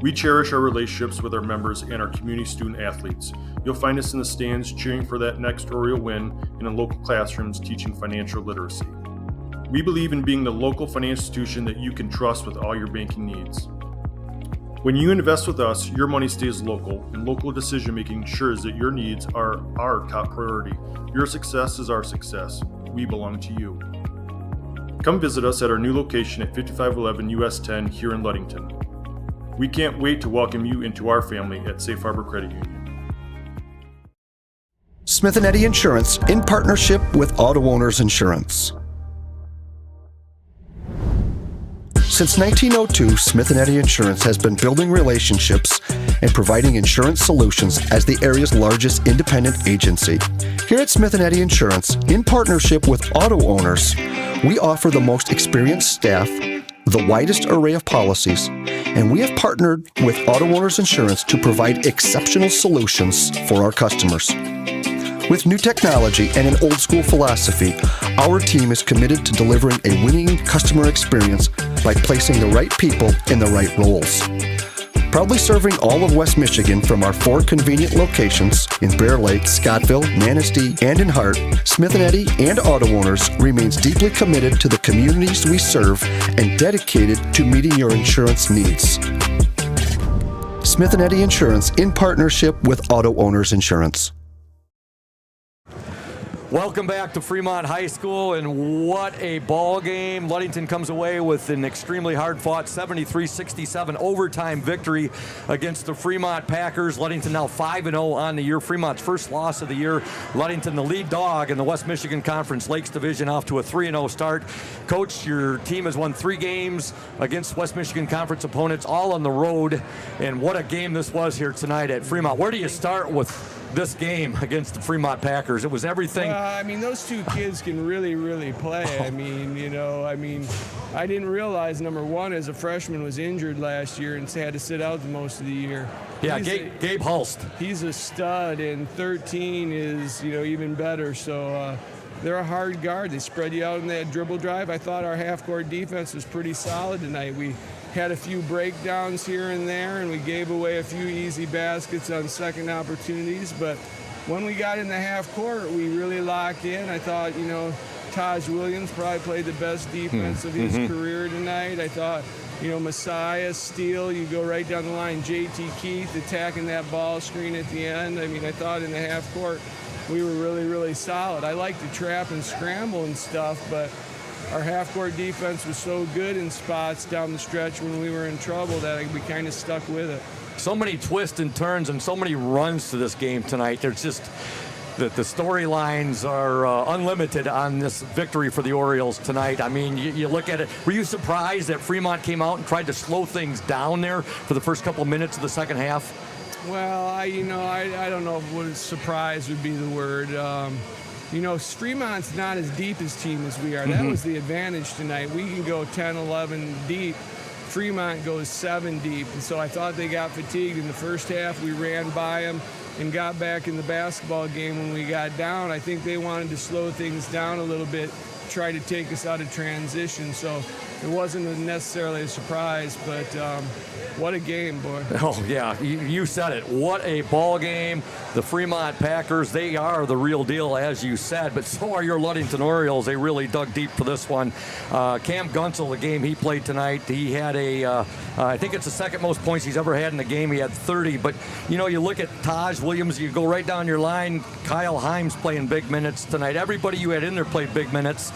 We cherish our relationships with our members and our community student athletes. You'll find us in the stands cheering for that next Oriole win and in local classrooms teaching financial literacy. We believe in being the local financial institution that you can trust with all your banking needs. When you invest with us, your money stays local, and local decision-making ensures that your needs are our top priority. Your success is our success. We belong to you. Come visit us at our new location at 5511 US 10 here in Ludington. We can't wait to welcome you into our family at Safe Harbor Credit Union.
Smith & Eddy Insurance in partnership with Auto Owners Insurance. Since 1902, Smith & Eddy Insurance has been building relationships and providing insurance solutions as the area's largest independent agency. Here at Smith & Eddy Insurance, in partnership with Auto Owners, we offer the most experienced staff, the widest array of policies, and we have partnered with Auto Owners Insurance to provide exceptional solutions for our customers. With new technology and an old-school philosophy, our team is committed to delivering a winning customer experience by placing the right people in the right roles. Proudly serving all of West Michigan from our 4 convenient locations in Bear Lake, Scottville, Manistee, and in Hart, Smith & Eddy and Auto Owners remains deeply committed to the communities we serve and dedicated to meeting your insurance needs. Smith & Eddy Insurance in partnership with Auto Owners Insurance.
Welcome back to Fremont High School, and what a ball game. Ludington comes away with an extremely hard-fought 73-67 overtime victory against the Fremont Packers. Ludington now 5-0 on the year. Fremont's first loss of the year. Ludington, the lead dog in the West Michigan Conference Lakes Division, off to a 3-0 start. Coach, your team has won 3 games against West Michigan Conference opponents, all on the road, and what a game this was here tonight at Fremont. Where do you start with this game against the Fremont Packers? It was everything.
I mean, those two kids can really, really play. I mean, I didn't realize, number one, as a freshman, was injured last year and had to sit out the most of the year.
Yeah, Gabe Hulst.
He's a stud, and 13 is, even better. So they're a hard guard. They spread you out in that dribble drive. I thought our half-court defense was pretty solid tonight. We had a few breakdowns here and there, and we gave away a few easy baskets on second opportunities. But when we got in the half court, we really locked in. I thought, Taj Williams probably played the best defense of his career tonight. I thought, Messiah, Steele, you go right down the line. J.T. Keith attacking that ball screen at the end. I mean, I thought in the half court we were really, really solid. I like to trap and scramble and stuff, but our half-court defense was so good in spots down the stretch when we were in trouble that we kind of stuck with it.
So many twists and turns and so many runs to this game tonight. There's just the storylines are unlimited on this victory for the Orioles tonight. I mean, you look at it. Were you surprised that Fremont came out and tried to slow things down there for the first couple of minutes of the second half?
Well, I don't know if surprise would be the word. Fremont's not as deep as team as we are. That was the advantage tonight. We can go 10, 11 deep. Fremont goes 7 deep. And so I thought they got fatigued in the first half. We ran by them and got back in the basketball game when we got down. I think they wanted to slow things down a little bit, try to take us out of transition. So it wasn't necessarily a surprise, but what a game, boy.
Oh, yeah, you said it. What a ball game. The Fremont Packers, they are the real deal, as you said, but so are your Ludington Orioles. They really dug deep for this one. Cam Gunsel, the game he played tonight, he had I think it's the second most points he's ever had in the game. He had 30, but, you look at Taj Williams, you go right down your line. Kyle Himes playing big minutes tonight. Everybody you had in there played big minutes.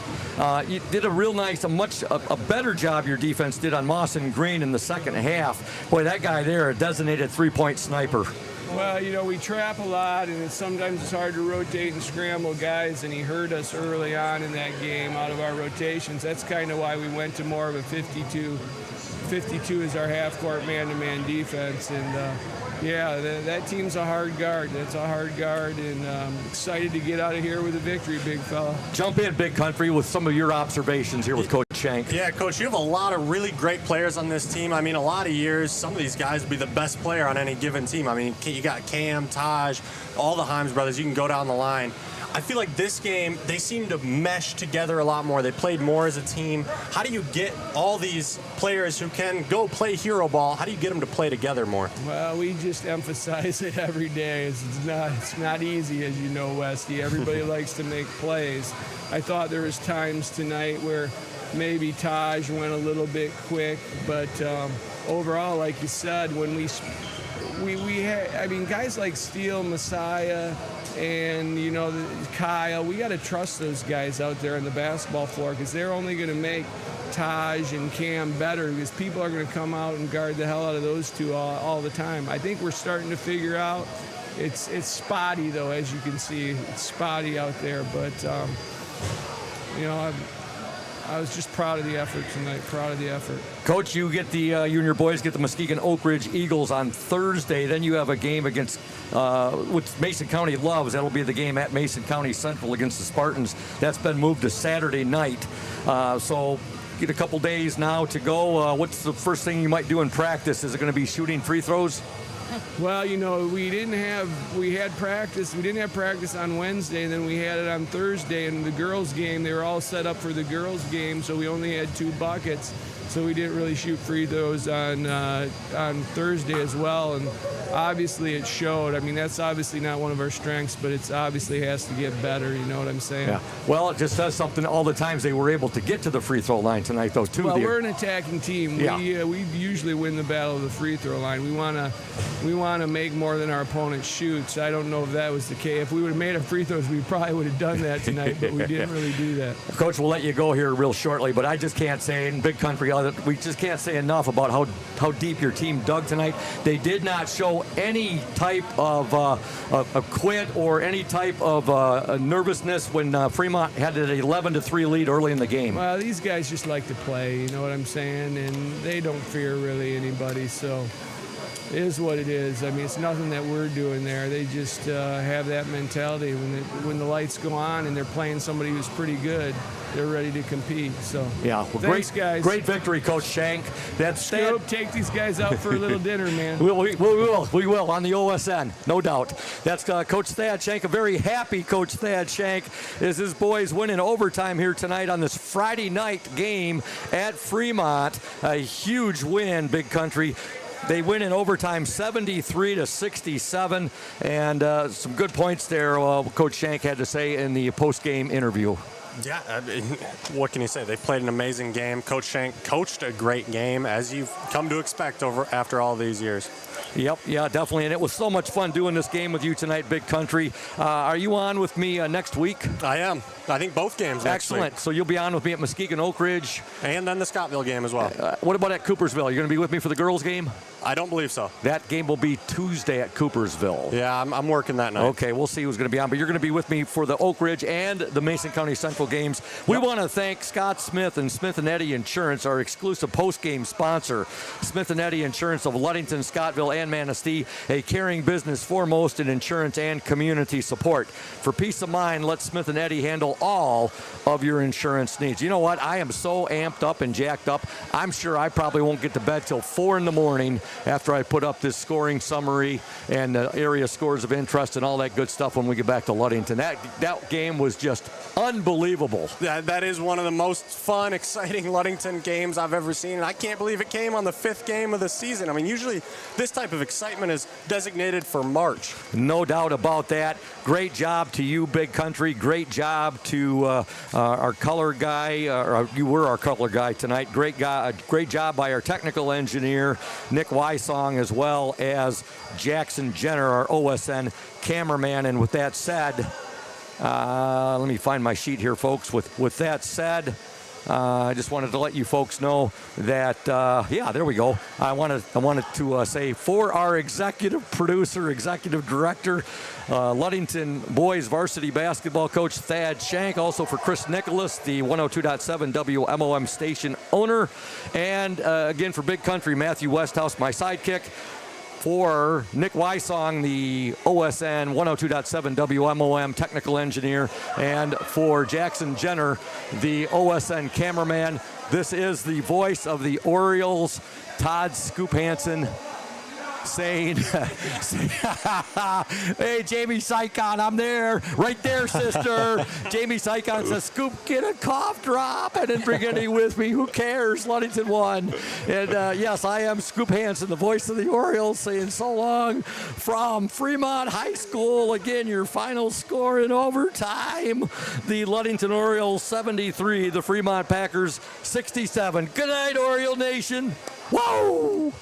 You did a real nice, a better job your defense did on Moss and Green in the second half. Boy, that guy there, a designated three-point sniper.
Well, we trap a lot, and sometimes it's hard to rotate and scramble guys, and he hurt us early on in that game out of our rotations. That's kind of why we went to more of a 52. 52 is our half-court man-to-man defense, and that team's a hard guard. That's a hard guard, and excited to get out of here with a victory, big fella.
Jump in, Big Country, with some of your observations here with Coach Shank.
Yeah, Coach, you have a lot of really great players on this team. I mean, a lot of years, some of these guys will be the best player on any given team. I mean, you got Cam, Taj, all the Himes brothers. You can go down the line. I feel like this game, they seem to mesh together a lot more. They played more as a team. How do you get all these players who can go play hero ball, how do you get them to play together more?
Well, we just emphasize it every day. It's not easy, as you know, Westy. Everybody likes to make plays. I thought there was times tonight where maybe Taj went a little bit quick, but overall, like you said, when we had, guys like Steele, Messiah, and Kyle, we got to trust those guys out there on the basketball floor, because they're only going to make Taj and Cam better, because people are going to come out and guard the hell out of those two all the time. I think we're starting to figure out. It's spotty, though, as you can see. It's spotty out there, but I was just proud of the effort tonight, proud of the effort.
Coach, you get you and your boys get the Muskegon Oak Ridge Eagles on Thursday. Then you have a game against, which Mason County loves. That'll be the game at Mason County Central against the Spartans. That's been moved to Saturday night. So get a couple days now to go. What's the first thing you might do in practice? Is it going to be shooting free throws?
Well, we had practice. We didn't have practice on Wednesday, and then we had it on Thursday. And the girls' game, they were all set up for the girls' game, so we only had 2 buckets. So we didn't really shoot free throws on Thursday as well. And obviously it showed. I mean, that's obviously not one of our strengths, but it's obviously has to get better. You know what I'm saying?
Yeah. Well, it just says something. All the times they were able to get to the free throw line tonight, though, too.
Well, we're an attacking team.
Yeah.
We usually win the battle of the free throw line. We want to, we want to make more than our opponent shoots. I don't know if that was the case. If we would have made our free throws, we probably would have done that tonight, but we didn't really do that.
Coach, we'll let you go here real shortly, but I just can't say, in Big Country, we just can't say enough about how deep your team dug tonight. They did not show any type of a quit or any type of nervousness when Fremont had an 11-3 lead early in the game.
Well, these guys just like to play, you know what I'm saying? And they don't fear really anybody, so it is what it is. I mean, it's nothing that we're doing there. They just have that mentality. When the lights go on and they're playing somebody who's pretty good, they're ready to compete. So
yeah, well,
thanks,
great,
guys.
Great victory, Coach Shank.
Take these guys out for a little dinner, man.
We will on the OSN, no doubt. That's Coach Thad Shank, a very happy Coach Thad Shank, as his boys win in overtime here tonight on this Friday night game at Fremont. A huge win, Big Country. They win in overtime 73-67, and some good points there, Coach Shank had to say in the post-game interview.
Yeah, I mean, what can you say? They played an amazing game. Coach Shank coached a great game, as you've come to expect after all these years.
Yep, yeah, definitely. And it was so much fun doing this game with you tonight, Big Country. Are you on with me next week?
I am. I think both games next week.
Excellent. So you'll be on with me at Muskegon Oak Ridge.
And then the Scottville game as well.
What about at Coopersville? You're going to be with me for the girls' game?
I don't believe so.
That game will be Tuesday at Coopersville.
Yeah, I'm working that night.
Okay, we'll see who's going to be on. But you're going to be with me for the Oak Ridge and the Mason County Central games. We want to thank Scott Smith and Smith & Eddy Insurance, our exclusive post-game sponsor. Smith & Eddy Insurance of Ludington, Scottville, and Manistee, a caring business foremost in insurance and community support. For peace of mind, let Smith & Eddy handle all of your insurance needs. You know what? I am so amped up and jacked up. I'm sure I probably won't get to bed till 4 in the morning after I put up this scoring summary and the area scores of interest and all that good stuff when we get back to Ludington. That game was just unbelievable.
That is one of the most fun, exciting Ludington games I've ever seen. And I can't believe it came on the 5th game of the season. I mean, usually this type of excitement is designated for March.
No doubt about that. Great job to you, Big Country. Great job to our color guy. You were our color guy tonight. Great job by our technical engineer, Nick Wysong, as well as Jackson Jenner, our OSN cameraman. And with that said, let me find my sheet here, folks. With that said, I just wanted to let you folks know that, there we go. I wanted to say for our executive producer, executive director, Ludington boys varsity basketball coach Thad Shank, also for Chris Nicholas, the 102.7 WMOM station owner, and again for Big Country, Matthew Westhouse, my sidekick. For Nick Wysong, the OSN 102.7 WMOM technical engineer, and for Jackson Jenner, the OSN cameraman. This is the voice of the Orioles, Todd Scoop Hansen, saying, hey, Jamie Sycon, I'm there. Right there, sister. Jamie Sycon says, Scoop, get a cough drop and then bring any with me. Who cares? Ludington won. And yes, I am Scoop Hansen, the voice of the Orioles, saying so long from Fremont High School. Again, your final score in overtime. The Ludington Orioles 73, the Fremont Packers 67. Good night, Oriole Nation. Whoa!